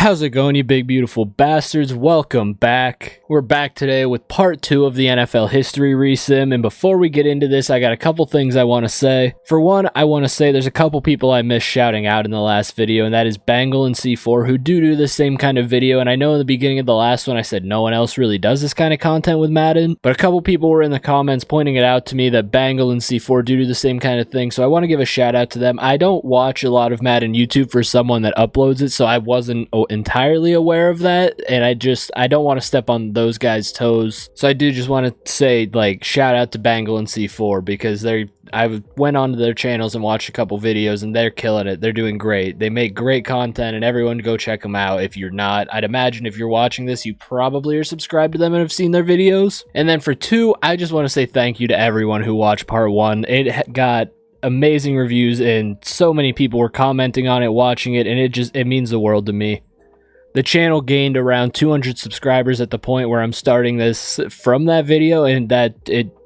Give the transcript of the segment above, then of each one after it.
How's it going, you big beautiful bastards? Welcome back. We're back today with part 2 of the NFL history resim, and before we get into this, I got a couple things I want to say. For one, I want to say there's a couple people I missed shouting out in the last video, and that is Bangle and C4, who do the same kind of video, and I know in the beginning of the last one I said no one else really does this kind of content with Madden, but a couple people were in the comments pointing it out to me that Bangle and C4 do the same kind of thing, so I want to give a shout out to them. I don't watch a lot of Madden YouTube for someone that uploads it, so I wasn't entirely aware of that, and I don't want to step on those guys' toes, so I do just want to say, like, shout out to Bangle and C4, because I went onto their channels and watched a couple videos, and they're killing it. They're doing great. They make great content, and everyone go check them out. If you're not, I'd imagine if you're watching this, you probably are subscribed to them and have seen their videos. And then for 2, I just want to say thank you to everyone who watched part 1. It got amazing reviews, and so many people were commenting on it, watching it, and it means the world to me. The channel gained around 200 subscribers at the point where I'm starting this from that video, and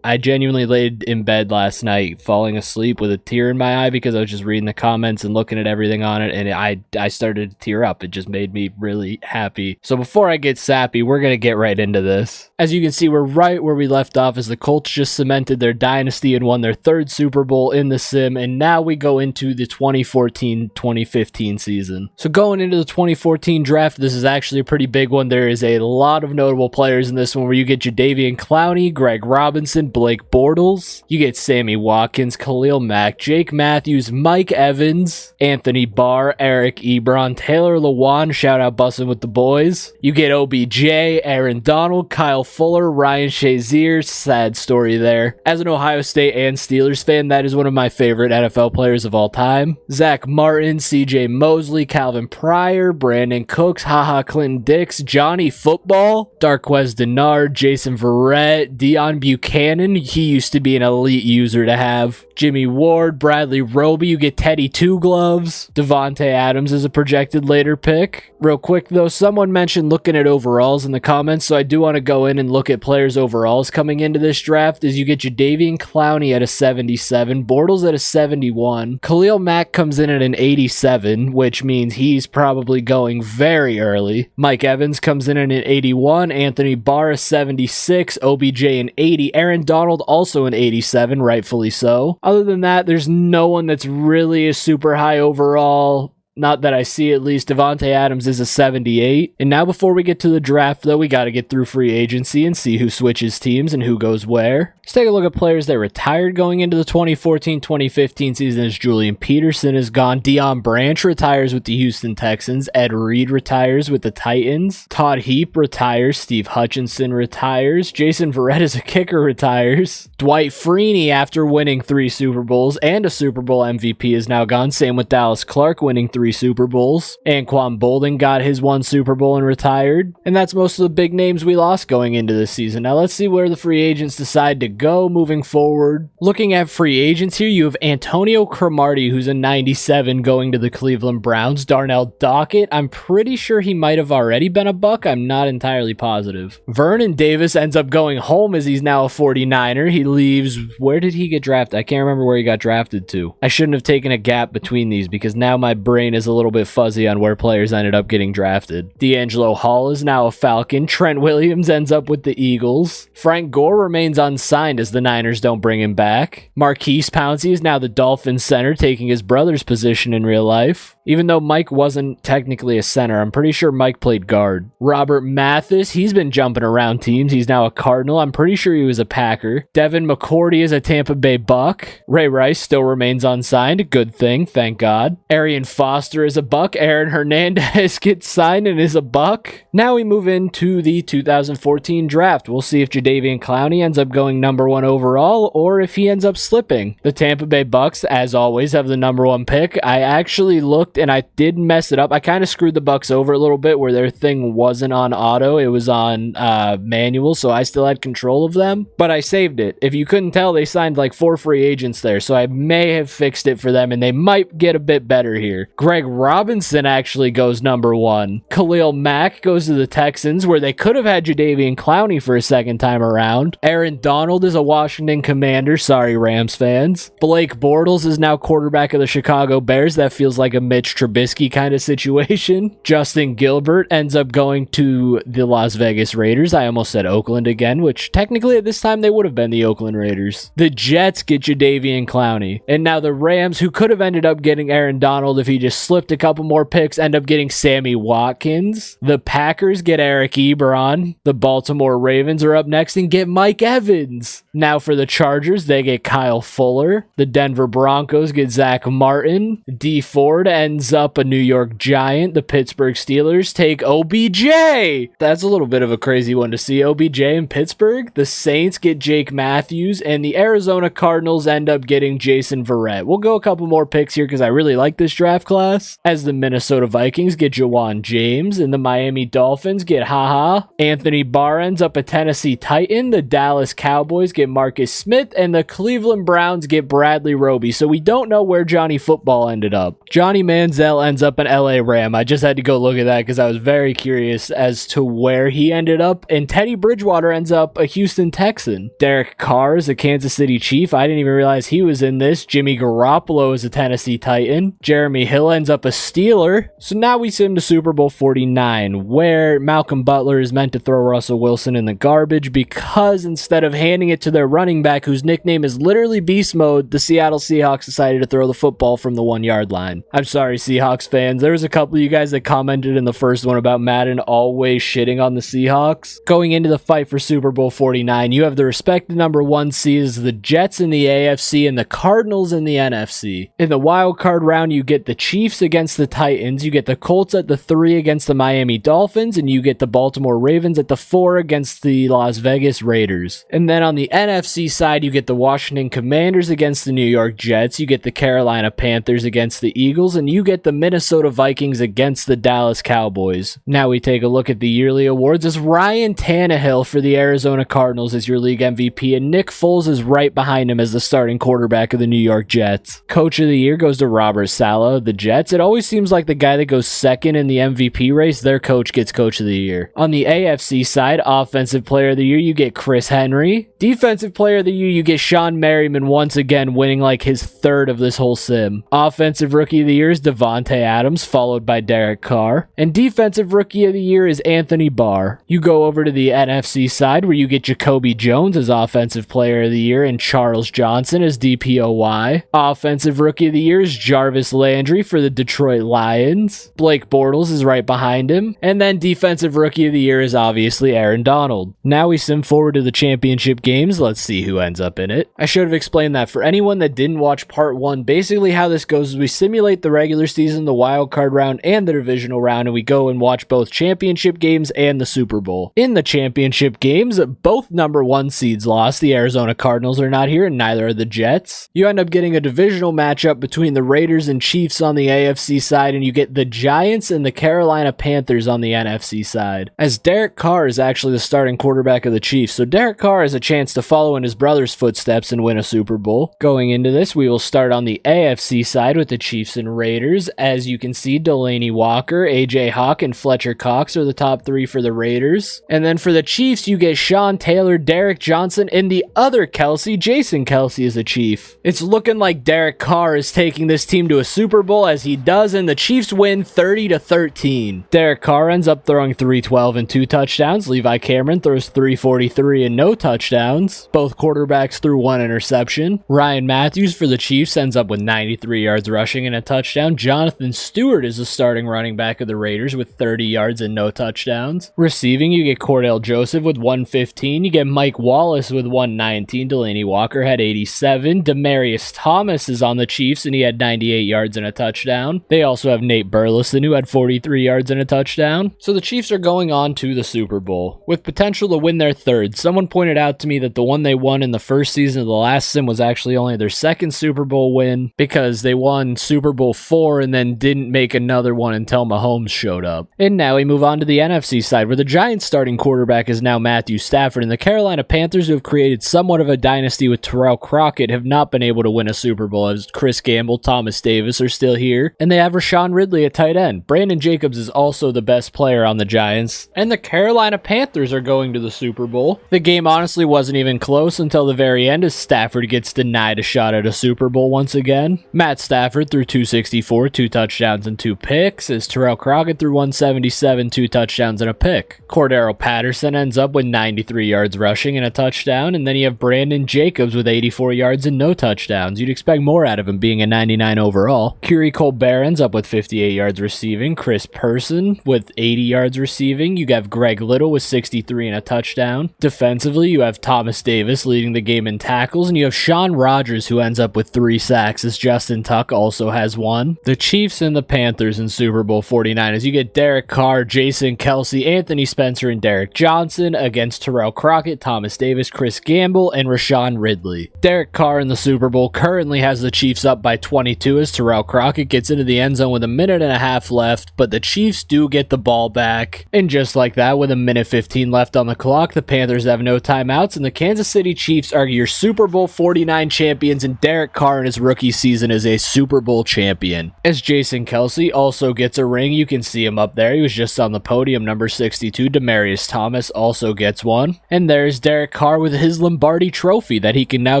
I genuinely laid in bed last night falling asleep with a tear in my eye because I was just reading the comments and looking at everything on it, and I started to tear up. It just made me really happy. So before I get sappy, we're going to get right into this. As you can see, we're right where we left off as the Colts just cemented their dynasty and won their 3rd Super Bowl in the sim, and now we go into the 2014-2015 season. So going into the 2014 draft, this is actually a pretty big one. There is a lot of notable players in this one where you get Jadeveon Clowney, Greg Robinson, Blake Bortles, you get Sammy Watkins, Khalil Mack, Jake Matthews, Mike Evans, Anthony Barr, Eric Ebron, Taylor Lewan, shout out bussin' with the boys. You get OBJ, Aaron Donald, Kyle Fuller, Ryan Shazier, sad story there. As an Ohio State and Steelers fan, that is one of my favorite NFL players of all time. Zach Martin, CJ Mosley, Calvin Pryor, Brandon Cooks, Haha Clinton Dix, Johnny Football, Darquez Denard, Jason Verrett, Deion Buchanan. He used to be an elite user to have. Jimmy Ward, Bradley Roby, you get Teddy Two Gloves. Devontae Adams is a projected later pick. Real quick though, someone mentioned looking at overalls in the comments, so I do want to go in and look at players' overalls coming into this draft. Is you get Jadeveon Clowney at a 77, Bortles at a 71, Khalil Mack comes in at an 87, which means he's probably going very early. Mike Evans comes in at an 81, Anthony Barr a 76, OBJ an 80, Aaron Donald also an 87, rightfully so. Other than that, there's no one that's really a super high overall. Not that I see, at least. Devontae Adams is a 78. And now before we get to the draft, though, we got to get through free agency and see who switches teams and who goes where. Let's take a look at players that retired going into the 2014-2015 season as Julian Peterson is gone. Deion Branch retires with the Houston Texans. Ed Reed retires with the Titans. Todd Heap retires. Steve Hutchinson retires. Jason Verrett as a kicker retires. Dwight Freeney, after winning 3 Super Bowls and a Super Bowl MVP, is now gone. Same with Dallas Clark winning 3 Super Bowls. Anquan Boldin got his 1 Super Bowl and retired. And that's most of the big names we lost going into this season. Now let's see where the free agents decide to go moving forward. Looking at free agents here, you have Antonio Cromartie, who's a 97, going to the Cleveland Browns. Darnell Dockett, I'm pretty sure he might have already been a Buck. I'm not entirely positive. Vernon Davis ends up going home as he's now a 49er. He leaves. Where did he get drafted? I can't remember where he got drafted to. I shouldn't have taken a gap between these because now my brain is a little bit fuzzy on where players ended up getting drafted. D'Angelo Hall is now a Falcon. Trent Williams ends up with the Eagles. Frank Gore remains unsigned as the Niners don't bring him back. Marquise Pouncey is now the Dolphins center, taking his brother's position in real life. Even though Mike wasn't technically a center, I'm pretty sure Mike played guard. Robert Mathis, he's been jumping around teams. He's now a Cardinal. I'm pretty sure he was a Packer. Devin McCourty is a Tampa Bay Buck. Ray Rice still remains unsigned. Good thing, thank God. Arian Foster is a Buck. Aaron Hernandez gets signed and is a Buck. Now we move into the 2014 draft. We'll see if Jadeveon Clowney ends up going number 1 overall or if he ends up slipping. The Tampa Bay Bucks, as always, have the number 1 pick. I actually looked and I did mess it up. I kind of screwed the Bucks over a little bit where their thing wasn't on auto. It was on manual, so I still had control of them, but I saved it. If you couldn't tell, they signed like 4 free agents there, so I may have fixed it for them and they might get a bit better here. Greg Greg Robinson actually goes number 1. Khalil Mack goes to the Texans, where they could have had Jadeveon Clowney for a second time around. Aaron Donald is a Washington Commander. Sorry, Rams fans. Blake Bortles is now quarterback of the Chicago Bears. That feels like a Mitch Trubisky kind of situation. Justin Gilbert ends up going to the Las Vegas Raiders. I almost said Oakland again, which technically at this time they would have been the Oakland Raiders. The Jets get Jadeveon Clowney. And now the Rams, who could have ended up getting Aaron Donald if he just slipped a couple more picks, end up getting Sammy Watkins. The Packers get Eric Ebron. The Baltimore Ravens are up next and get Mike Evans. Now for the Chargers, they get Kyle Fuller. The Denver Broncos get Zach Martin. D Ford ends up a New York Giant. The Pittsburgh Steelers take OBJ. That's a little bit of a crazy one to see. OBJ in Pittsburgh. The Saints get Jake Matthews, and the Arizona Cardinals end up getting Jason Verrett. We'll go a couple more picks here because I really like this draft class. As the Minnesota Vikings get Jawan James, and the Miami Dolphins get Haha. Anthony Barr ends up a Tennessee Titan. The Dallas Cowboys get Marcus Smith, and the Cleveland Browns get Bradley Roby. So we don't know where Johnny Football ended up. Johnny Manziel ends up an LA Ram. I just had to go look at that because I was very curious as to where he ended up. And Teddy Bridgewater ends up a Houston Texan. Derek Carr is a Kansas City Chief. I didn't even realize he was in this. Jimmy Garoppolo is a Tennessee Titan. Jeremy Hill ends up a Steeler. So now we sim to Super Bowl 49, where Malcolm Butler is meant to throw Russell Wilson in the garbage because instead of handing it to their running back, whose nickname is literally Beast Mode, the Seattle Seahawks decided to throw the football from the 1-yard line. I'm sorry, Seahawks fans. There was a couple of you guys that commented in the first one about Madden always shitting on the Seahawks. Going into the fight for Super Bowl 49, you have the respected number 1 seeds, the Jets in the AFC and the Cardinals in the NFC. In the wild card round, you get the Chiefs against the Titans, you get the Colts at the 3 against the Miami Dolphins, and you get the Baltimore Ravens at the 4 against the Las Vegas Raiders. And then on the NFC side, you get the Washington Commanders against the New York Jets, you get the Carolina Panthers against the Eagles, and you get the Minnesota Vikings against the Dallas Cowboys. Now we take a look at the yearly awards as Ryan Tannehill for the Arizona Cardinals is your league MVP, and Nick Foles is right behind him as the starting quarterback of the New York Jets. Coach of the year goes to Robert Saleh of the Jets. It always seems like the guy that goes second in the MVP race, their coach gets coach of the year. On the AFC side, offensive player of the year, you get Chris Henry. Defensive player of the year, you get Sean Merriman once again winning like his 3rd of this whole sim. Offensive rookie of the year is Devontae Adams, followed by Derek Carr. And defensive rookie of the year is Anthony Barr. You go over to the NFC side where you get Jacoby Jones as offensive player of the year and Charles Johnson as DPOY. Offensive rookie of the year is Jarvis Landry for the Detroit Lions. Blake Bortles is right behind him. And then defensive rookie of the year is obviously Aaron Donald. Now we sim forward to the championship games. Let's see who ends up in it. I should have explained that for anyone that didn't watch part 1. Basically how this goes is we simulate the regular season, the wild card round, and the divisional round, and we go and watch both championship games and the Super Bowl. In the championship games, both number 1 seeds lost. The Arizona Cardinals are not here, and neither are the Jets. You end up getting a divisional matchup between the Raiders and Chiefs on the AFC side, and you get the Giants and the Carolina Panthers on the NFC side. As Derek Carr is actually the starting quarterback of the Chiefs, so Derek Carr has a chance to follow in his brother's footsteps and win a Super Bowl. Going into this, we will start on the AFC side with the Chiefs and Raiders. As you can see, Delaney Walker, AJ Hawk, and Fletcher Cox are the top 3 for the Raiders. And then for the Chiefs, you get Sean Taylor, Derek Johnson, and the other Kelsey, Jason Kelsey, is a Chief. It's looking like Derek Carr is taking this team to a Super Bowl as he does, and the Chiefs win 30-13. Derek Carr ends up throwing 312 and 2 touchdowns. Levi Cameron throws 343 and no touchdowns. Both quarterbacks threw 1 interception. Ryan Matthews for the Chiefs ends up with 93 yards rushing and a touchdown. Jonathan Stewart is the starting running back of the Raiders with 30 yards and no touchdowns. Receiving, you get Cordell Joseph with 115. You get Mike Wallace with 119. Delaney Walker had 87. Demarius Thomas is on the Chiefs and he had 98 yards and a touchdown. They also have Nate Burleson who had 43 yards and a touchdown. So the Chiefs are going on to the Super Bowl with potential to win their 3rd. Someone pointed out to me that the one they won in the first season of the last sim was actually only their 2nd Super Bowl win because they won Super Bowl 4 and then didn't make another one until Mahomes showed up. And now we move on to the NFC side where the Giants starting quarterback is now Matthew Stafford, and the Carolina Panthers, who have created somewhat of a dynasty with Terrell Crockett, have not been able to win a Super Bowl as Chris Gamble, Thomas Davis are still here. year, and they have Rashawn Ridley at tight end. Brandon Jacobs is also the best player on the Giants, and the Carolina Panthers are going to the Super Bowl. The game honestly wasn't even close until the very end as Stafford gets denied a shot at a Super Bowl once again. Matt Stafford threw 264, 2 touchdowns and 2 picks, as Terrell Crockett threw 177, 2 touchdowns and a pick. Cordero Patterson ends up with 93 yards rushing and a touchdown, and then you have Brandon Jacobs with 84 yards and no touchdowns. You'd expect more out of him being a 99 overall. Curie Colbert ends up with 58 yards receiving. Chris Person with 80 yards receiving. You have Greg Little with 63 and a touchdown. Defensively, you have Thomas Davis leading the game in tackles, and you have Sean Rogers who ends up with 3 sacks as Justin Tuck also has 1. The Chiefs and the Panthers in Super Bowl 49 as you get Derek Carr, Jason Kelce, Anthony Spencer, and Derek Johnson against Terrell Crockett, Thomas Davis, Chris Gamble, and Rashawn Ridley. Derek Carr in the Super Bowl currently has the Chiefs up by 22 as Terrell Crockett gets into the end zone with a minute and a half left, but the Chiefs do get the ball back. And just like that, with a minute 15 left on the clock, the Panthers have no timeouts, and the Kansas City Chiefs are your Super Bowl 49 champions, and Derek Carr in his rookie season is a Super Bowl champion. As Jason Kelce also gets a ring, you can see him up there. He was just on the podium, number 62. Demaryius Thomas also gets one. And there's Derek Carr with his Lombardi trophy that he can now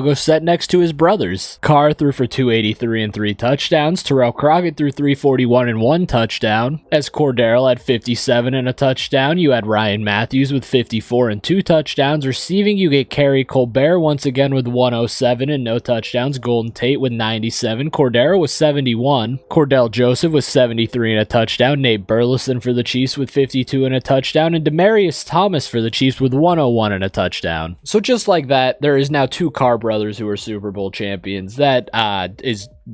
go set next to his brothers. Carr threw for 283 and 3 touchdowns. Terrell Crockett threw 341 and 1 touchdown. As Cordero had 57 and a touchdown. You had Ryan Matthews with 54 and 2 touchdowns. Receiving, you get Kerry Colbert once again with 107 and no touchdowns. Golden Tate with 97. Cordero with 71. Cordell Joseph with 73 and a touchdown. Nate Burleson for the Chiefs with 52 and a touchdown. And Demaryius Thomas for the Chiefs with 101 and a touchdown. So just like that, there is now 2 Carr brothers who are Super Bowl champions. That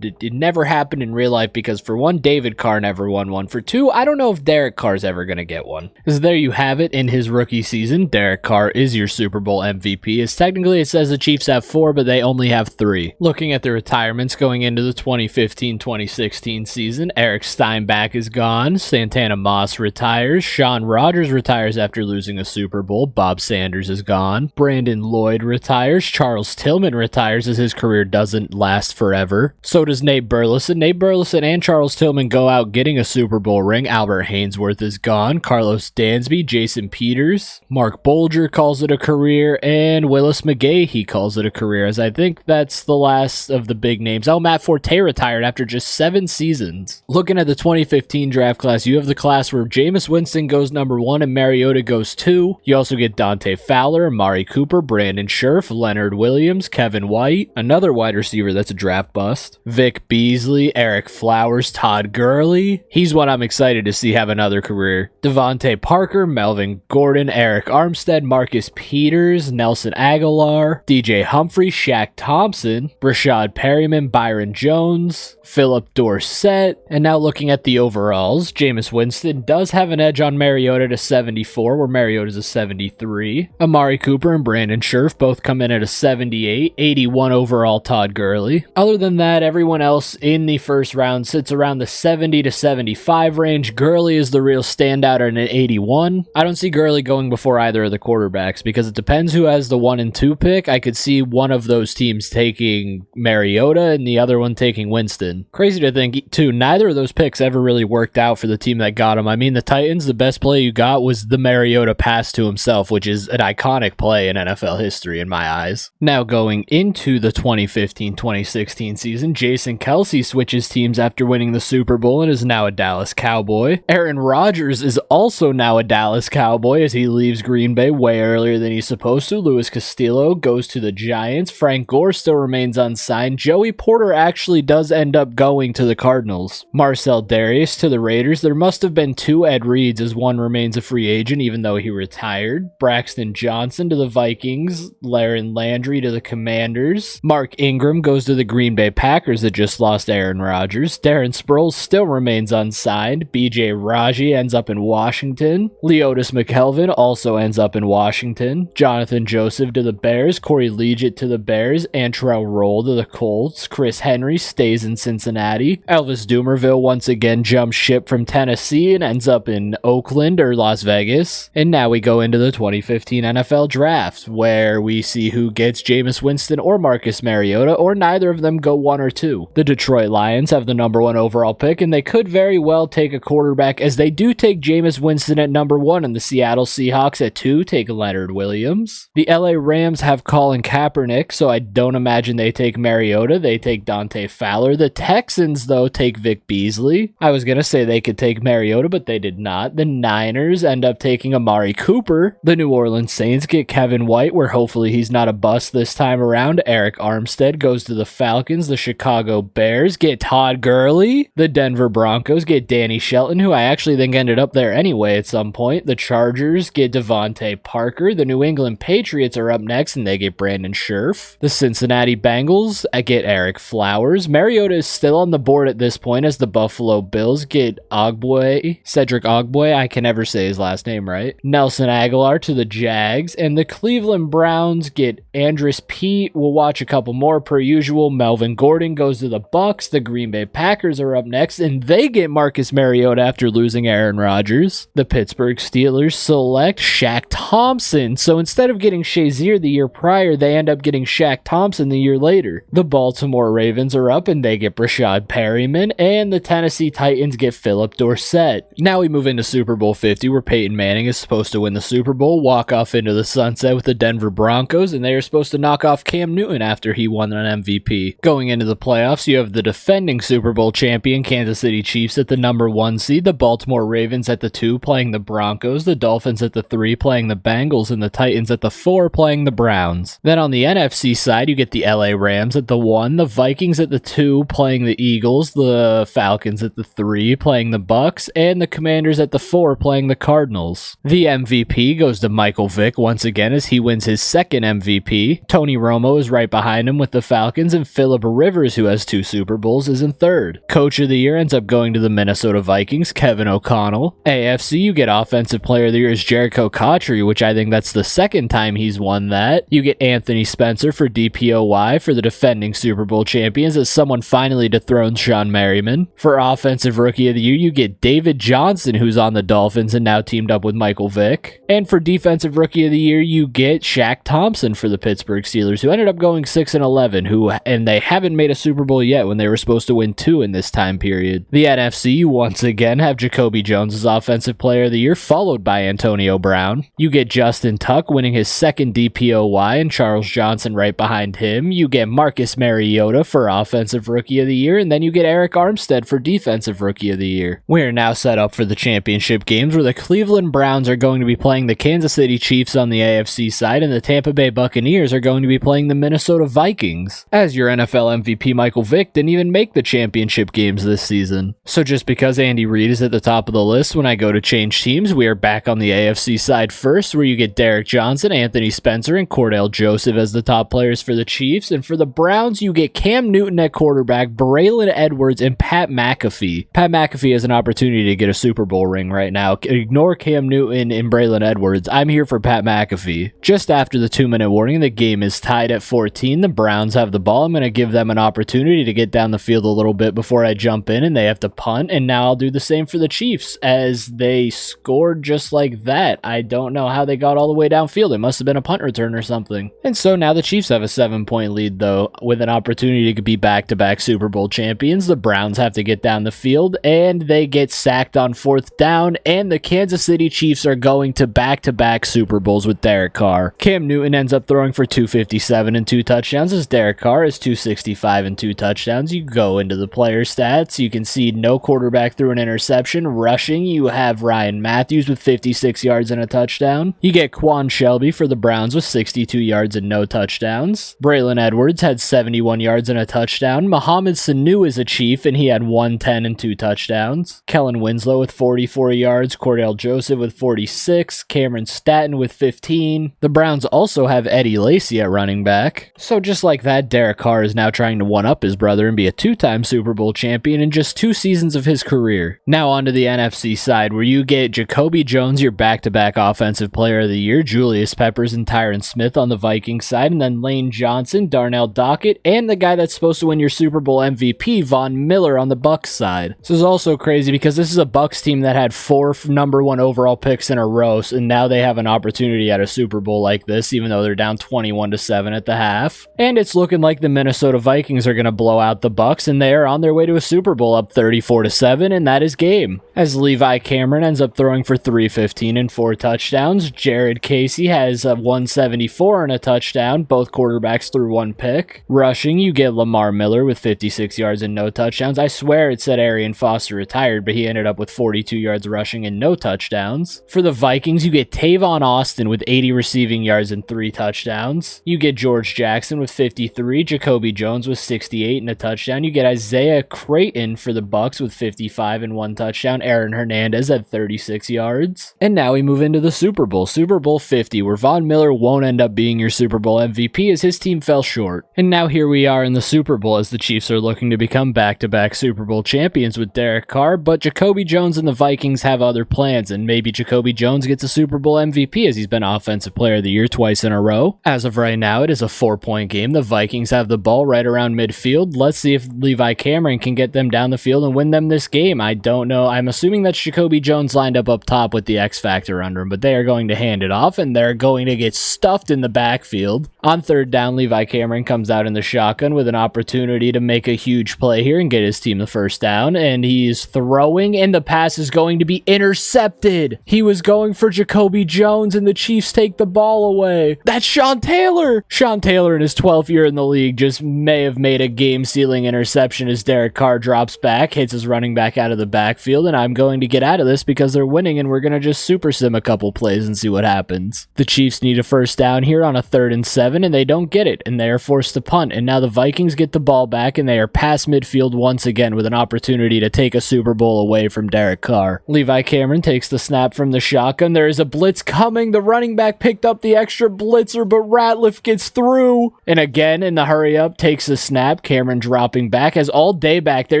it never happened in real life because for one, David Carr never won one. For 2, I don't know if Derek Carr's ever going to get one. Because there you have it in his rookie season. Derek Carr is your Super Bowl MVP. As technically it says the Chiefs have 4, but they only have 3. Looking at the retirements going into the 2015-2016 season, Eric Steinbach is gone. Santana Moss retires. Sean Rogers retires after losing a Super Bowl. Bob Sanders is gone. Brandon Lloyd retires. Charles Tillman retires as his career doesn't last forever. So does Nate Burleson. Nate Burleson and Charles Tillman go out getting a Super Bowl ring. Albert Hainsworth is gone. Carlos Dansby, Jason Peters, Mark Bolger calls it a career, and Willis McGahee calls it a career, as I think that's the last of the big names. Oh, Matt Forte retired after just 7 seasons. Looking at the 2015 draft class, you have the class where Jameis Winston goes number 1 and Mariota goes 2. You also get Dante Fowler, Amari Cooper, Brandon Scherf, Leonard Williams, Kevin White, another wide receiver that's a draft bust, Vic Beasley, Eric Flowers, Todd Gurley. He's one I'm excited to see have another career. Devontae Parker, Melvin Gordon, Eric Armstead, Marcus Peters, Nelson Aguilar, DJ Humphrey, Shaq Thompson, Rashad Perryman, Byron Jones, Philip Dorsett. And now looking at the overalls, Jameis Winston does have an edge on Mariota to 74, where Mariota's a 73. Amari Cooper and Brandon Scherf both come in at a 78, 81 overall Todd Gurley. Other than that, everyone else in the first round sits around the 70 to 75 range. Gurley is the real standout at an 81. I don't see Gurley going before either of the quarterbacks because it depends who has the 1 and 2 pick. I could see one of those teams taking Mariota and the other one taking Winston. Crazy to think, too, neither of those picks ever really worked out for the team that got him. I mean, the Titans, the best play you got was the Mariota pass to himself, which is an iconic play in NFL history in my eyes. Now going into the 2015-2016 season, Jason Kelce switches teams after winning the Super Bowl and is now a Dallas Cowboy. Aaron Rodgers is also now a Dallas Cowboy as he leaves Green Bay way earlier than he's supposed to. Louis Castillo goes to the Giants. Frank Gore still remains unsigned. Joey Porter actually does end up going to the Cardinals. Marcel Darius to the Raiders. There must have been 2 Ed Reeds as one remains a free agent even though he retired. Braxton Johnson to the Vikings. Laren Landry to the Commanders. Mark Ingram goes to the Green Bay Packers that just lost Aaron Rodgers. Darren Sproles still remains unsigned. BJ Raji ends up in Washington. Leotis McKelvin also ends up in Washington. Jonathan Joseph to the Bears. Corey Liuget to the Bears. Antrell Roll to the Colts. Chris Henry stays in Cincinnati. Elvis Dumerville once again jumps ship from Tennessee and ends up in Oakland or Las Vegas. And now we go into the 2015 NFL Draft, where we see who gets Jameis Winston or Marcus Mariota, or neither of them go 1 or 2. The Detroit Lions have the number 1 overall pick, and they could very well take a quarterback, as they do take Jameis Winston at number 1, and the Seattle Seahawks at 2 take Leonard Williams. The LA Rams have Colin Kaepernick, so I don't imagine they take Mariota. They take Dante Fowler. The Texans, though, take Vic Beasley. I was going to say they could take Mariota, but they did not. The Niners end up taking Amari Cooper. The New Orleans Saints get Kevin White, where hopefully he's not a bust this time around. Eric Armstead goes to the Falcons. The Chicago Bears get Todd Gurley. The Denver Broncos get Danny Shelton, who I actually think ended up there anyway at some point. The Chargers get Devontae Parker. The New England Patriots are up next, and they get Brandon Scherf. The Cincinnati Bengals get Eric Flowers. Mariota is still on the board at this point, as the Buffalo Bills get Cedric Ogboy. I can never say his last name right. Nelson Aguilar to the Jags, and the Cleveland Browns get Andrus Peat. We'll watch a couple more per usual. Melvin Gordon goes to the Bucks. The Green Bay Packers are up next, and they get Marcus Mariota after losing Aaron Rodgers. The Pittsburgh Steelers select Shaq Thompson. So instead of getting Shazier the year prior, they end up getting Shaq Thompson the year later. The Baltimore Ravens are up, and they get Brashad Perryman, and the Tennessee Titans get Philip Dorsett. Now we move into Super Bowl 50, where Peyton Manning is supposed to win the Super Bowl, walk off into the sunset with the Denver Broncos, and they are supposed to knock off Cam Newton after he won an MVP. Going into the playoffs, you have the defending Super Bowl champion Kansas City Chiefs at the number 1 seed, the Baltimore Ravens at the 2 playing the Broncos, the Dolphins at the 3 playing the Bengals, and the Titans at the 4 playing the Browns. Then on the NFC side, you get the LA Rams at the 1, the Vikings at the 2 playing the Eagles, the Falcons at the 3 playing the Bucks, and the Commanders at the 4 playing the Cardinals. The MVP goes to Michael Vick once again, as he wins his second MVP. Tony Romo is right behind him with the Falcons, and Phillip Rivers, who has 2 Super Bowls, is in 3rd. Coach of the Year ends up going to the Minnesota Vikings, Kevin O'Connell. AFC, you get Offensive Player of the Year as Jericho Cotchery, which I think that's the second time he's won that. You get Anthony Spencer for DPOY for the defending Super Bowl champions, as someone finally dethrones Sean Merriman. For Offensive Rookie of the Year, you get David Johnson, who's on the Dolphins and now teamed up with Michael Vick. And for Defensive Rookie of the Year, you get Shaq Thompson for the Pittsburgh Steelers, who ended up going 6-11, and they haven't made a Super Bowl yet when they were supposed to win 2 in this time period. The NFC, you once again have Jacoby Jones as Offensive Player of the Year, followed by Antonio Brown. You get Justin Tuck winning his second DPOY, and Charles Johnson right behind him. You get Marcus Mariota for Offensive Rookie of the Year, and then you get Eric Armstead for Defensive Rookie of the Year. We are now set up for the championship games, where the Cleveland Browns are going to be playing the Kansas City Chiefs on the AFC side, and the Tampa Bay Buccaneers are going to be playing the Minnesota Vikings, as your NFL MVP Michael Vick didn't even make the championship games this season. So just because Andy Reid is at the top of the list, when I go to change teams, we are back on the AFC side first, where you get Derek Johnson, Anthony Spencer, and Cordell Joseph as the top players for the Chiefs, and for the Browns, you get Cam Newton at quarterback, Braylon Edwards, and Pat McAfee. Pat McAfee has an opportunity to get a Super Bowl ring right now. Ignore Cam Newton and Braylon Edwards. I'm here for Pat McAfee. Just after the 2-minute warning, the game is tied at 14. The Browns have the ball. I'm going to give them an opportunity to get down the field a little bit before I jump in, and they have to punt, and now I'll do the same for the Chiefs, as they scored just like that. I don't know how they got all the way downfield. It must have been a punt return or something. And so now the Chiefs have a 7-point lead, though, with an opportunity to be back-to-back Super Bowl champions. The Browns have to get down the field, and they get sacked on 4th down, and the Kansas City Chiefs are going to back-to-back Super Bowls with Derek Carr. Cam Newton ends up throwing for 257 and 2 touchdowns, as Derek Carr is 265 and 2 touchdowns. You go into the player stats, you can see no quarterback threw an interception. Rushing, you have Ryan Matthews with 56 yards and a touchdown. You get Quan Shelby for the Browns with 62 yards and no touchdowns. Braylon Edwards had 71 yards and a touchdown. Mohamed Sanu is a Chief, and he had 110 and 2 touchdowns. Kellen Winslow with 44 yards. Cordell Joseph with 46. Cameron Statton with 15. The Browns also have Eddie Lacy at running back. So just like that, Derek Carr is now trying to one-up his brother and be a 2-time Super Bowl champion in just 2 seasons of his career. Now on to the NFC side, where you get Jacoby Jones, your back-to-back Offensive Player of the Year, Julius Peppers and Tyron Smith on the Vikings side, and then Lane Johnson, Darnell Dockett, and the guy that's supposed to win your Super Bowl MVP, Von Miller on the Bucks side. This is also crazy because this is a Bucks team that had 4 number 1 overall picks in a row, and now they have an opportunity at a Super Bowl like this, even though they're down 21-7 at the half. And it's looking like the Minnesota Vikings are going to blow out the Bucs, and they are on their way to a Super Bowl up 34-7, and that is game. As Levi Cameron ends up throwing for 315 and 4 touchdowns, Jared Casey has a 174 and a touchdown. Both quarterbacks threw 1 pick. Rushing, you get Lamar Miller with 56 yards and no touchdowns. I swear it said Arian Foster retired, but he ended up with 42 yards rushing and no touchdowns. For the Vikings, you get Tavon Austin with 80 receiving yards and 3 touchdowns. You get George Jackson with 53, Jacoby Jones with 68 and a touchdown. You get Isaiah Creighton for the Bucs with 55 and 1 touchdown. Aaron Hernandez had 36 yards. And now we move into the Super Bowl, Super Bowl 50, where Von Miller won't end up being your Super Bowl MVP as his team fell short. And now here we are in the Super Bowl as the Chiefs are looking to become back-to-back Super Bowl champions with Derek Carr, but Jacoby Jones and the Vikings have other plans, and maybe Jacoby Jones gets a Super Bowl MVP as he's been Offensive Player of the Year twice in a row. As of right now, it is a 4-point game. The Vikings have the ball right around midfield. Let's see if Levi Cameron can get them down the field and win them this game. I don't know. I'm assuming that's Jacoby Jones lined up top with the X Factor under him, but they are going to hand it off, and they're going to get stuffed in the backfield. On 3rd down, Levi Cameron comes out in the shotgun with an opportunity to make a huge play here and get his team the first down, and he's throwing, and the pass is going to be intercepted. He was going for Jacoby Jones, and the Chiefs take the ball away. That's Sean Taylor! Sean Taylor in his 12th year in the league just may have made a game-sealing interception as Derek Carr drops back, hits his running back out of the backfield, and I'm going to get out of this because they're winning, and we're going to just super sim a couple plays and see what happens. The Chiefs need a first down here on a 3rd and 7, and they don't get it, and they are forced to punt, and now the Vikings get the ball back, and they are past midfield once again with an opportunity to take a Super Bowl away from Derek Carr. Levi Cameron takes the snap from the shotgun. There is a blitz coming. The running back picked up the extra blitzer, but Ratliff gets through, and again in the hurry up takes the snap. Cameron dropping back, has all day back there.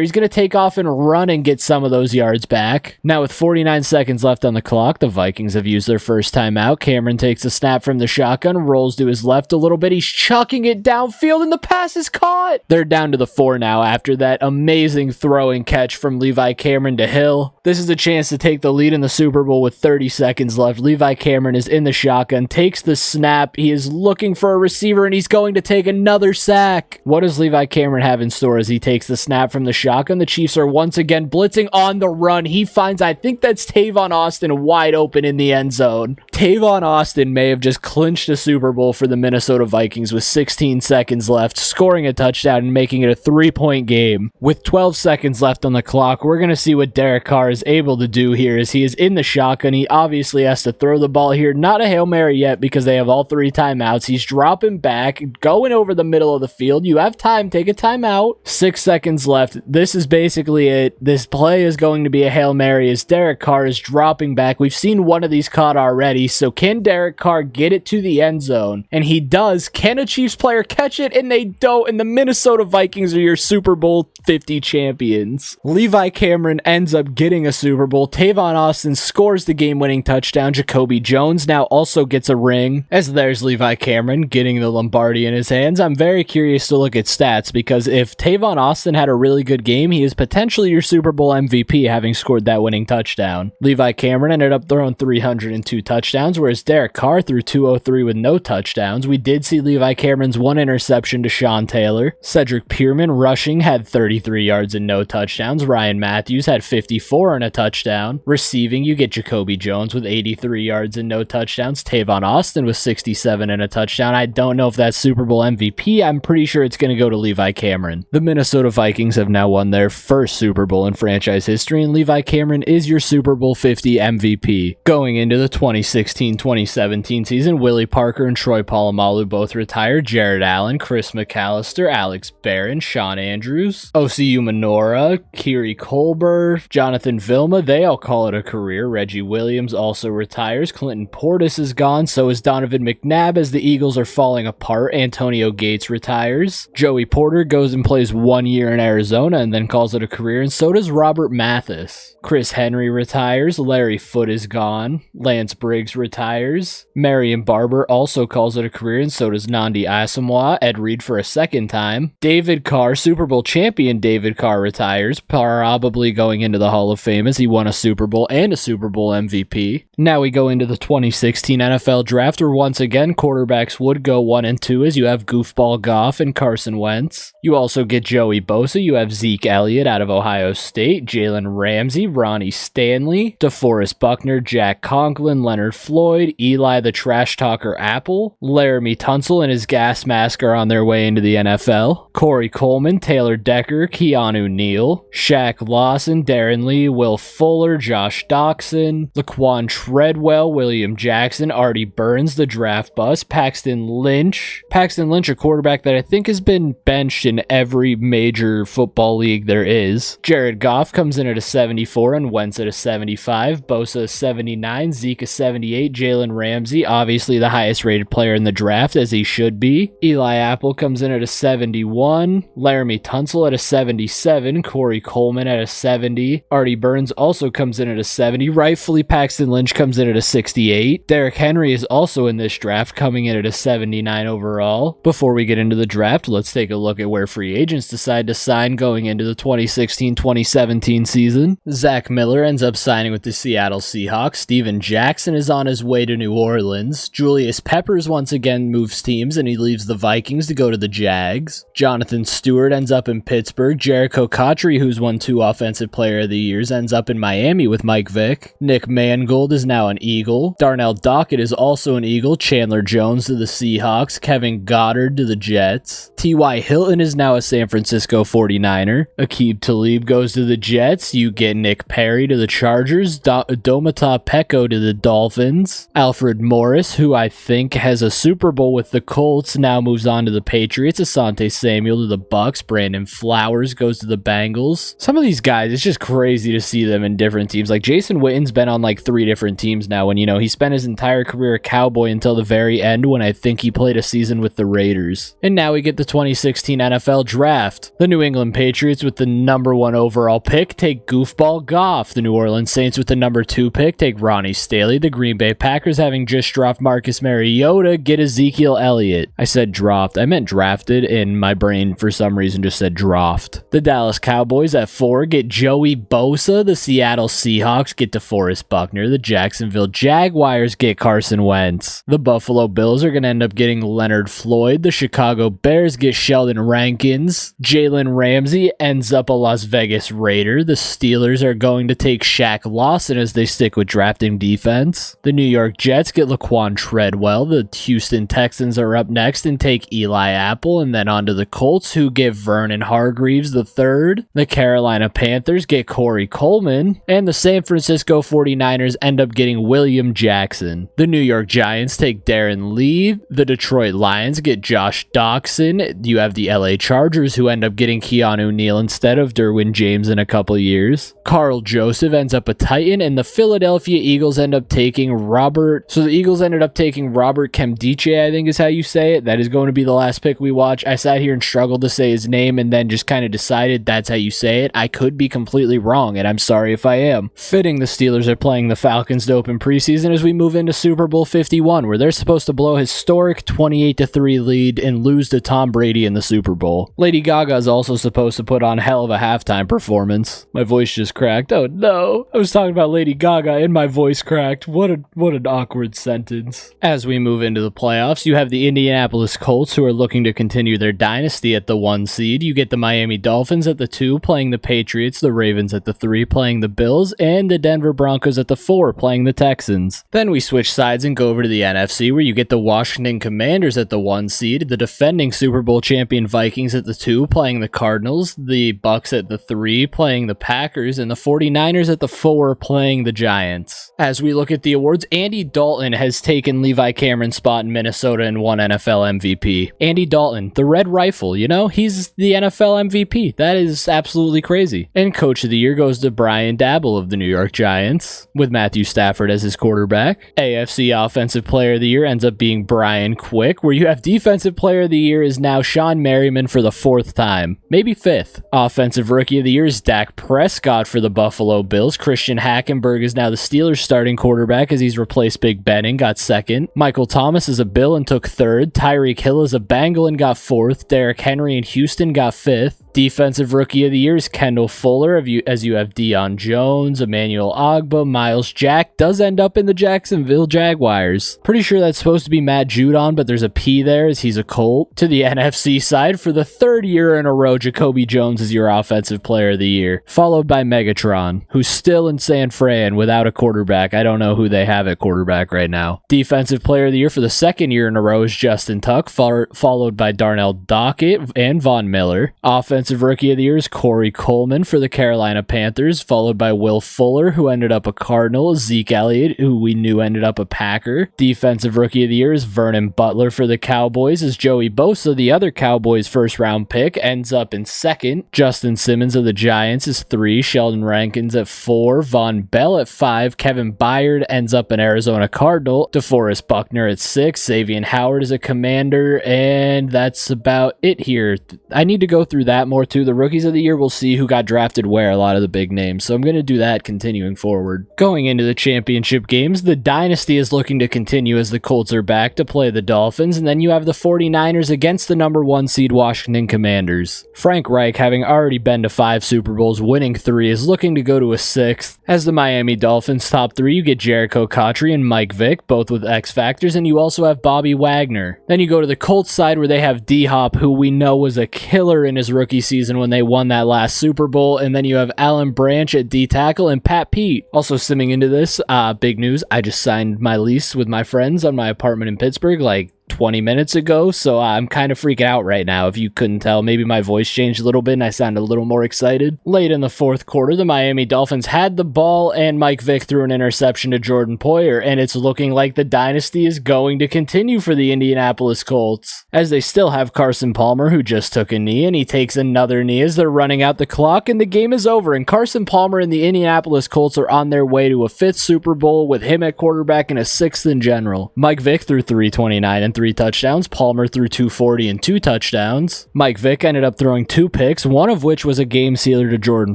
He's going to take off and run and get some of those yards back. Now with 49 seconds left on the clock, the Vikings have used their first timeout. Cameron takes a snap from the shotgun, rolls to his left a little bit. He's chucking it downfield, and the pass is caught. They're down to the 4 now after that amazing throwing catch from Levi Cameron to Hill. This is a chance to take the lead in the Super Bowl with 30 seconds left. Levi Cameron is in the shotgun, takes the snap. He is looking for a receiver, and he's going to take another sack. What does Levi Cameron have in store as he takes the snap from the shotgun? The Chiefs are once again blitzing on the run. He finds, I think that's Tavon Austin wide open in the end zone. Tavon Austin may have just clinched a Super Bowl for the Minnesota Vikings with 16 seconds left, scoring a touchdown and making it a 3-point game. With 12 seconds left on the clock, we're going to see what Derek Carr is able to do here as he is in the shotgun. He obviously has to throw the ball here. Not a Hail Mary yet because they have all 3 timeouts. He's dropping back, going over the middle of the field. You have time. Take a timeout. 6 seconds left. This is basically it. This play is going to be a Hail Mary as Derek Carr is dropping back. We've seen one of these caught already, so can Derek Carr get it to the end zone? And he does. Can a Chiefs player catch it? And they don't. And the Minnesota Vikings are your Super Bowl 50 champions. Levi Cameron ends up getting a Super Bowl. Tavon Austin scores the game-winning touchdown. Jacoby Jones now also gets a ring, as there's Levi Cameron getting the Lombardi in his hands. I'm very curious to look at stats because if Tavon Austin had a really good game, he is potentially your Super Bowl MVP having scored that winning touchdown. Levi Cameron ended up throwing 302 touchdowns, whereas Derek Carr threw 203 with no touchdowns. We did see Levi Cameron's 1 interception to Sean Taylor. Cedric Pierman rushing had 33 yards and no touchdowns. Ryan Matthews had 54 and a touchdown. Receiving, you get Jacoby Jones with 83 yards and no touchdowns. Tavon Austin with 67 and a touchdown. I don't know if that's Super Bowl MVP. I'm pretty sure it's going to go to Levi Cameron. The Minnesota Vikings have now won their first Super Bowl in franchise history, and Levi Cameron is your Super Bowl 50 MVP. Going into the 2016-2017 season, Willie Parker and Troy Polamalu both retired. Jared Allen, Chris McAllister, Alex Barron, Sean Andrews, Osi Umenora, Kiri Colbert, Jonathan Vilma, they all call it a career. Reggie Williams also retires. Clinton Portis is gone, so is Donovan McNabb as the Eagles are falling apart. Antonio Gates retires. Joey Porter goes and plays 1 year in Arizona and then calls it a career, and so does Robert Mathis. Chris Henry retires. Larry Foote is gone. Lance Briggs retires. Marion Barber also calls it a career, and so does Nnamdi Asomugha. Ed Reed for a second time. David Carr, Super Bowl champion David Carr retires, probably going into the Hall of Fame as he won a Super Bowl and a Super Bowl MVP. Now we go into the 2016 NFL Draft, where once again quarterbacks would go 1 and 2 as you have Goofball Goff and Carson Wentz. Wentz. You also get Joey Bosa. You have Zeke Elliott out of Ohio State, Jalen Ramsey, Ronnie Stanley, DeForest Buckner, Jack Conklin, Leonard Floyd, Eli the Trash Talker Apple, Laramie Tunsil and his gas mask are on their way into the NFL, Corey Coleman, Taylor Decker, Keanu Neal, Shaq Lawson, Darren Lee, Will Fuller, Josh Doxson, Laquan Treadwell, William Jackson, Artie Burns, the draft bust, Paxton Lynch, a quarterback that I think has been benched in every major football league there is. Jared Goff comes in at a 74 and Wentz at a 75, Bosa a 79, Zeke a 78, Jalen Ramsey, obviously the highest rated player in the draft as he should be. Eli Apple comes in at a 71, Laramie Tunsil at a 77, Corey Coleman at a 70, Artie Burns also comes in at a 70, rightfully Paxton Lynch comes in at a 68, Derrick Henry is also in this draft coming in at a 79 overall. Before we get into the draft, let's take a look at where free agents decide to sign going into the 2016-2017 season. Zach Miller ends up signing with the Seattle Seahawks, Steven Jackson is on his way to New Orleans, Julius Peppers once again moves teams and he leaves the Vikings to go to the Jags, Jonathan Stewart ends up in Pittsburgh, Jericho Cotchery, who's won 2 Offensive Player of the Years, ends up in Miami with Mike Vick, Nick Mangold is now an Eagle, Darnell Dockett is also an Eagle, Chandler Jones to the Seahawks, Kevin Goddard to the Jets, T.Y. Hilton is now a San Francisco 49er, Aqib Talib goes to the Jets, you get Nick Perry to the Chargers, Domata Peko to the Dolphins, Alfred Morris, who I think has a Super Bowl with the Colts, now moves on to the Patriots, Asante Samuel to the Bucks, Brandon Flowers goes to the Bengals. Some of these guys, it's just crazy to see them in different teams. Like Jason Witten's been on like 3 different teams now, when he spent his entire career a Cowboy until the very end when I think he played a season with the Raiders. And now we get the 2016 NFL Draft. The New England Patriots with the number 1 overall pick take Goofball Goff. The New Orleans Saints with the number 2 pick take Ronnie Staley. The Green Bay Packers, having just dropped Marcus Mariota, get Ezekiel Elliott. I said dropped. I meant drafted, and my brain for some reason just said draft. The Dallas Cowboys at 4 get Joey Bosa. The Seattle Seahawks get DeForest Buckner. The Jacksonville Jaguars get Carson Wentz. The Buffalo Bills are going to end up getting Leonard Floyd. The Chicago Bears get Sheldon Rankins. Jalen Ramsey ends up a Las Vegas Raider. The Steelers are going to take Shaq Lawson as they stick with drafting defense. The New York Jets get Laquan Treadwell. The Houston Texans are up next and take Eli Apple, and then on to the Colts, who get Vernon Hargreaves III. The Carolina Panthers get Corey Coleman, and the San Francisco 49ers end up getting William Jackson. The New York Giants take Darren Lee. The Detroit Lions get Josh Doxson. You have the LA Chargers, who end up getting Keanu Neal instead of Derwin James in a couple years. Carl Joseph ends up a Titan, and the Philadelphia Eagles end up taking Robert. So the Eagles ended up taking Robert Kemdiche, I think is how you say it. That is going to be the last pick we watch. I sat here and struggled to say his name and then just kind of decided that's how you say it. I could be completely wrong, and I'm sorry if I am. Fitting the Steelers are playing the Falcons to open preseason as we move into Super Bowl 51, where they're supposed to blow a historic 28-3 lead and lose to Tom Brady in the Super Bowl. Lady Gaga is also supposed to put on hell of a halftime performance. My voice just cracked. Oh no. I was talking about Lady Gaga and my voice cracked. What an awkward sentence. As we move into the playoffs, you have the Indianapolis Colts, who are looking to continue their dynasty at the 1 seed. You get the Miami Dolphins at the 2 playing the Patriots, the Ravens at the 3 playing the Bills, and the Denver Broncos at the 4 playing the Texans. Then we switch sides and go over to the NFC, where you get the Washington Commanders at the 1 seed, the defending Super Bowl champion Vikings at the 2 playing the Cardinals, the Bucks at the 3 playing the Packers, and the 49ers at the 4 playing the Giants. As we look at the awards, Andy Dalton has taken Levi Cameron's spot in Minnesota and won NFL MVP. Andy Dalton, the Red Rifle, he's the NFL MVP. That is absolutely crazy. And Coach of the Year goes to Brian Dabble of the New York Giants, with Matthew Stafford as his quarterback. AFC Offensive Player of the Year ends up being Brian Quick, where you have Defensive Player of the Year is now Sean Merriman for the 4th time, maybe 5th. Offensive Rookie of the Year is Dak Prescott for the Buffalo Bills. Christian Hackenberg is now the Steelers starting quarterback as he's replaced Big Ben and got 2nd. Michael Thomas is a Bill and took 3rd. Tyreek Hill is a Bengal and got 4th. Derrick Henry in Houston got 5th. Defensive Rookie of the Year is Kendall Fuller, as you have Deion Jones, Emmanuel Ogbah, Miles Jack does end up in the Jacksonville Jaguars. Pretty sure that's supposed to be Matt Judon, but there's a P there as he's a Colt. To the NFC side, for the third year in a row, Jacoby Jones is your Offensive Player of the Year, followed by Megatron, who's still in San Fran without a quarterback. I don't know who they have at quarterback right now. Defensive Player of the Year for the second year in a row is Justin Tuck, followed by Darnell Dockett and Von Miller. Offensive Rookie of the Year is Corey Coleman for the Carolina Panthers, followed by Will Fuller, who ended up a Cardinal, Zeke Elliott, who we knew ended up a Packer. Defensive Rookie of the Year is Vernon Butler for the Cowboys, as Joey Bosa, the other Cowboys first-round pick, ends up in second. Justin Simmons of the Giants is 3, Sheldon Rankins at 4, Von Bell at 5, Kevin Byard ends up an Arizona Cardinal, DeForest Buckner at 6, Xavier Howard is a Commander, and that's about it here. I need to go through that more too. The Rookies of the Year, we'll see who got drafted where, a lot of the big names, so I'm going to do that continuing forward. Going into the championship games, the dynasty is looking to continue as the Colts are back to play the Dolphins, and then you have the 49ers against the number 1 seed Washington Commanders. Frank Reich, having already been to 5 Super Bowls, winning 3, is looking to go to a 6th. As the Miami Dolphins top 3, you get Jericho Cotchery and Mike Vick, both with X Factors, and you also have Bobby Wagner. Then you go to the Colts side where they have D-Hop, who we know was a killer in his rookie season when they won that last Super Bowl, and then you have Alan Branch at D-Tackle and Pat Pete. Also simming into this, big news, I just signed my lease with my friends on my apartment in Pittsburgh, like 20 minutes ago, so I'm kind of freaking out right now. If you couldn't tell, maybe my voice changed a little bit and I sounded a little more excited. Late in the fourth quarter, the Miami Dolphins had the ball and Mike Vick threw an interception to Jordan Poyer, and it's looking like the dynasty is going to continue for the Indianapolis Colts, as they still have Carson Palmer, who just took a knee, and he takes another knee as they're running out the clock, and the game is over, and Carson Palmer and the Indianapolis Colts are on their way to a 5th Super Bowl with him at quarterback and a 6th in general. Mike Vick threw 329 and 3 touchdowns. Palmer threw 240 and 2 touchdowns. Mike Vick ended up throwing 2 picks, one of which was a game sealer to Jordan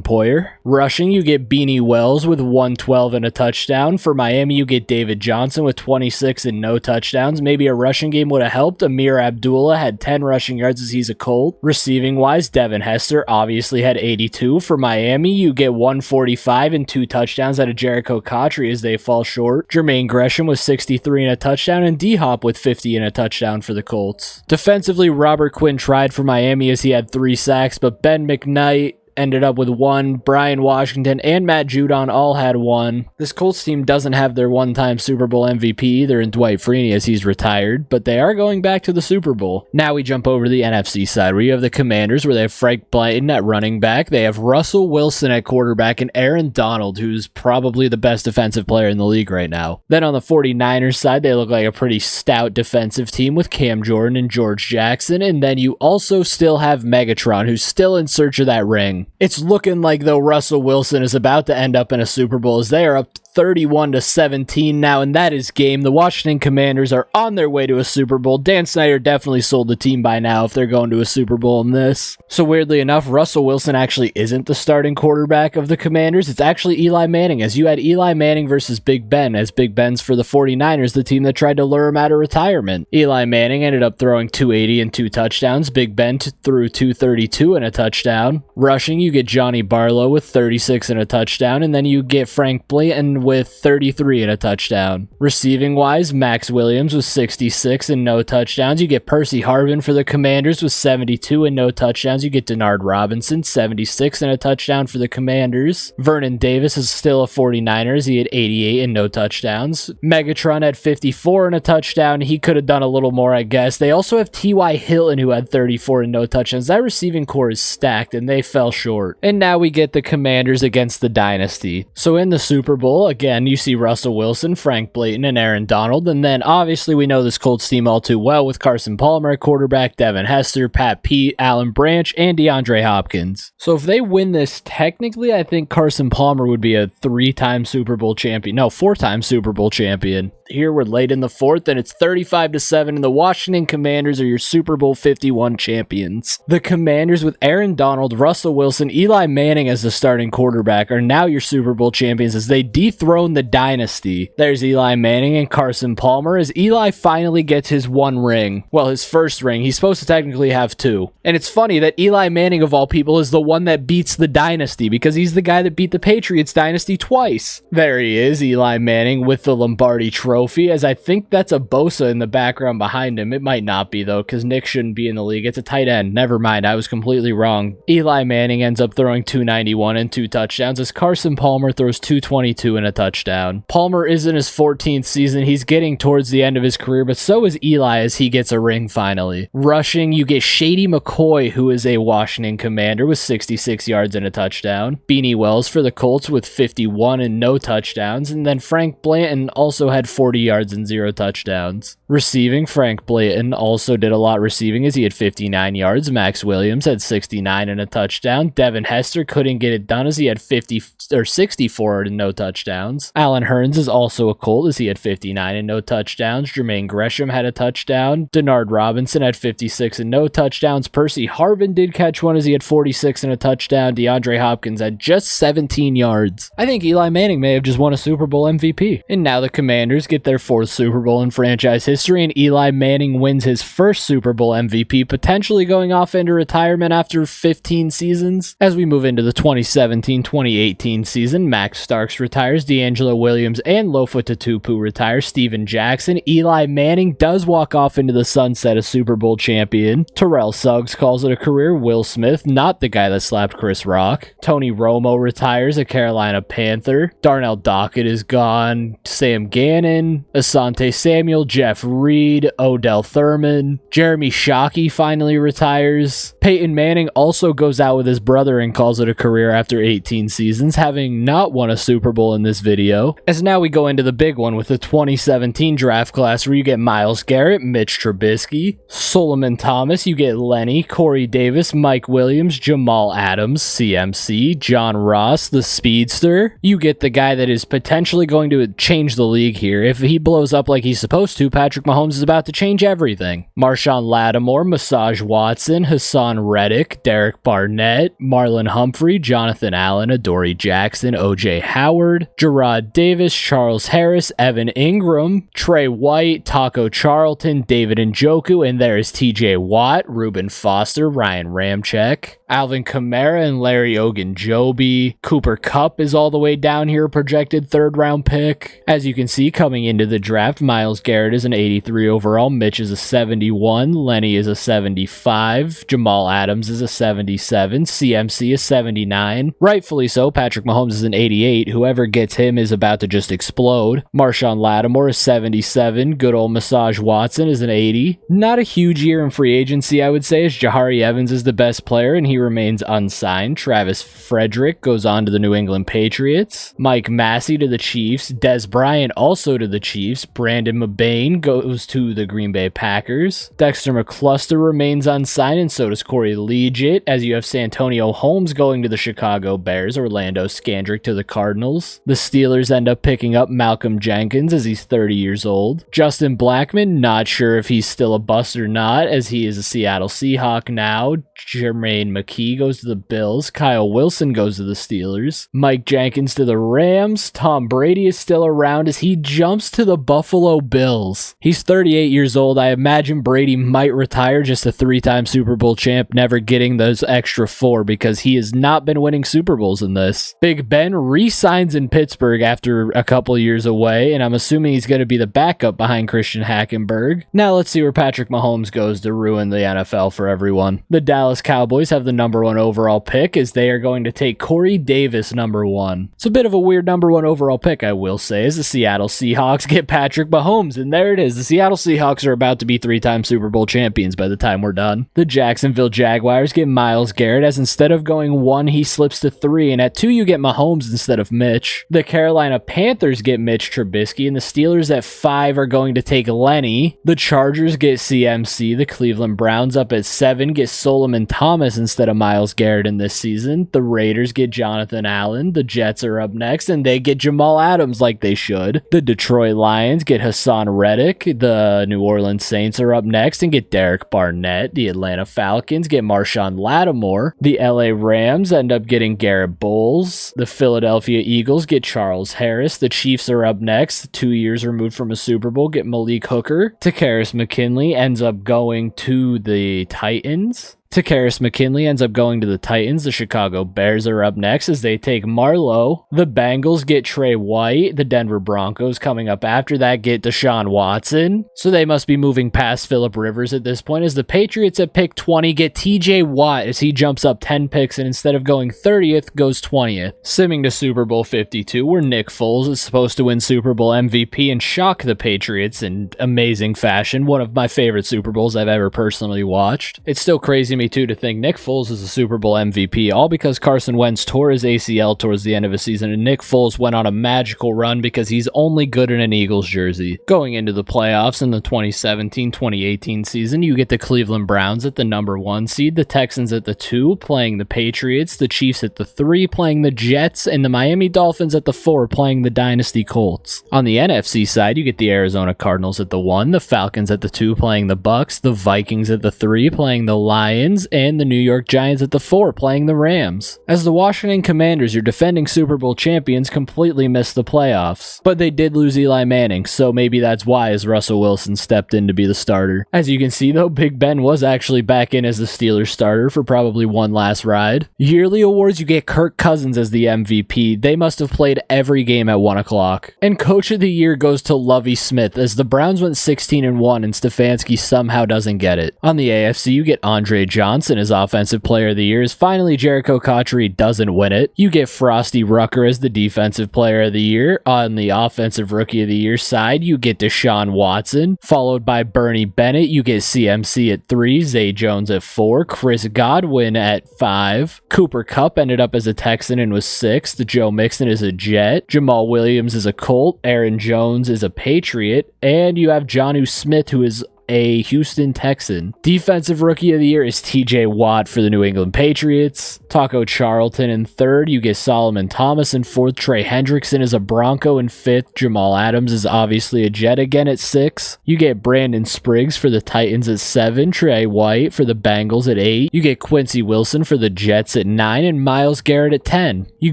Poyer. Rushing, you get Beanie Wells with 112 and a touchdown. For Miami, you get David Johnson with 26 and no touchdowns. Maybe a rushing game would have helped. Amir Abdullah had 10 rushing yards as he's a Colt. Receiving wise, Devin Hester obviously had 82. For Miami, you get 145 and 2 touchdowns out of Jericho Cotchery as they fall short. Jermaine Gresham with 63 and a touchdown, and D-Hop with 50 and a touchdown for the Colts. Defensively, Robert Quinn tried for Miami as he had 3 sacks, but Ben McKnight ended up with 1. Brian Washington and Matt Judon all had 1. This Colts team doesn't have their one-time Super Bowl MVP either in Dwight Freeney as he's retired, but they are going back to the Super Bowl. Now we jump over to the NFC side where you have the Commanders, where they have Frank Blanton at running back. They have Russell Wilson at quarterback and Aaron Donald, who's probably the best defensive player in the league right now. Then on the 49ers side, they look like a pretty stout defensive team with Cam Jordan and George Jackson, and then you also still have Megatron, who's still in search of that ring. It's looking like though Russell Wilson is about to end up in a Super Bowl as they are up 31-17 now, and that is game. The Washington Commanders are on their way to a Super Bowl. Dan Snyder definitely sold the team by now if they're going to a Super Bowl in this. So weirdly enough, Russell Wilson actually isn't the starting quarterback of the Commanders. It's actually Eli Manning, as you had Eli Manning versus Big Ben, as Big Ben's for the 49ers, the team that tried to lure him out of retirement. Eli Manning ended up throwing 280 and 2 touchdowns. Big Ben threw 232 and a touchdown. Rushing, you get Johnny Barlow with 36 and a touchdown, and then you get Frank Blanton with 33 and a touchdown. Receiving wise, Max Williams with 66 and no touchdowns. You get Percy Harvin for the Commanders with 72 and no touchdowns. You get Denard Robinson, 76 and a touchdown for the Commanders. Vernon Davis is still a 49ers. He had 88 and no touchdowns. Megatron had 54 and a touchdown. He could have done a little more, I guess. They also have T.Y. Hilton, who had 34 and no touchdowns. That receiving core is stacked, and they fell short. And now we get the Commanders against the Dynasty. So in the Super Bowl, again, you see Russell Wilson, Frank Blanton, and Aaron Donald. And then obviously we know this Colts team all too well with Carson Palmer at quarterback, Devin Hester, Pat Pete, Alan Branch, and DeAndre Hopkins. So if they win this, technically I think Carson Palmer would be a 3-time Super Bowl champion. No, 4-time Super Bowl champion. here. We're late in the fourth, and it's 35-7, and the Washington Commanders are your Super Bowl 51 champions. The Commanders, with Aaron Donald, Russell Wilson, Eli Manning as the starting quarterback, are now your Super Bowl champions as they dethrone the dynasty. There's Eli Manning and Carson Palmer as Eli finally gets his one ring. Well, his first ring. He's supposed to technically have two. And it's funny that Eli Manning, of all people, is the one that beats the dynasty because he's the guy that beat the Patriots dynasty twice. There he is, Eli Manning with the Lombardi Trophy, as I think that's a Bosa in the background behind him. It might not be, though, because Nick shouldn't be in the league. It's a tight end. Never mind, I was completely wrong. Eli Manning ends up throwing 291 and 2 touchdowns as Carson Palmer throws 222 and a touchdown. Palmer is in his 14th season. He's getting towards the end of his career, but so is Eli as he gets a ring finally. Rushing, you get Shady McCoy, who is a Washington Commander, with 66 yards and a touchdown. Beanie Wells for the Colts with 51 and no touchdowns, and then Frank Blanton also had 40 yards and 0 touchdowns. Receiving, Frank Blanton also did a lot receiving as he had 59 yards. Max Williams had 69 and a touchdown. Devin Hester couldn't get it done as he had 64 and no touchdowns. Allen Hurns is also a Colt as he had 59 and no touchdowns. Jermaine Gresham had a touchdown. Denard Robinson had 56 and no touchdowns. Percy Harvin did catch one as he had 46 and a touchdown. DeAndre Hopkins had just 17 yards. I think Eli Manning may have just won a Super Bowl MVP. And now the Commanders get their 4th Super Bowl in franchise history, and Eli Manning wins his first Super Bowl MVP, potentially going off into retirement after 15 seasons. As we move into the 2017-2018 season, Max Starks retires, D'Angelo Williams and Lofa Tatupu retire, Steven Jackson. Eli Manning does walk off into the sunset a Super Bowl champion. Terrell Suggs calls it a career. Will Smith, not the guy that slapped Chris Rock. Tony Romo retires, a Carolina Panther. Darnell Dockett is gone. Sam Gannon, Asante Samuel, Jeff Reed, Odell Thurman. Jeremy Shockey finally retires. Peyton Manning also goes out with his brother and calls it a career after 18 seasons, having not won a Super Bowl in this video. As now we go into the big one with the 2017 draft class, where you get Myles Garrett, Mitch Trubisky, Solomon Thomas, you get Lenny, Corey Davis, Mike Williams, Jamal Adams, CMC, John Ross, the speedster. You get the guy that is potentially going to change the league here. If he blows up like he's supposed to, Patrick Mahomes is about to change everything. Marshawn Lattimore, Massage Watson, Hassan Reddick, Derek Barnett, Marlon Humphrey, Jonathan Allen, Adoree Jackson, OJ Howard, Gerard Davis, Charles Harris, Evan Ingram, Trey White, Taco Charlton, David Njoku, and there is TJ Watt, Reuben Foster, Ryan Ramczyk, Alvin Kamara, and Larry Ogunjobi. Cooper Kupp is all the way down here, projected 3rd round pick. As you can see, coming into the draft, Myles Garrett is an 83 overall, Mitch is a 71, Lenny is a 75, Jamal Adams is a 77, CMC is 79. Rightfully so, Patrick Mahomes is an 88. Whoever gets him is about to just explode. Marshawn Lattimore is 77. Good old Massage Watson is an 80. Not a huge year in free agency, I would say, as Jahari Evans is the best player and he remains unsigned. Travis Frederick goes on to the New England Patriots. Mike Massey to the Chiefs. Des Bryant also to the Chiefs. Brandon McBain goes to the Green Bay Packers. Dexter McCluster remains unsigned, and so does Corey Liuget, as you have Santonio Holmes going to the Chicago Bears, Orlando Scandrick to the Cardinals. The Steelers end up picking up Malcolm Jenkins as he's 30 years old. Justin Blackmon, not sure if he's still a bust or not, as he is a Seattle Seahawk now. Jermaine McKee goes to the Bills. Kyle Wilson goes to the Steelers. Mike Jenkins to the Rams. Tom Brady is still around as he jumps to the Buffalo Bills. He's 38 years old. I imagine Brady might retire, just a 3-time Super Bowl champ, never getting those extra 4 because he has not been winning Super Bowls in this. Big Ben re-signs in Pittsburgh after a couple years away, and I'm assuming he's going to be the backup behind Christian Hackenberg. Now let's see where Patrick Mahomes goes to ruin the NFL for everyone. The Dallas Cowboys have the number 1 overall pick as they are going to take Corey Davis number 1. It's a bit of a weird number 1 overall pick, I will say, as the Seattle Seahawks get Patrick Mahomes, and there it is. The Seattle Seahawks are about to be 3-time Super Bowl champions by the time we're done. The Jacksonville Jaguars get Myles Garrett, as instead of going 1, he slips to 3, and at 2 you get Mahomes instead of Mitch. The Carolina Panthers get Mitch Trubisky, and the Steelers at 5 are going to take Lenny. The Chargers get CMC. The Cleveland Browns up at 7 get Solomon Thomas instead of Myles Garrett in this season. The Raiders get Jonathan Allen. The Jets are up next, and they get Jamal Adams like they should. The Detroit Detroit Lions get Hassan Reddick. The New Orleans Saints are up next and get Derek Barnett. The Atlanta Falcons get Marshawn Lattimore. The LA Rams end up getting Garrett Bowles. The Philadelphia Eagles get Charles Harris. The Chiefs are up next, 2 years removed from a Super Bowl, get Malik Hooker. Takaris McKinley ends up going to the Titans. Takaris McKinley ends up going to the Titans. The Chicago Bears are up next as they take Marlowe. The Bengals get Trey White. The Denver Broncos coming up after that get Deshaun Watson. So they must be moving past Phillip Rivers at this point as the Patriots at pick 20 get TJ Watt as he jumps up 10 picks and instead of going 30th goes 20th. Simming to Super Bowl 52 where Nick Foles is supposed to win Super Bowl MVP and shock the Patriots in amazing fashion. One of my favorite Super Bowls I've ever personally watched. It's still crazy me too to think Nick Foles is a Super Bowl MVP, all because Carson Wentz tore his ACL towards the end of his season, and Nick Foles went on a magical run because he's only good in an Eagles jersey. Going into the playoffs in the 2017-2018 season, you get the Cleveland Browns at the number 1 seed, the Texans at the 2 playing the Patriots, the Chiefs at the 3 playing the Jets, and the Miami Dolphins at the 4 playing the Dynasty Colts. On the NFC side, you get the Arizona Cardinals at the 1, the Falcons at the 2 playing the Bucks, the Vikings at the 3 playing the Lions, and the New York Giants at the 4 playing the Rams. As the Washington Commanders, your defending Super Bowl champions, completely missed the playoffs. But they did lose Eli Manning, so maybe that's why as Russell Wilson stepped in to be the starter. As you can see though, Big Ben was actually back in as the Steelers starter for probably one last ride. Yearly awards, you get Kirk Cousins as the MVP. They must have played every game at 1 o'clock. And Coach of the Year goes to Lovie Smith as the Browns went 16-1 and Stefanski somehow doesn't get it. On the AFC, you get Andre Johnson as Offensive Player of the Year. As finally Jericho Cotchery doesn't win it. You get Frosty Rucker as the Defensive Player of the Year. On the Offensive Rookie of the Year side, you get Deshaun Watson, followed by Bernie Bennett. You get CMC at 3, Zay Jones at 4, Chris Godwin at 5. Cooper Kupp ended up as a Texan and was 6th. Joe Mixon is a Jet. Jamal Williams is a Colt. Aaron Jones is a Patriot. And you have Jonnu Smith, who is a Houston Texan. Defensive Rookie of the Year is TJ Watt for the New England Patriots. Taco Charlton in 3rd. You get Solomon Thomas in 4th. Trey Hendrickson is a Bronco in 5th. Jamal Adams is obviously a Jet again at 6. You get Brandon Spriggs for the Titans at 7. Trey White for the Bengals at 8. You get Quincy Wilson for the Jets at 9 and Myles Garrett at 10. You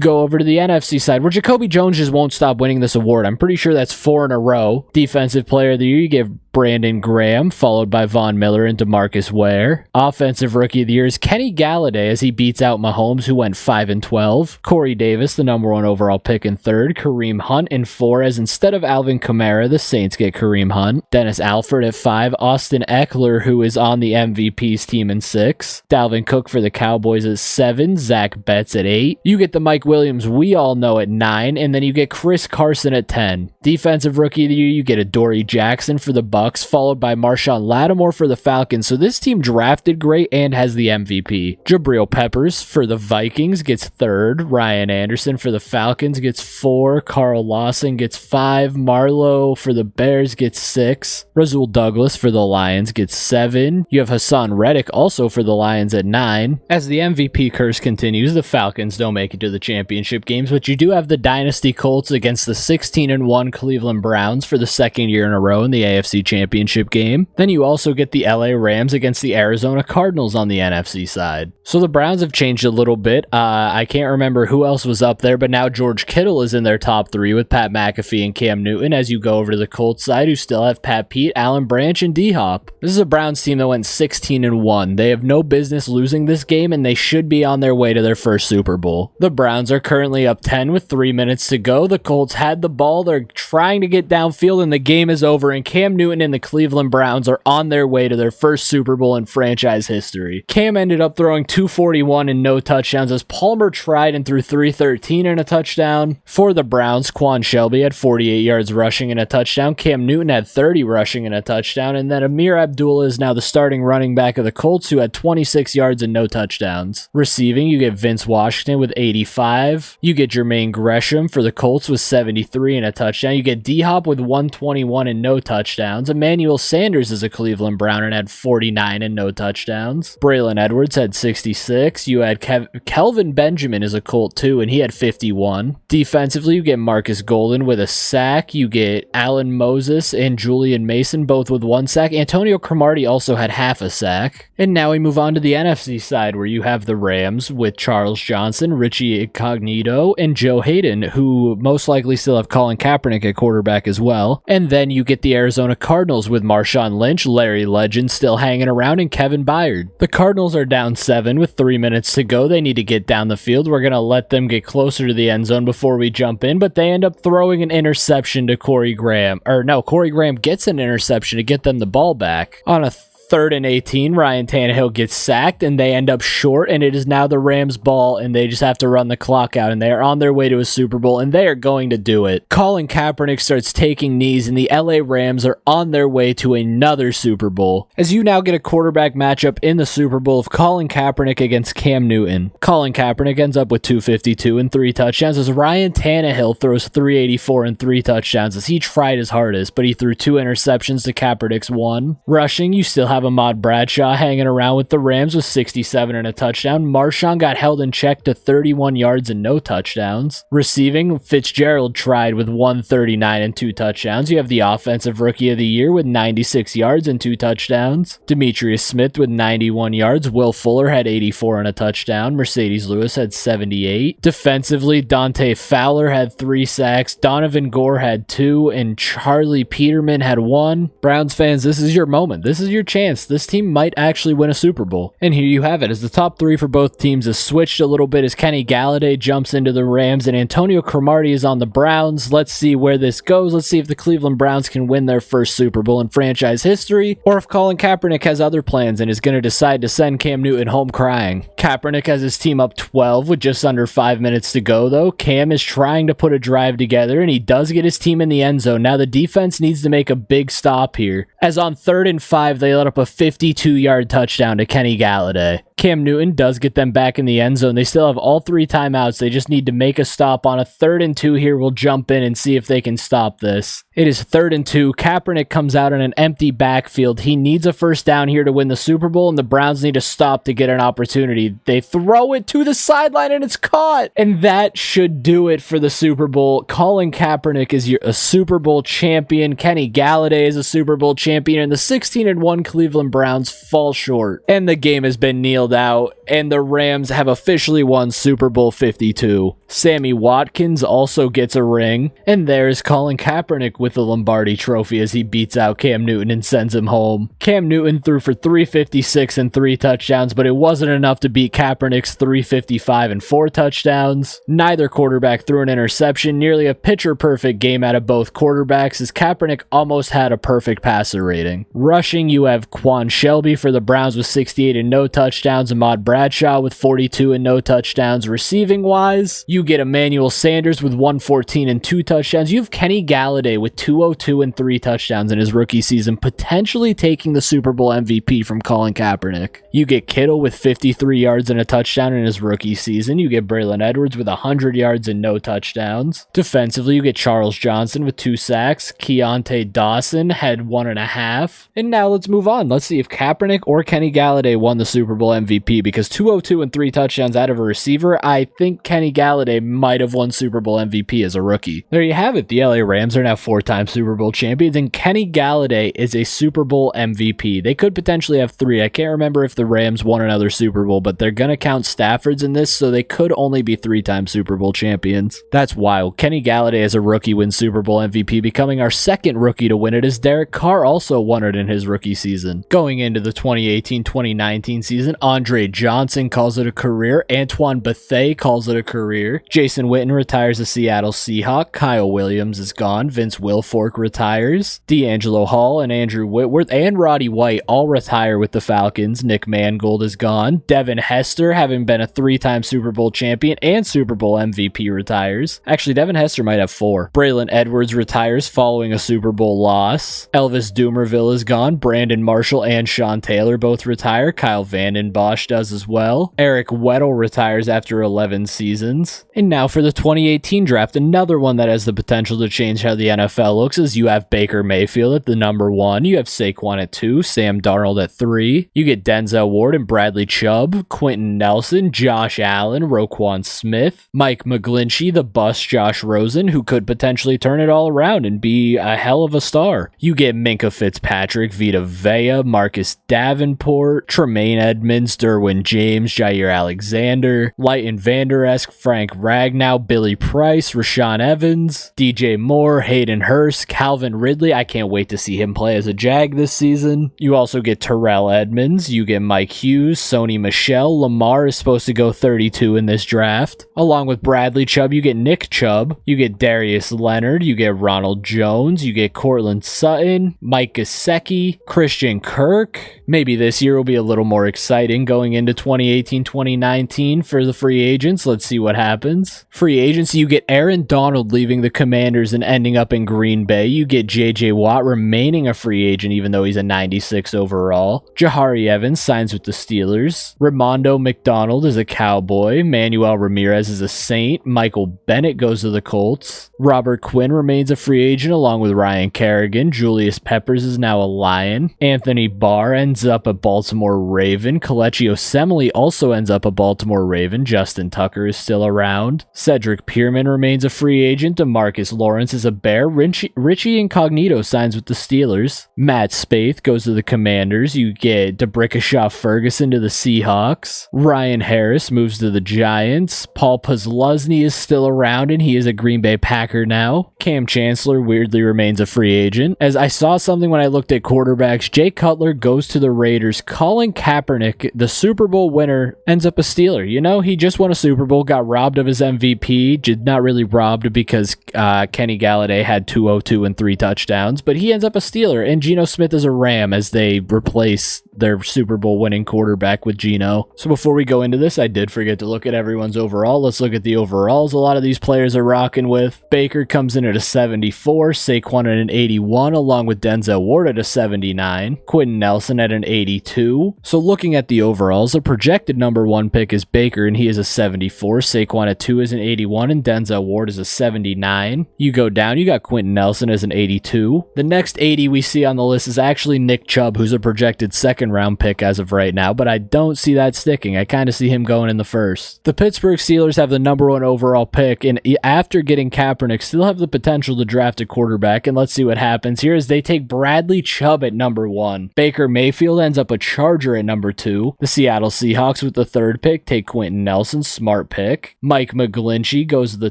go over to the NFC side where Jacoby Jones just won't stop winning this award. I'm pretty sure that's 4 in a row. Defensive Player of the Year, you give Brandon Graham, followed by Von Miller and DeMarcus Ware. Offensive Rookie of the Year is Kenny Galladay as he beats out Mahomes, who went 5-12. Corey Davis, the number 1 overall pick in 3rd. Kareem Hunt in 4, as instead of Alvin Kamara, the Saints get Kareem Hunt. Dennis Alford at 5. Austin Eckler, who is on the MVP's team in 6. Dalvin Cook for the Cowboys at 7. Zach Betts at 8. You get the Mike Williams we all know at 9, and then you get Chris Carson at 10. Defensive Rookie of the Year, you get Adoree Jackson for the Bucks, followed by Marshawn Lattimore for the Falcons. So this team drafted great and has the MVP. Jabril Peppers for the Vikings gets 3rd. Ryan Anderson for the Falcons gets 4. Carl Lawson gets 5. Marlowe for the Bears gets 6. Rasul Douglas for the Lions gets 7. You have Hassan Reddick also for the Lions at 9. As the MVP curse continues, the Falcons don't make it to the championship games, but you do have the Dynasty Colts against the 16-1 Cleveland Browns for the 2nd year in a row in the AFC Championship game. Then you also get the LA Rams against the Arizona Cardinals on the NFC side. So the Browns have changed a little bit. I can't remember who else was up there, but now George Kittle is in their top 3 with Pat McAfee and Cam Newton. As you go over to the Colts side, who still have Pat Pete, Alan Branch, and D-Hop. This is a Browns team that went 16-1. They have no business losing this game, and they should be on their way to their first Super Bowl. The Browns are currently up 10 with 3 minutes to go. The Colts had the ball. They're trying to get downfield, and the game is over, and Cam Newton and the Cleveland Browns are on their way to their first Super Bowl in franchise history. Cam ended up throwing 241 and no touchdowns, as Palmer tried and threw 313 and a touchdown. For the Browns, Quan Shelby had 48 yards rushing and a touchdown. Cam Newton had 30 rushing and a touchdown. And then Amir Abdullah is now the starting running back of the Colts, who had 26 yards and no touchdowns. Receiving, you get Vince Washington with 85. You get Jermaine Gresham for the Colts with 73 and a touchdown. You get D-Hop with 121 and no touchdowns. Emmanuel Sanders is a Cleveland Brown and had 49 and no touchdowns. Braylon Edwards had 66. You had Kelvin Benjamin is a Colt too, and he had 51. Defensively, you get Marcus Golden with a sack. You get Alan Moses and Julian Mason both with 1 sack. Antonio Cromartie also had half a sack. And now we move on to the NFC side, where you have the Rams with Charles Johnson, Richie Incognito, and Joe Hayden, who most likely still have Colin Kaepernick at quarterback as well. And then you get the Arizona Cardinals with Marshawn Lynch, Larry Legend still hanging around, and Kevin Byard. The Cardinals are down 7 with 3 minutes to go. They need to get down the field. We're going to let them get closer to the end zone before we jump in, but they end up throwing an interception to Corey Graham. Corey Graham gets an interception to get them the ball back. On a 3rd and 18, Ryan Tannehill gets sacked, and they end up short, and it is now the Rams' ball, and they just have to run the clock out, and they are on their way to a Super Bowl, and they are going to do it. Colin Kaepernick starts taking knees, and the LA Rams are on their way to another Super Bowl, as you now get a quarterback matchup in the Super Bowl of Colin Kaepernick against Cam Newton. Colin Kaepernick ends up with 252 and 3 touchdowns, as Ryan Tannehill throws 384 and 3 touchdowns, as he tried his hardest, but he threw 2 interceptions to Kaepernick's 1. Rushing, you still have Ahmad Bradshaw hanging around with the Rams with 67 and a touchdown. Marshawn got held in check to 31 yards and no touchdowns. Receiving, Fitzgerald tried with 139 and 2 touchdowns. You have the Offensive Rookie of the Year with 96 yards and 2 touchdowns. Demetrius Smith with 91 yards. Will Fuller had 84 and a touchdown. Mercedes Lewis had 78. Defensively, Dante Fowler had 3 sacks. Donovan Gore had 2, and Charlie Peterman had 1. Browns fans, this is your moment. This is your chance. This team might actually win a Super Bowl. And here you have it, as the top 3 for both teams has switched a little bit, as Kenny Galladay jumps into the Rams and Antonio Cromartie is on the Browns. Let's see where this goes. Let's see if the Cleveland Browns can win their first Super Bowl in franchise history, or if Colin Kaepernick has other plans and is going to decide to send Cam Newton home crying. Kaepernick has his team up 12 with just under 5 minutes to go, though. Cam is trying to put a drive together, and he does get his team in the end zone. Now the defense needs to make a big stop here, as on 3rd and 5, they let up a 52-yard touchdown to Kenny Galladay. Cam Newton does get them back in the end zone. They still have all 3 timeouts. They just need to make a stop on a 3rd and 2 here. We'll jump in and see if they can stop this. It is 3rd and 2. Kaepernick comes out in an empty backfield. He needs a first down here to win the Super Bowl, and the Browns need to stop to get an opportunity. They throw it to the sideline, and it's caught. And that should do it for the Super Bowl. Colin Kaepernick is a Super Bowl champion. Kenny Galladay is a Super Bowl champion, and the 16-1 Cleveland Browns fall short. And the game has been kneeled out, and the Rams have officially won Super Bowl 52. Sammy Watkins also gets a ring, and there's Colin Kaepernick with the Lombardi Trophy as he beats out Cam Newton and sends him home. Cam Newton threw for 356 and 3 touchdowns, but it wasn't enough to beat Kaepernick's 355 and 4 touchdowns. Neither quarterback threw an interception, nearly a picture-perfect game out of both quarterbacks, as Kaepernick almost had a perfect passer rating. Rushing, you have Quan Shelby for the Browns with 68 and no touchdowns, Ahmad Bradshaw with 42 and no touchdowns. Receiving-wise, you get Emmanuel Sanders with 114 and 2 touchdowns. You have Kenny Galladay with 202 and 3 touchdowns in his rookie season, potentially taking the Super Bowl MVP from Colin Kaepernick. You get Kittle with 53 yards and a touchdown in his rookie season. You get Braylon Edwards with 100 yards and no touchdowns. Defensively, you get Charles Johnson with 2 sacks. Keontae Dawson had 1.5. And now let's move on. Let's see if Kaepernick or Kenny Galladay won the Super Bowl MVP, because 202 and 3 touchdowns out of a receiver, I think Kenny Galladay might have won Super Bowl MVP as a rookie. There you have it. The LA Rams are now 4-time Super Bowl champions, and Kenny Galladay is a Super Bowl MVP. They could potentially have 3. I can't remember if the Rams won another Super Bowl, but they're going to count Stafford's in this, so they could only be 3-time Super Bowl champions. That's wild. Kenny Galladay as a rookie wins Super Bowl MVP, becoming our 2nd rookie to win it, as Derek Carr also won it in his rookie season. Going into the 2018-2019 season, Andre Johnson calls it a career. Antoine Bethea calls it a career. Jason Witten retires as Seattle Seahawk. Kyle Williams is gone. Vince Wilfork retires. D'Angelo Hall and Andrew Whitworth and Roddy White all retire with the Falcons. Nick Mangold is gone. Devin Hester, having been a 3-time Super Bowl champion and Super Bowl MVP, retires. Actually, Devin Hester might have 4. Braylon Edwards retires following a Super Bowl loss. Elvis Dumerville is gone. Brandon Marshall and Sean Taylor both retire. Kyle Vanden Bosch does as as well. Eric Weddle retires after 11 seasons. And now for the 2018 draft, another one that has the potential to change how the NFL looks is you have Baker Mayfield at the number 1. You have Saquon at 2, Sam Darnold at 3. You get Denzel Ward and Bradley Chubb, Quentin Nelson, Josh Allen, Roquan Smith, Mike McGlinchey, the bust Josh Rosen, who could potentially turn it all around and be a hell of a star. You get Minka Fitzpatrick, Vita Vea, Marcus Davenport, Tremaine Edmonds, Derwin James, Jair Alexander, Leighton Vander Esch, Frank Ragnow, Billy Price, Rashaan Evans, DJ Moore, Hayden Hurst, Calvin Ridley. I can't wait to see him play as a Jag this season. You also get Terrell Edmonds. You get Mike Hughes, Sony Michel. Lamar is supposed to go 32 in this draft. Along with Bradley Chubb, you get Nick Chubb. You get Darius Leonard. You get Ronald Jones. You get Cortland Sutton, Mike Gesicki, Christian Kirk. Maybe this year will be a little more exciting going into 2018-2019 for the free agents. Let's see what happens. Free agency, you get Aaron Donald leaving the Commanders and ending up in Green Bay. You get J.J. Watt remaining a free agent even though he's a 96 overall. Jahari Evans signs with the Steelers. Ramondo McDonald is a Cowboy. Manuel Ramirez is a Saint. Michael Bennett goes to the Colts. Robert Quinn remains a free agent along with Ryan Kerrigan. Julius Peppers is now a Lion. Anthony Barr ends up a Baltimore Raven. Kelechi Osemele also ends up a Baltimore Raven. Justin Tucker is still around. Cedric Pierman remains a free agent. DeMarcus Lawrence is a Bear. Richie Incognito signs with the Steelers. Matt Spaeth goes to the Commanders. You get DeBrickashaw Ferguson to the Seahawks. Ryan Harris moves to the Giants. Paul Posluszny is still around and he is a Green Bay Packer now. Cam Chancellor weirdly remains a free agent. As I saw something when I looked at quarterbacks, Jay Cutler goes to the Raiders. Colin Kaepernick, the Super Bowl winner, ends up a Steeler. You know, he just won a Super Bowl, got robbed of his MVP. Did not really robbed because Kenny Galladay had 202 and 3 touchdowns, but he ends up a Steeler. And Geno Smith is a Ram as they replace their Super Bowl winning quarterback with Geno. So before we go into this, I did forget to look at everyone's overall. Let's look at the overalls a lot of these players are rocking with. Baker comes in at a 74, Saquon at an 81, along with Denzel Ward at a 79, Quentin Nelson at an 82. So looking at the overalls, the projected number 1 pick is Baker and he is a 74, Saquon at 2 is an 81, and Denzel Ward is a 79. You go down, you got Quentin Nelson as an 82. The next 80 we see on the list is actually Nick Chubb, who's a projected 2nd round pick as of right now, but I don't see that sticking. I kind of see him going in the 1st. The Pittsburgh Steelers have the number 1 overall pick, and after getting Kaepernick, still have the potential to draft a quarterback, and let's see what happens here as they take Bradley Chubb at number 1. Baker Mayfield ends up a Charger at number 2. The Seattle Seahawks with the 3rd pick take Quentin Nelson, smart pick. Mike McGlinchey goes to the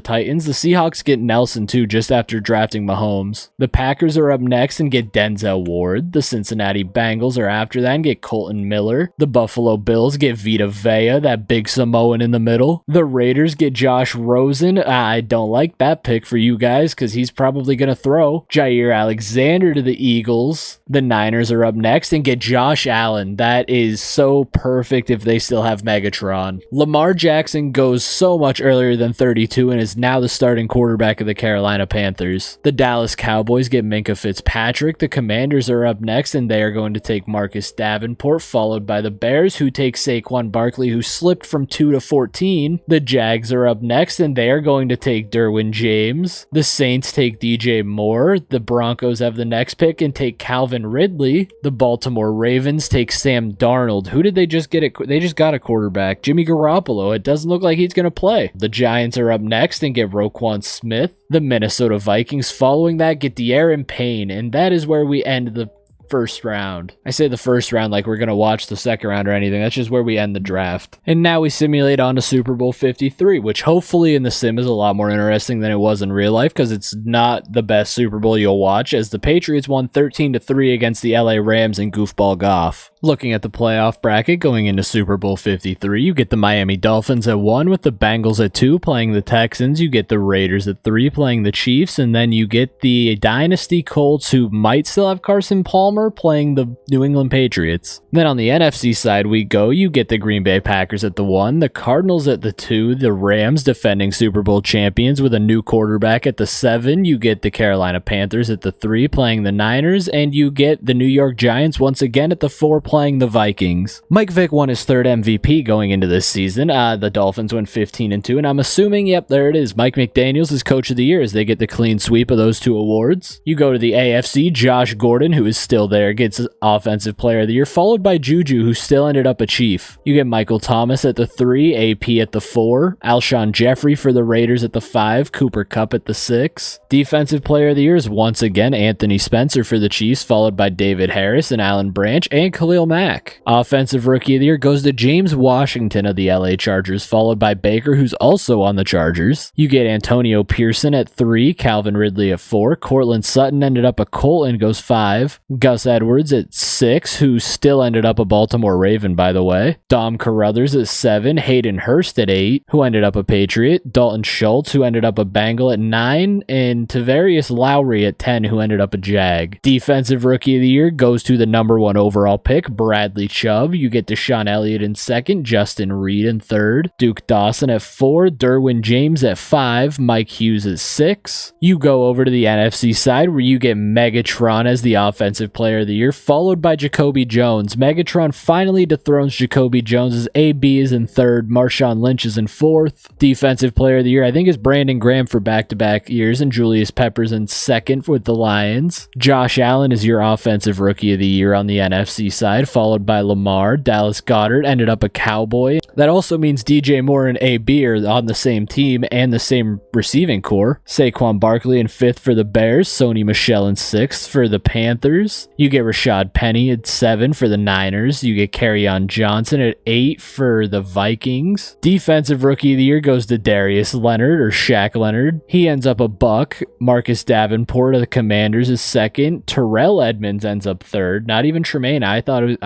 Titans. The Seahawks get Nelson too just after drafting Mahomes. The Packers are up next and get Denzel Ward. The Cincinnati Bengals are after that and get Colton Miller. The Buffalo Bills get Vita Vea, that big Samoan in the middle. The Raiders get Josh Rosen. I don't like that pick for you guys because he's probably going to throw. Jair Alexander to the Eagles. The Niners are up next and get Josh Allen. That is so perfect if they still have Megatron. Lamar Jackson goes so much earlier than 32 and is now the starting quarterback of the Carolina Panthers. The Dallas Cowboys get Minka Fitzpatrick. The Commanders are up next and they are going to take Marcus Davenport, followed by the Bears, who take Saquon Barkley, who slipped from 2 to 14. The Jags are up next and they are going to take Derwin James. The Saints take DJ Moore. The Broncos have the next pick and take Calvin Ridley. The Baltimore Ravens take Sam Darnold. Who did they just get? They just got a quarterback, Jimmy Garoppolo. It doesn't look like he's going to play. The Giants are up next and get Roquan Smith. The Minnesota Vikings following that get De'Aaron Payne, and that is where we end the 1st round. I say the 1st round like we're going to watch the 2nd round or anything. That's just where we end the draft. And now we simulate on to Super Bowl 53, which hopefully in the sim is a lot more interesting than it was in real life because it's not the best Super Bowl you'll watch, as the Patriots won 13-3 against the LA Rams in goofball golf. Looking at the playoff bracket going into Super Bowl 53, you get the Miami Dolphins at 1 with the Bengals at 2 playing the Texans. You get the Raiders at 3 playing the Chiefs, and then you get the Dynasty Colts, who might still have Carson Palmer Palmer playing the New England Patriots. Then on the NFC side we go, you get the Green Bay Packers at the 1, the Cardinals at the 2, the Rams defending Super Bowl champions with a new quarterback at the 7, you get the Carolina Panthers at the 3 playing the Niners, and you get the New York Giants once again at the 4 playing the Vikings. Mike Vick won his 3rd MVP going into this season. The Dolphins went 15-2, and I'm assuming, yep, there it is. Mike McDaniels is Coach of the Year as they get the clean sweep of those 2 awards. You go to the AFC, Josh Gordon, who is still there, gets Offensive Player of the Year, followed by Juju, who still ended up a Chief. You get Michael Thomas at the 3, AP at the 4, Alshon Jeffrey for the Raiders at the 5, Cooper Kupp at the 6. Defensive Player of the Year is once again Anthony Spencer for the Chiefs, followed by David Harris and Alan Branch and Khalil Mack. Offensive Rookie of the Year goes to James Washington of the LA Chargers, followed by Baker, who's also on the Chargers. You get Antonio Pearson at 3, Calvin Ridley at 4, Cortland Sutton ended up a Colt and goes 5, Gus Edwards at 6, who still ended up a Baltimore Raven, by the way, Dom Carruthers at 7, Hayden Hurst at 8, who ended up a Patriot, Dalton Schultz, who ended up a Bengal at 9, and Tavarius Lowry at 10, who ended up a Jag. Defensive Rookie of the Year goes to the number 1 overall pick, Bradley Chubb. You get Deshaun Elliott in 2nd, Justin Reed in 3rd, Duke Dawson at 4, Derwin James at 5, Mike Hughes at 6. You go over to the NFC side where you get Megatron as the Offensive Player of the Year, followed by Jacoby Jones. Megatron finally dethrones Jacoby Jones as AB is in 3rd, Marshawn Lynch is in 4th. Defensive Player of the Year, I think, is Brandon Graham for back-to-back years, and Julius Peppers in 2nd with the Lions. Josh Allen is your Offensive Rookie of the Year on the NFC side, followed by Lamar. Dallas Goedert ended up a Cowboy. That also means DJ Moore and AB are on the same team and the same receiving core. Saquon Barkley in 5th for the Bears, Sony Michel in 6th for the Panthers. You get Rashad Penny at 7 for the Niners. You get Kerryon Johnson at 8 for the Vikings. Defensive Rookie of the Year goes to Darius Leonard or Shaq Leonard. He ends up a Buck. Marcus Davenport of the Commanders is 2nd. Terrell Edmonds ends up 3rd. Not even Tremaine. I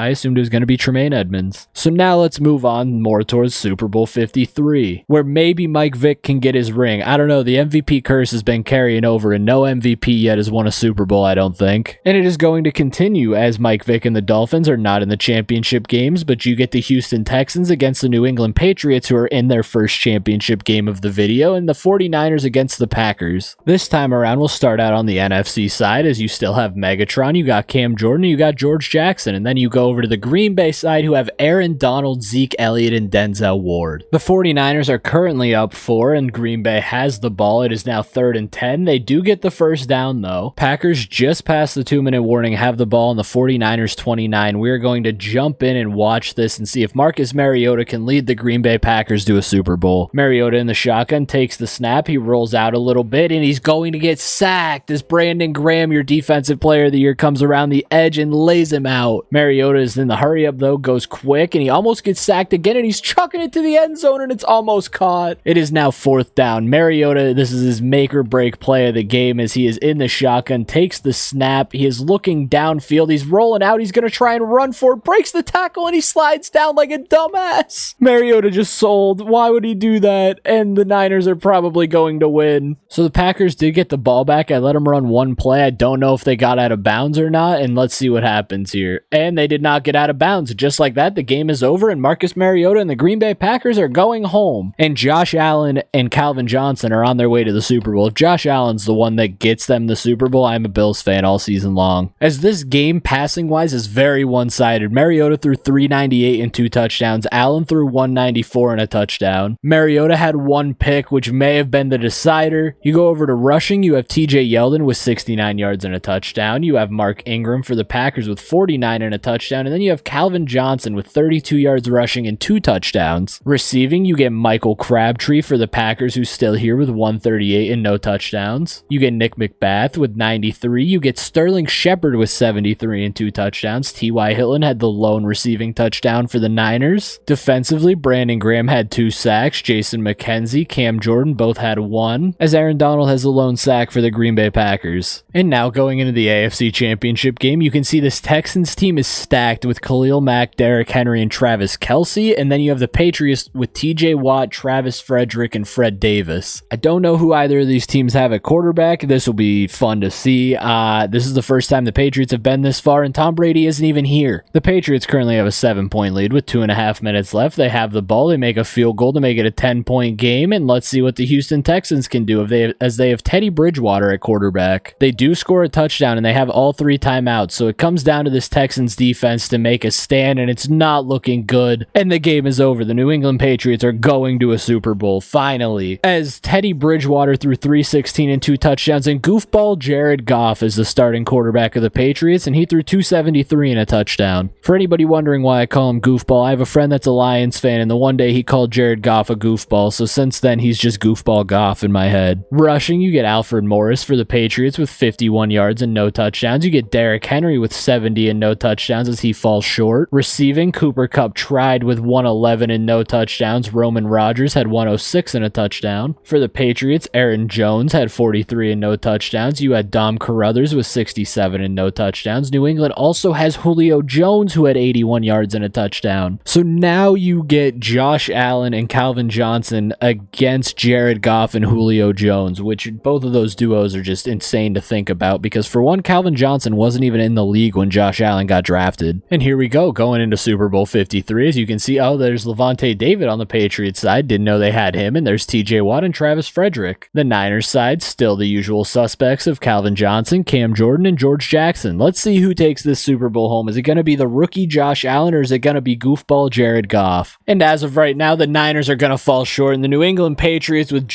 assumed it was going to be Tremaine Edmonds. So now let's move on more towards Super Bowl 53, where maybe Mike Vick can get his ring. I don't know. The MVP curse has been carrying over, and no MVP yet has won a Super Bowl, I don't think. And it is going to continue as Mike Vick and the Dolphins are not in the championship games, but you get the Houston Texans against the New England Patriots, who are in their first championship game of the video, and the 49ers against the Packers. This time around, we'll start out on the NFC side, as you still have Megatron, you got Cam Jordan, you got George Jackson, and then you go over to the Green Bay side, who have Aaron Donald, Zeke Elliott, and Denzel Ward. The 49ers are currently up 4, and Green Bay has the ball. It is now 3rd and 10. They do get the first down, though. Packers just past the 2-minute warning, have the ball on the 49ers 29. We're going to jump in and watch this and see if Marcus Mariota can lead the Green Bay Packers to a Super Bowl. Mariota in the shotgun takes the snap. He rolls out a little bit, and he's going to get sacked as Brandon Graham, your Defensive Player of the Year, comes around the edge and lays him out. Mariota is in the hurry up, though, goes quick, and he almost gets sacked again, and he's chucking it to the end zone, and it's almost caught. It is now 4th down. Mariota, this is his make or break play of the game as he is in the shotgun, takes the snap. He is looking downfield. He's rolling out. He's going to try and run for it, breaks the tackle, and he slides down like a dumbass. Mariota just sold. Why would he do that? And the Niners are probably going to win. So the Packers did get the ball back. I let them run one play. I don't know if they got out of bounds or not, and let's see what happens here. And they did not get out of bounds. Just like that, the game is over, and Marcus Mariota and the Green Bay Packers are going home. And Josh Allen and Calvin Johnson are on their way to the Super Bowl. If Josh Allen's the one that gets them the Super Bowl, I'm a Bills fan all season long. As this game, passing-wise, is very one-sided. Mariota threw 398 and 2 touchdowns. Allen threw 194 and a touchdown. Mariota had 1 pick, which may have been the decider. You go over to rushing, you have TJ Yeldon with 69 yards and a touchdown. You have Mark Ingram for the Packers with 49 and a touchdown. And then you have Calvin Johnson with 32 yards rushing and 2 touchdowns. Receiving, you get Michael Crabtree for the Packers, who's still here with 138 and no touchdowns. You get Nick McBath with 93. You get Sterling Shepard with 73 and 2 touchdowns. T.Y. Hilton had the lone receiving touchdown for the Niners. Defensively, Brandon Graham had 2 sacks. Jason McKenzie, Cam Jordan both had 1, as Aaron Donald has the lone sack for the Green Bay Packers. And now going into the AFC Championship game, you can see this Texans team is stacked with Khalil Mack, Derrick Henry, and Travis Kelce, and then then you have the Patriots with TJ Watt, Travis Frederick, and Fred Davis. I don't know who either of these teams have at quarterback. This will be fun to see. This is the first time the Patriots have been this far, and Tom Brady isn't even here. The Patriots currently have a 7-point lead with 2.5 minutes left. They have the ball. They make a field goal to make it a 10-point game, and let's see what the Houston Texans can do as they have Teddy Bridgewater at quarterback. They do score a touchdown, and they have all 3 timeouts, so it comes down to this Texans defense to make a stand, and it's not looking good, and the game is over. The New England Patriots are going to a Super Bowl, finally, as Teddy Bridgewater threw 316 and 2 touchdowns, and goofball Jared Goff is the starting quarterback of the Patriots, and he threw 273 and a touchdown. For anybody wondering why I call him goofball, I have a friend that's a Lions fan, and the one day he called Jared Goff a goofball, so since then he's just goofball Goff in my head. Rushing, you get Alfred Morris for the Patriots with 51 yards and no touchdowns. You get Derrick Henry with 70 and no touchdowns as he falls short. Receiving, Cooper Kupp tried with 111 and no touchdowns. Roman Rodgers had 106 and a touchdown. For the Patriots, Aaron Jones had 43 and no touchdowns. You had Dom Carruthers with 67 and no touchdowns. New England also has Julio Jones who had 81 yards and a touchdown. So now you get Josh Allen and Calvin Johnson against Jared Goff and Julio Jones, which both of those duos are just insane to think about because for one, Calvin Johnson wasn't even in the league when Josh Allen got drafted. And here we go, going into Super Bowl 53. As you can see, there's Levante David on the Patriots side. Didn't know they had him. And there's TJ Watt and Travis Frederick. The Niners side, still the usual suspects of Calvin Johnson, Cam Jordan, and George Jackson. Let's see who takes this Super Bowl home. Is it going to be the rookie Josh Allen or is it going to be goofball Jared Goff? And as of right now, the Niners are going to fall short, and the New England Patriots with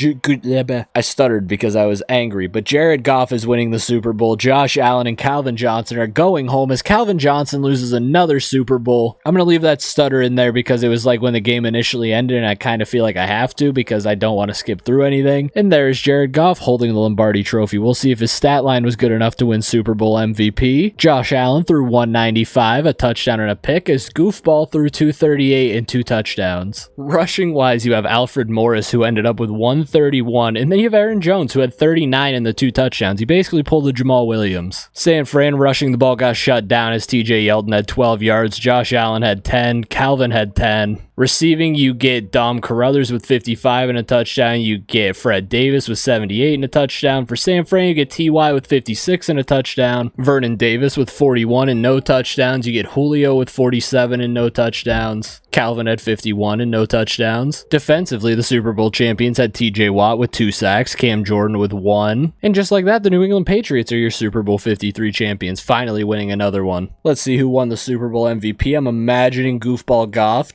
I stuttered because I was angry, but Jared Goff is winning the Super Bowl. Josh Allen and Calvin Johnson are going home as Calvin Johnson loses another Super Bowl. I'm going to leave that stutter in there because it was like when the game initially ended, and I kind of feel like I have to because I don't want to skip through anything. And there's Jared Goff holding the Lombardi Trophy. We'll see if his stat line was good enough to win Super Bowl MVP. Josh Allen threw 195, a touchdown and a pick, as Goofball threw 238 and 2 touchdowns. Rushing wise, you have Alfred Morris, who ended up with 131, and then you have Aaron Jones, who had 39 and the 2 touchdowns. He basically pulled a Jamal Williams. San Fran rushing the ball got shut down as TJ Yeldon had 12 yards, Josh Allen had 10, Calvin had 10. Receiving, you get Dom Carruthers with 55 and a touchdown. You get Fred Davis with 78 and a touchdown. For San Fran, you get T.Y. with 56 and a touchdown. Vernon Davis with 41 and no touchdowns. You get Julio with 47 and no touchdowns. Calvin had 51 and no touchdowns. Defensively, the Super Bowl champions had TJ Watt with 2 sacks, Cam Jordan with 1. And just like that, the New England Patriots are your Super Bowl 53 champions, finally winning another one. Let's see who won the Super Bowl MVP. I'm imagining Goofball Goff.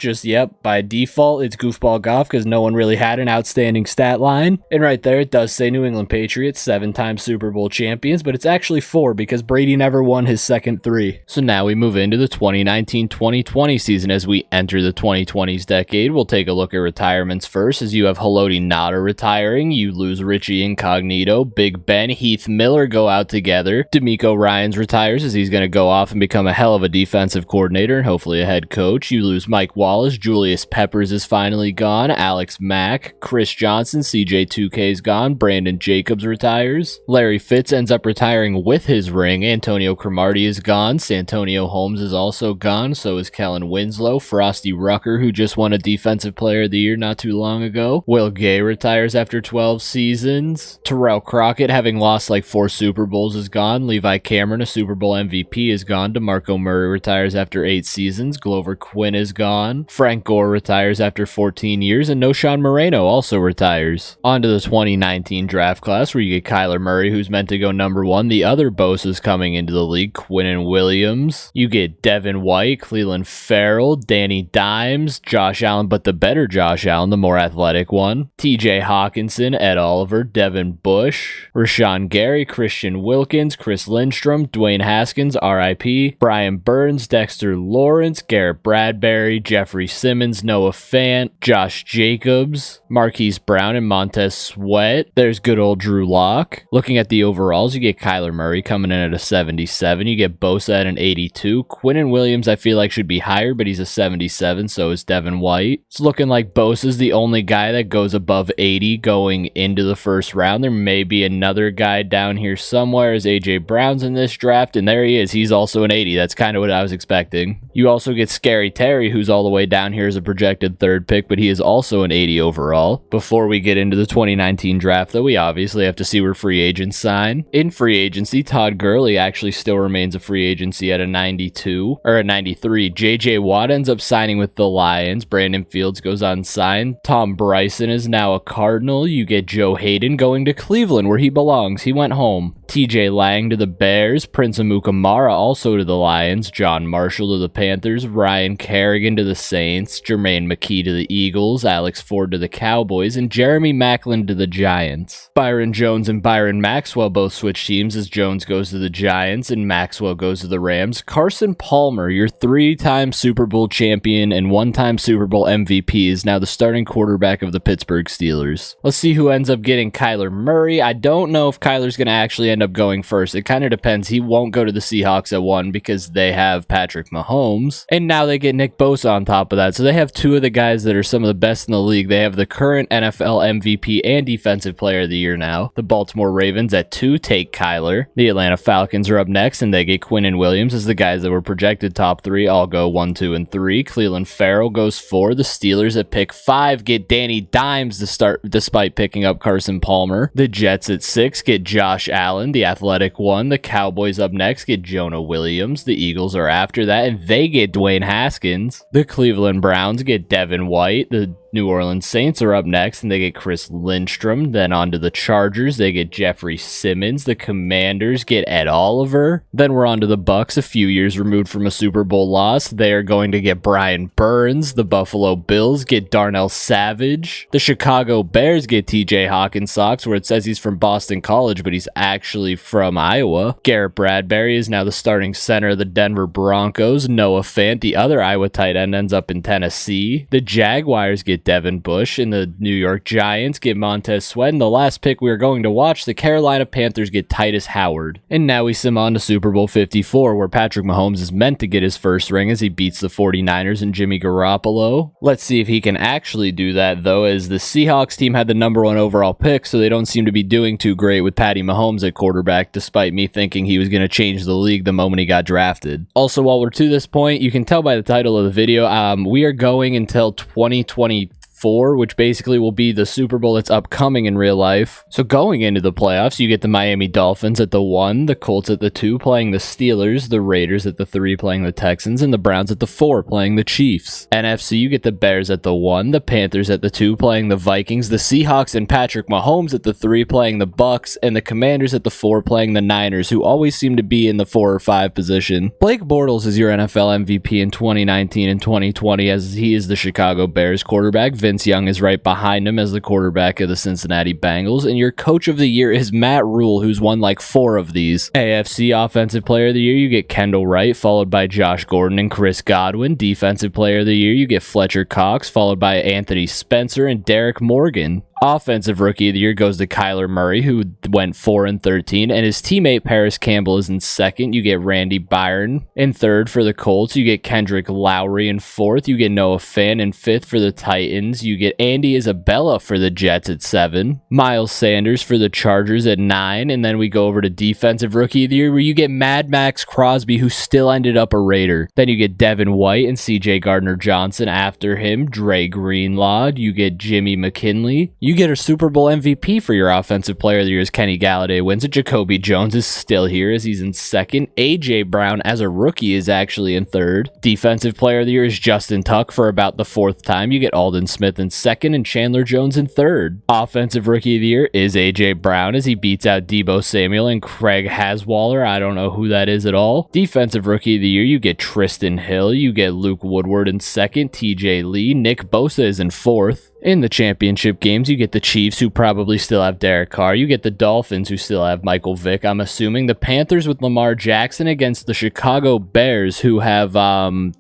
By default, it's Goofball Goff because no one really had an outstanding stat line. And right there, it does say New England Patriots, 7-time Super Bowl champions, but it's actually 4 because Brady never won his second 3. So now we move into the 2019-2020 season as we enter the 2020s decade. We'll take a look at retirements first, as you have Haloti Ngata retiring. You lose Richie Incognito. Big Ben, Heath Miller go out together. DeMeco Ryans retires as he's going to go off and become a hell of a defensive coordinator and hopefully a head coach. You lose Mike Wallace. Julius Peppers is finally gone. Alex Mack, Chris Johnson, CJ2K is gone. Brandon Jacobs retires. Larry Fitz ends up retiring with his ring. Antonio Cromartie is gone. Santonio Holmes is also gone. So is Kellen Winslow. Frosty Rucker, who just won a Defensive Player of the Year not too long ago. Will Gay retires after 12 seasons. Terrell Crockett, having lost like 4 Super Bowls, is gone. Levi Cameron, a Super Bowl MVP, is gone. DeMarco Murray retires after 8 seasons. Glover Quinn is gone. Frank Gore retires after 14 years, and Noshawn Moreno also retires. On to the 2019 draft class, where you get Kyler Murray, who's meant to go number 1. The other Bosa's coming into the league, Quinnen Williams. You get Devin White, Cleveland Farrell, Danny Dimes, Josh Allen, but the better Josh Allen, the more athletic one. TJ Hawkinson, Ed Oliver, Devin Bush, Rashawn Gary, Christian Wilkins, Chris Lindstrom, Dwayne Haskins, RIP, Brian Burns, Dexter Lawrence, Garrett Bradbury, Jeffrey Simmons, Noah Fant, Josh Jacobs, Marquise Brown, and Montez Sweat. There's good old Drew Lock. Looking at the overalls, you get Kyler Murray coming in at a 77. You get Bosa at an 82. Quinnen Williams, I feel like, should be higher, but he's a 77. So is Devin White. It's looking like Bosa's the only guy that goes above 80 going into the first round. There may be another guy down here somewhere, as AJ Brown's in this draft, and there he is. He's also an 80. That's kind of what I was expecting. You also get Scary Terry, who's all the way down down here as a projected third pick, but he is also an 80 overall. Before we get into the 2019 draft, though, we obviously have to see where free agents sign. In free agency, Todd Gurley actually still remains a free agency at a 92 or a 93. JJ Watt ends up signing with the Lions. Brandon Fields goes unsigned. Tom Bryson is now a Cardinal. You get Joe Hayden going to Cleveland where he belongs. He went home. TJ Lang to the Bears. Prince Amukamara also to the Lions. John Marshall to the Panthers. Ryan Kerrigan to the Saints. Jermaine McKee to the Eagles. Alex Ford to the Cowboys. And Jeremy Maclin to the Giants. Byron Jones and Byron Maxwell both switch teams as Jones goes to the Giants and Maxwell goes to the Rams. Carson Palmer, your 3-time Super Bowl champion and 1-time Super Bowl MVP, is now the starting quarterback of the Pittsburgh Steelers. Let's see who ends up getting Kyler Murray. I don't know if Kyler's going to actually end up going first. It kind of depends. He won't go to the Seahawks at 1 because they have Patrick Mahomes. And now they get Nick Bosa on top of that. So they have 2 of the guys that are some of the best in the league. They have the current NFL MVP and Defensive Player of the Year now. The Baltimore Ravens at 2 take Kyler. The Atlanta Falcons are up next and they get Quinnen Williams as the guys that were projected top 3 all go 1, 2, and 3. Cleveland Farrell goes 4. The Steelers at pick 5 get Danny Dimes to start despite picking up Carson Palmer. The Jets at 6 get Josh Allen, the athletic one. The Cowboys up next get Jonah Williams. The Eagles are after that and they get Dwayne Haskins. The Cleveland Browns get Devin White. The New Orleans Saints are up next and they get Chris Lindstrom. Then on to the Chargers, they get Jeffrey Simmons. The Commanders get Ed Oliver. Then we're on to the Bucks, a few years removed from a Super Bowl loss. They are going to get Brian Burns. The Buffalo Bills get Darnell Savage. The Chicago Bears get TJ Hawkinsock, where it says he's from Boston College, but he's actually from Iowa. Garrett Bradbury is now the starting center of the Denver Broncos. Noah Fant, the other Iowa tight end, ends up in Tennessee. The Jaguars get Devin Bush, and the New York Giants get Montez Sweat. And the last pick we are going to watch, the Carolina Panthers get Titus Howard. And now we sim on to Super Bowl 54, where Patrick Mahomes is meant to get his first ring as he beats the 49ers and Jimmy Garoppolo. Let's see if he can actually do that, though, as the Seahawks team had the number 1 overall pick, so they don't seem to be doing too great with Patty Mahomes at quarterback, despite me thinking he was going to change the league the moment he got drafted. Also, while we're to this point, you can tell by the title of the video, we are going until 2024, which basically will be the Super Bowl that's upcoming in real life. So going into the playoffs, you get the Miami Dolphins at the 1, the Colts at the 2 playing the Steelers, the Raiders at the 3 playing the Texans, and the Browns at the 4 playing the Chiefs. NFC, you get the Bears at the 1, the Panthers at the 2 playing the Vikings, the Seahawks and Patrick Mahomes at the 3 playing the Bucks, and the Commanders at the 4 playing the Niners, who always seem to be in the 4 or 5 position. Blake Bortles is your NFL MVP in 2019 and 2020 as he is the Chicago Bears quarterback. Vince Young is right behind him as the quarterback of the Cincinnati Bengals, and your coach of the year is Matt Rule, who's won like 4 of these. AFC Offensive Player of the Year, you get Kendall Wright, followed by Josh Gordon and Chris Godwin. Defensive Player of the Year, you get Fletcher Cox, followed by Anthony Spencer and Derek Morgan. Offensive Rookie of the Year goes to Kyler Murray, who went 4-13, and his teammate Paris Campbell is in 2nd. You get Randy Byron in 3rd for the Colts. You get Kendrick Lowry in 4th. You get Noah Fant in 5th for the Titans. You get Andy Isabella for the Jets at 7. Miles Sanders for the Chargers at 9. And then we go over to Defensive Rookie of the Year, where you get Mad Max Crosby, who still ended up a Raider. Then you get Devin White and CJ Gardner-Johnson after him. Dre Greenlaw. You get Jimmy McKinley. You get a Super Bowl MVP for your Offensive Player of the Year as Kenny Galladay wins it. Jacoby Jones is still here as he's in 2nd. A.J. Brown as a rookie is actually in 3rd. Defensive Player of the Year is Justin Tuck for about the 4th time. You get Alden Smith in 2nd and Chandler Jones in 3rd. Offensive Rookie of the Year is A.J. Brown as he beats out Deebo Samuel and Craig Haswaller. I don't know who that is at all. Defensive Rookie of the Year, you get Tristan Hill. You get Luke Woodward in 2nd. T.J. Lee. Nick Bosa is in 4th. In the championship games, you get the Chiefs, who probably still have Derek Carr. You get the Dolphins, who still have Michael Vick, I'm assuming. The Panthers with Lamar Jackson against the Chicago Bears, who have the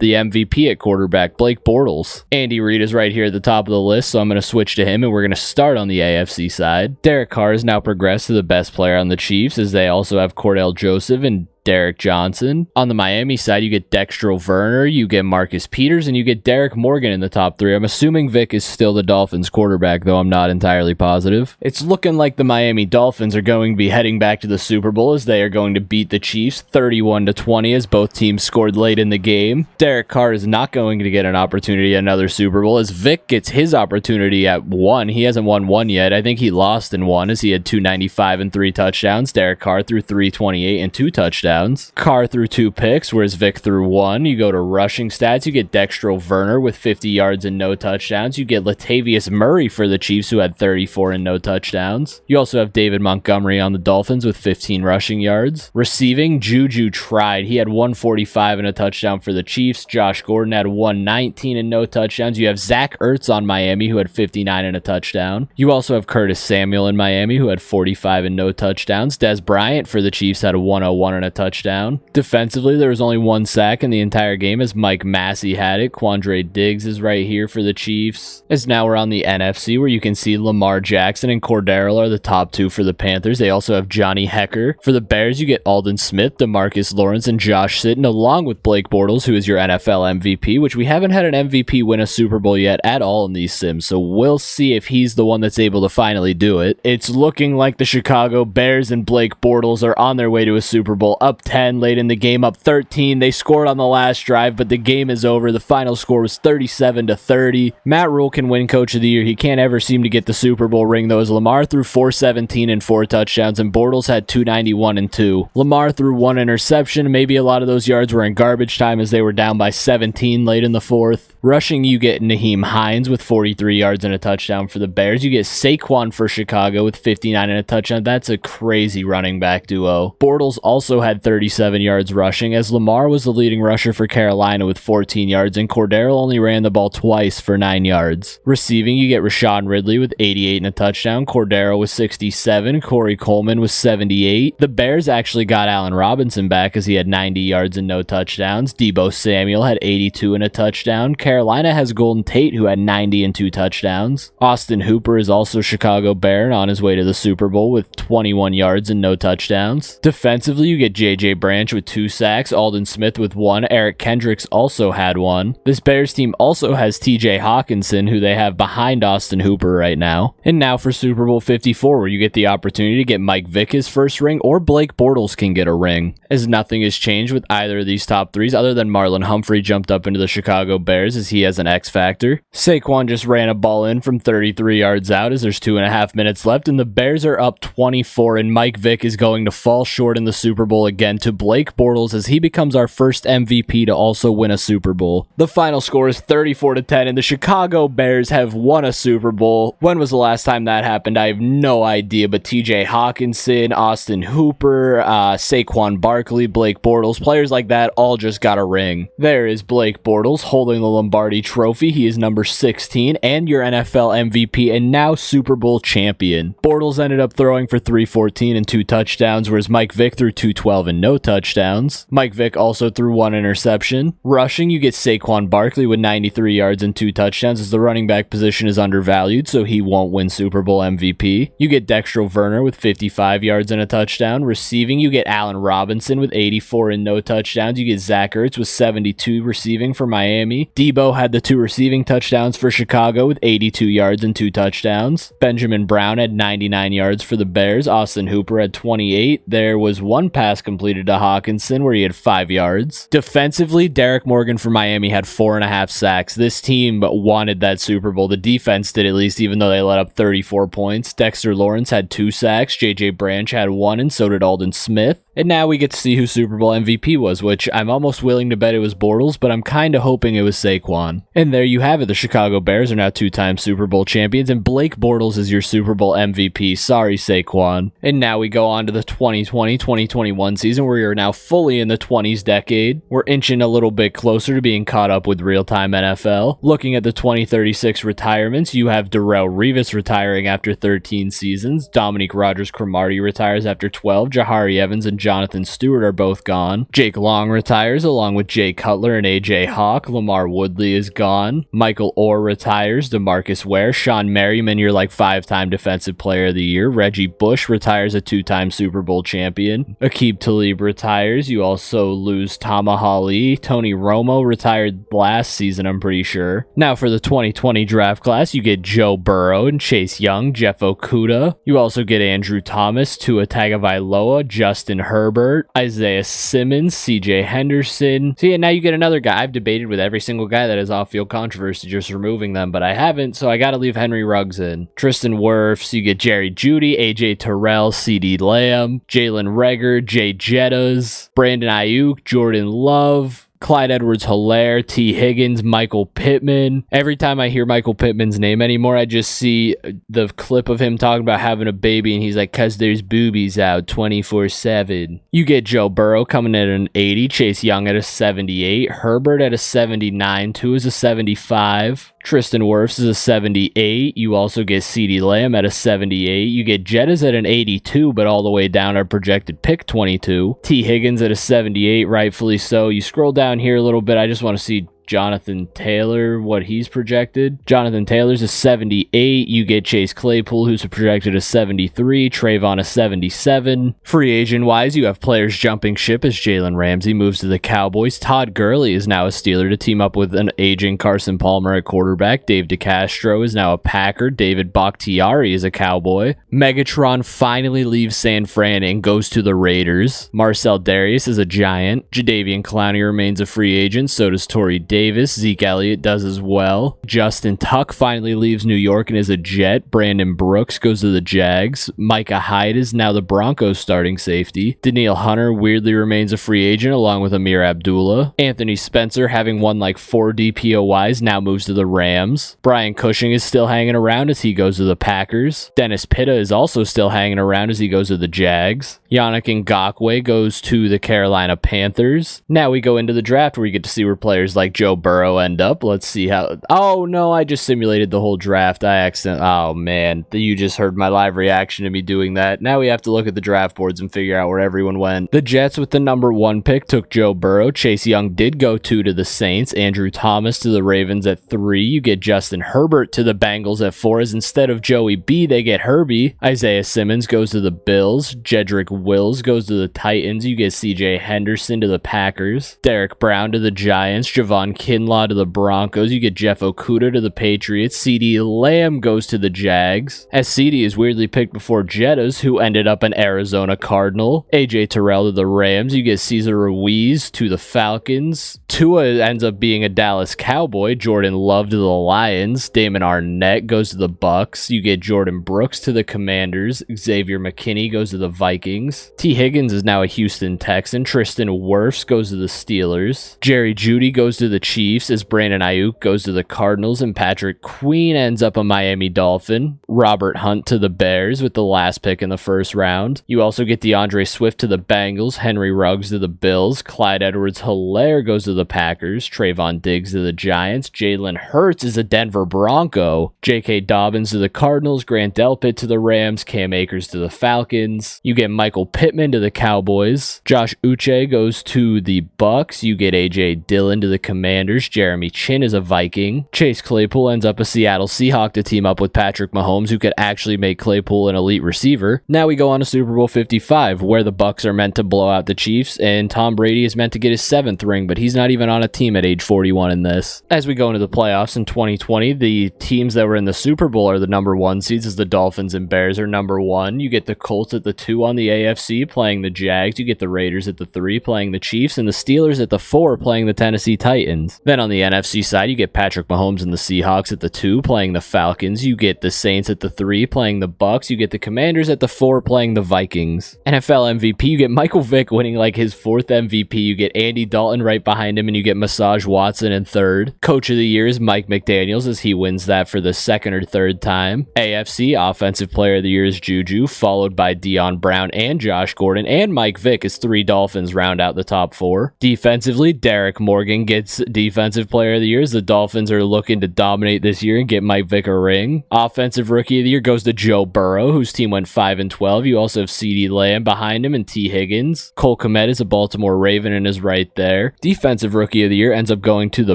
MVP at quarterback, Blake Bortles. Andy Reid is right here at the top of the list, so I'm going to switch to him, and we're going to start on the AFC side. Derek Carr has now progressed to the best player on the Chiefs, as they also have Cordell Joseph and Derek Johnson. On the Miami side, you get Dexter Werner, you get Marcus Peters, and you get Derek Morgan in the top 3. I'm assuming Vic is still the Dolphins quarterback, though I'm not entirely positive. It's looking like the Miami Dolphins are going to be heading back to the Super Bowl as they are going to beat the Chiefs 31-20 as both teams scored late in the game. Derek Carr is not going to get an opportunity at another Super Bowl as Vic gets his opportunity at 1. He hasn't won one yet. I think he lost in 1 as he had 295 and 3 touchdowns. Derek Carr threw 328 and 2 touchdowns. Carr threw 2 picks, whereas Vic threw 1. You go to rushing stats, you get Dexter Werner with 50 yards and no touchdowns. You get Latavius Murray for the Chiefs, who had 34 and no touchdowns. You also have David Montgomery on the Dolphins with 15 rushing yards. Receiving, Juju tried. He had 145 and a touchdown for the Chiefs. Josh Gordon had 119 and no touchdowns. You have Zach Ertz on Miami, who had 59 and a touchdown. You also have Curtis Samuel in Miami, who had 45 and no touchdowns. Des Bryant for the Chiefs had a 101 and a touchdown. Defensively, there was only 1 sack in the entire game as Mike Massey had it. Quandre Diggs is right here for the Chiefs. As now we're on the NFC, where you can see Lamar Jackson and Cordero are the top 2 for the Panthers. They also have Johnny Hecker. For the Bears, you get Alden Smith, DeMarcus Lawrence, and Josh Sitton, along with Blake Bortles, who is your NFL MVP, which we haven't had an MVP win a Super Bowl yet at all in these sims, so we'll see if he's the one that's able to finally do it. It's looking like the Chicago Bears and Blake Bortles are on their way to a Super Bowl, up 10 late in the game, up 13. They scored on the last drive, but the game is over. The final score was 37-30. Matt Rule can win Coach of the Year. He can't ever seem to get the Super Bowl ring, though, as Lamar threw 417 and 4 touchdowns, and Bortles had 291 and 2. Lamar threw 1 interception. Maybe a lot of those yards were in garbage time as they were down by 17 late in the 4th. Rushing, you get Naheem Hines with 43 yards and a touchdown for the Bears. You get Saquon for Chicago with 59 and a touchdown. That's a crazy running back duo. Bortles also had 37 yards rushing, as Lamar was the leading rusher for Carolina with 14 yards, and Cordero only ran the ball twice for 9 yards. Receiving, you get Rashawn Ridley with 88 and a touchdown. Cordero was 67. Corey Coleman was 78. The Bears actually got Allen Robinson back as he had 90 yards and no touchdowns. Deebo Samuel had 82 and a touchdown. Carolina has Golden Tate, who had 90 and 2 touchdowns. Austin Hooper is also Chicago Bear and on his way to the Super Bowl with 21 yards and no touchdowns. Defensively, you get J.J. Branch with 2 sacks, Alden Smith with 1, Eric Kendricks also had 1. This Bears team also has T.J. Hawkinson, who they have behind Austin Hooper right now. And now for Super Bowl 54, where you get the opportunity to get Mike Vick his first ring, or Blake Bortles can get a ring, as nothing has changed with either of these top 3s other than Marlon Humphrey jumped up into the Chicago Bears as he has an X factor. Saquon just ran a ball in from 33 yards out as there's 2.5 minutes left, and the Bears are up 24, and Mike Vick is going to fall short in the Super Bowl again to Blake Bortles as he becomes our first MVP to also win a Super Bowl. The final score is 34-10, and the Chicago Bears have won a Super Bowl. When was the last time that happened? I have no idea, but TJ Hawkinson, Austin Hooper, Saquon Barkley, Blake Bortles, players like that all just got a ring. There is Blake Bortles holding the Lombardi Trophy. He is number 16 and your NFL MVP and now Super Bowl champion. Bortles ended up throwing for 314 and 2 touchdowns, whereas Mike Vick threw 212 and no touchdowns. Mike Vick also threw 1 interception. Rushing, you get Saquon Barkley with 93 yards and 2 touchdowns as the running back position is undervalued, so he won't win Super Bowl MVP. You get Dexter Werner with 55 yards and a touchdown. Receiving, you get Allen Robinson with 84 and no touchdowns. You get Zach Ertz with 72 receiving for Miami. Deebo had the 2 receiving touchdowns for Chicago with 82 yards and 2 touchdowns. Benjamin Brown had 99 yards for the Bears. Austin Hooper had 28. There was 1 pass completed to Hawkinson where he had 5 yards. Defensively, Derek Morgan for Miami had 4.5 sacks. This team wanted that Super Bowl. The defense did, at least, even though they let up 34 points. Dexter Lawrence had 2 sacks. J.J. Branch had 1, and so did Alden Smith. And now we get to see who Super Bowl MVP was, which I'm almost willing to bet it was Bortles, but I'm kind of hoping it was Saquon. And there you have it. The Chicago Bears are now 2-time Super Bowl champions, and Blake Bortles is your Super Bowl MVP. Sorry, Saquon. And now we go on to the 2020-2021 season, where we are now fully in the 20s decade. We're inching a little bit closer to being caught up with real-time NFL. Looking at the 2036 retirements, you have Darrelle Revis retiring after 13 seasons. Dominique Rodgers-Cromartie retires after 12. Jahari Evans and Jonathan Stewart are both gone. Jake Long retires along with Jay Cutler and AJ Hawk. Lamar Woodley is gone. Michael Orr retires. DeMarcus Ware. Sean Merriman, your 5-time Defensive Player of the Year. Reggie Bush retires, a 2-time Super Bowl champion. Aqib Talib Talib retires. You also lose Tamahali. Tony Romo retired last season, I'm pretty sure. Now for the 2020 draft class, you get Joe Burrow and Chase Young, Jeff Okudah. You also get Andrew Thomas, Tua Tagovailoa, Justin Herbert, Isaiah Simmons, CJ Henderson. So yeah, now you get another guy. I've debated with every single guy that has off-field controversy just removing them, but I haven't, so I gotta leave Henry Ruggs in. Tristan Wirfs, you get Jerry Jeudy, AJ Terrell, CeeDee Lamb, Jalen Reagor, Jay Jettas, Brandon Ayuk, Jordan Love, Clyde Edwards-Helaire, T. Higgins, Michael Pittman. Every time I hear Michael Pittman's name anymore, I just see the clip of him talking about having a baby, and he's like, "'Cause there's boobies out 24/7. You get Joe Burrow coming in at an 80, Chase Young at a 78, Herbert at a 79, Tua is a 75, Tristan Wirfs is a 78. You also get CeeDee Lamb at a 78. You get Jettas at an 82, but all the way down our projected pick 22. T. Higgins at a 78, rightfully so. You scroll down here a little bit, I just want to see Jonathan Taylor, what he's projected. Jonathan Taylor's a 78. You get Chase Claypool, who's projected a 73. Trayvon a 77. Free agent wise, you have players jumping ship as Jalen Ramsey moves to the Cowboys. Todd Gurley is now a Steeler to team up with an aging Carson Palmer at quarterback. Dave DeCastro is now a Packer. David Bakhtiari is a Cowboy. Megatron finally leaves San Fran and goes to the Raiders. Marcel Darius is a Giant. Jadeveon Clowney remains a free agent. So does Torrey Davis. Zeke Elliott does as well. Justin Tuck finally leaves New York and is a Jet. Brandon Brooks goes to the Jags. Micah Hyde is now the Broncos starting safety. Danielle Hunter weirdly remains a free agent along with Amir Abdullah. Anthony Spencer, having won like 4 DPOYs, now moves to the Rams. Brian Cushing is still hanging around as he goes to the Packers. Dennis Pitta is also still hanging around as he goes to the Jags. Yannick Ngakoue goes to the Carolina Panthers. Now we go into the draft where you get to see where players like Joe Burrow end up. Let's see how... Oh, no, I just simulated the whole draft. Oh, man. You just heard my live reaction to me doing that. Now we have to look at the draft boards and figure out where everyone went. The Jets with the number 1 pick took Joe Burrow. Chase Young did go 2 to the Saints. Andrew Thomas to the Ravens at 3. You get Justin Herbert to the Bengals at 4, as instead of Joey B, they get Herbie. Isaiah Simmons goes to the Bills. Jedrick Wills goes to the Titans. You get CJ Henderson to the Packers. Derek Brown to the Giants. Javon Kinlaw to the Broncos. You get Jeff Okudah to the Patriots. CeeDee Lamb goes to the Jags, as CeeDee is weirdly picked before Jettas, who ended up an Arizona Cardinal. AJ Terrell to the Rams. You get Cesar Ruiz to the Falcons. Tua ends up being a Dallas Cowboy. Jordan Love to the Lions. Damon Arnett goes to the Bucks. You get Jordan Brooks to the Commanders. Xavier McKinney goes to the Vikings. T. Higgins is now a Houston Texan. Tristan Wirfs goes to the Steelers. Jerry Jeudy goes to the Chiefs, as Brandon Ayuk goes to the Cardinals, and Patrick Queen ends up a Miami Dolphin. Robert Hunt to the Bears with the last pick in the first round. You also get DeAndre Swift to the Bengals. Henry Ruggs to the Bills. Clyde Edwards-Helaire goes to the Packers. Trayvon Diggs to the Giants. Jalen Hurts is a Denver Bronco. J.K. Dobbins to the Cardinals. Grant Delpit to the Rams. Cam Akers to the Falcons. You get Michael Pittman to the Cowboys. Josh Uche goes to the Bucks. You get A.J. Dillon to the Commanders. Jeremy Chin is a Viking. Chase Claypool ends up a Seattle Seahawk to team up with Patrick Mahomes, who could actually make Claypool an elite receiver. Now we go on to Super Bowl 55, where the Bucks are meant to blow out the Chiefs, and Tom Brady is meant to get his 7th ring, but he's not even on a team at age 41 in this. As we go into the playoffs in 2020, the teams that were in the Super Bowl are the number 1 seeds, as the Dolphins and Bears are number 1. You get the Colts at the 2 on the AFC playing the Jags. You get the Raiders at the 3 playing the Chiefs, and the Steelers at the 4 playing the Tennessee Titans. Then on the NFC side, you get Patrick Mahomes and the Seahawks at the 2 playing the Falcons. You get the Saints at the 3 playing the Bucks. You get the Commanders at the 4 playing the Vikings. NFL MVP, you get Michael Vick winning like his 4th MVP. You get Andy Dalton right behind him, and you get Massage Watson in 3rd. Coach of the Year is Mike McDaniels, as he wins that for the 2nd or 3rd time. AFC Offensive Player of the Year is Juju, followed by Deion Brown and Josh Gordon, and Mike Vick, as 3 Dolphins round out the top 4. Defensively, Derek Morgan gets Defensive Player of the Year, as the Dolphins are looking to dominate this year and get Mike Vick a ring. Offensive Rookie of the Year goes to Joe Burrow, whose team went 5-12. You also have CeeDee Lamb behind him and T. Higgins. Cole Kmet is a Baltimore Raven and is right there. Defensive Defensive Rookie of the Year ends up going to the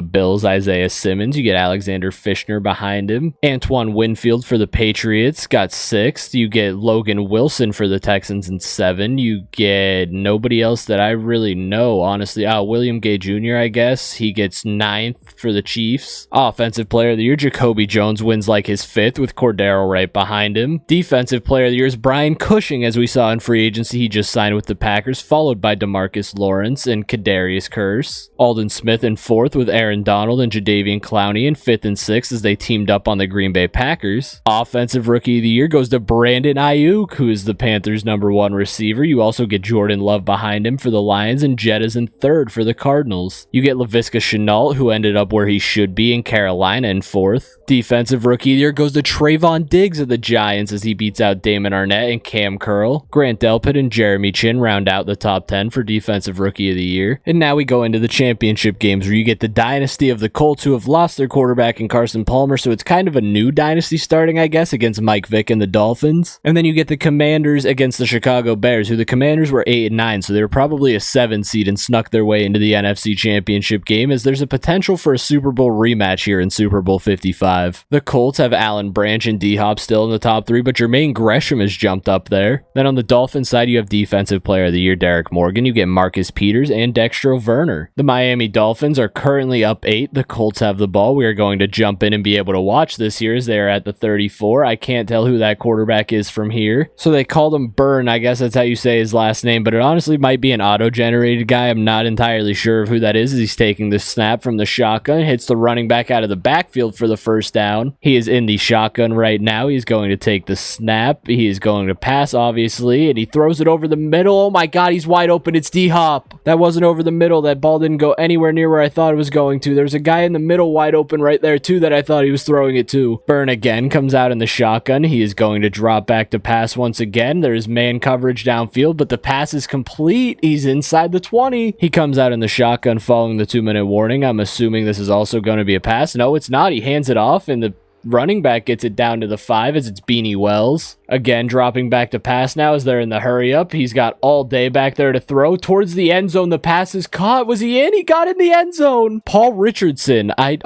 Bills, Isaiah Simmons. You get Alexander Fishner behind him. Antoine Winfield for the Patriots got 6th. You get Logan Wilson for the Texans in 7. You get nobody else that I really know, honestly. William Gay Jr., I guess. He gets 9th for the Chiefs. Offensive Player of the Year, Jacoby Jones wins like his 5th with Cordero right behind him. Defensive Player of the Year is Brian Cushing, as we saw in free agency. He just signed with the Packers, followed by DeMarcus Lawrence and Kadarius Curse. Alden Smith in 4th with Aaron Donald and Jadeveon Clowney in 5th and 6th as they teamed up on the Green Bay Packers. Offensive Rookie of the Year goes to Brandon Ayuk, who is the Panthers' #1 receiver. You also get Jordan Love behind him for the Lions, and Jettas in 3rd for the Cardinals. You get Laviska Shenault, who ended up where he should be in Carolina, in 4th. Defensive Rookie of the Year goes to Trayvon Diggs of the Giants as he beats out Damon Arnett and Cam Curl. Grant Delpit and Jeremy Chin round out the top 10 for Defensive Rookie of the Year. And now we go into the championship games where you get the dynasty of the Colts, who have lost their quarterback in Carson Palmer, so it's kind of a new dynasty starting, I guess, against Mike Vick and the Dolphins. And then you get the Commanders against the Chicago Bears, who the Commanders were 8-9, so they were probably a 7 seed and snuck their way into the NFC Championship game, as there's a potential for a Super Bowl rematch here in Super Bowl 55. The Colts have Alan Branch and D-Hop still in the top 3, but Jermaine Gresham has jumped up there. Then on the Dolphins side, you have Defensive Player of the Year Derek Morgan. You get Marcus Peters and Dexter Werner. The Miami Dolphins are currently up 8. The Colts have the ball. We are going to jump in and be able to watch this here as they are at the 34. I can't tell who that quarterback is from here. So they called him Byrne. I guess that's how you say his last name, but it honestly might be an auto-generated guy. I'm not entirely sure of who that is as he's taking the snap from the shotgun, hits the running back out of the backfield for the first down. He is in the shotgun right now. He's going to take the snap. He is going to pass, obviously, and he throws it over the middle. Oh my God, he's wide open. It's D-Hop. That wasn't over the middle. That ball didn't go anywhere near where I thought it was going to. There's a guy in the middle wide open right there, too, that I thought he was throwing it to. Byrne again comes out in the shotgun. He is going to drop back to pass once again. There is man coverage downfield, but the pass is complete. He's inside the 20. He comes out in the shotgun following the 2-minute warning. I'm assuming this is also going to be a pass. No, it's not. He hands it off, and the running back gets it down to the 5 as it's Beanie Wells. Again, dropping back to pass now as they're in the hurry up. He's got all day back there to throw. Towards the end zone, the pass is caught. Was he in? He got in the end zone. Paul Richardson. I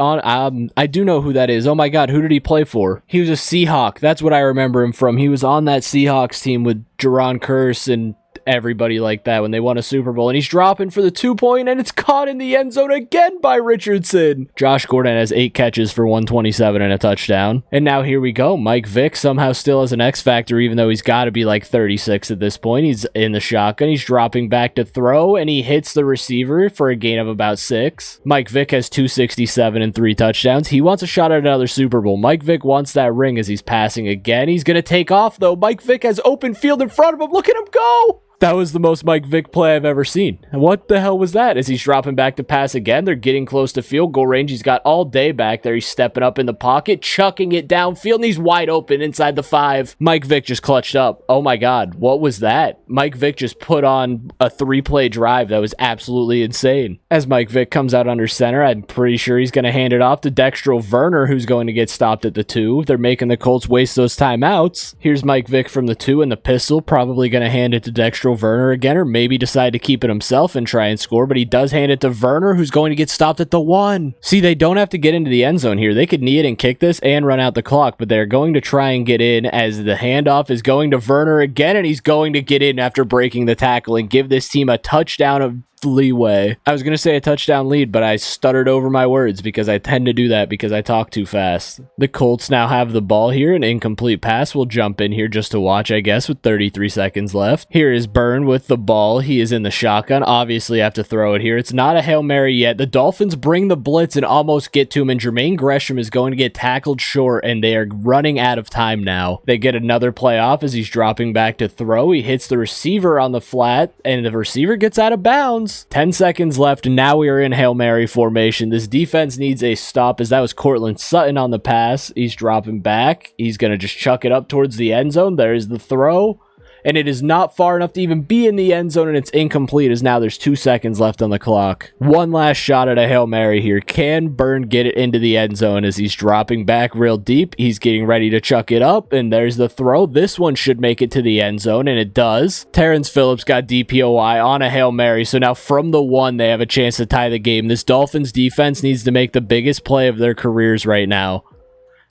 do know who that is. Oh my God, who did he play for? He was a Seahawk. That's what I remember him from. He was on that Seahawks team with Jaron Kearse and everybody like that when they won a Super Bowl, and he's dropping for the 2-point, and it's caught in the end zone again by Richardson. Josh Gordon has 8 catches for 127 and a touchdown. And now here we go. Mike Vick somehow still has an X factor, even though he's got to be like 36 at this point. He's in the shotgun. He's dropping back to throw, and he hits the receiver for a gain of about 6. Mike Vick has 267 and 3 touchdowns. He wants a shot at another Super Bowl. Mike Vick wants that ring as he's passing again. He's going to take off, though. Mike Vick has open field in front of him. Look at him go! That was the most Mike Vick play I've ever seen. What the hell was that? As he's dropping back to pass again, they're getting close to field goal range. He's got all day back there. He's stepping up in the pocket, chucking it downfield, and he's wide open inside the 5. Mike Vick just clutched up. Oh my God, what was that? Mike Vick just put on a 3-play drive that was absolutely insane. As Mike Vick comes out under center, I'm pretty sure he's going to hand it off to Dexter Werner, who's going to get stopped at the 2. They're making the Colts waste those timeouts. Here's Mike Vick from the 2 and the pistol, probably going to hand it to Dexter Werner again, or maybe decide to keep it himself and try and score, but he does hand it to Werner, who's going to get stopped at the 1. See, they don't have to get into the end zone here. They could knee it and kick this and run out the clock, but they're going to try and get in as the handoff is going to Werner again, and he's going to get in after breaking the tackle and give this team a touchdown of leeway. I was going to say a touchdown lead, but I stuttered over my words because I tend to do that because I talk too fast. The Colts now have the ball here. An incomplete pass. We'll jump in here just to watch, I guess, with 33 seconds left. Here is Byrne with the ball. He is in the shotgun. Obviously, have to throw it here. It's not a Hail Mary yet. The Dolphins bring the blitz and almost get to him, and Jermaine Gresham is going to get tackled short, and they are running out of time now. They get another play off as he's dropping back to throw. He hits the receiver on the flat, and the receiver gets out of bounds. 10 seconds left, and now we are in Hail Mary formation. This defense needs a stop, as that was Cortland Sutton on the pass. He's dropping back. He's going to just chuck it up towards the end zone. There's the throw. and it is not far enough to even be in the end zone, and it's incomplete as now there's 2 seconds left on the clock. One last shot at a Hail Mary here. Can Byrne get it into the end zone as he's dropping back real deep? He's getting ready to chuck it up, and there's the throw. This one should make it to the end zone, and it does. Terrence Phillips got DPOI on a Hail Mary, so now from the 1, they have a chance to tie the game. This Dolphins defense needs to make the biggest play of their careers right now,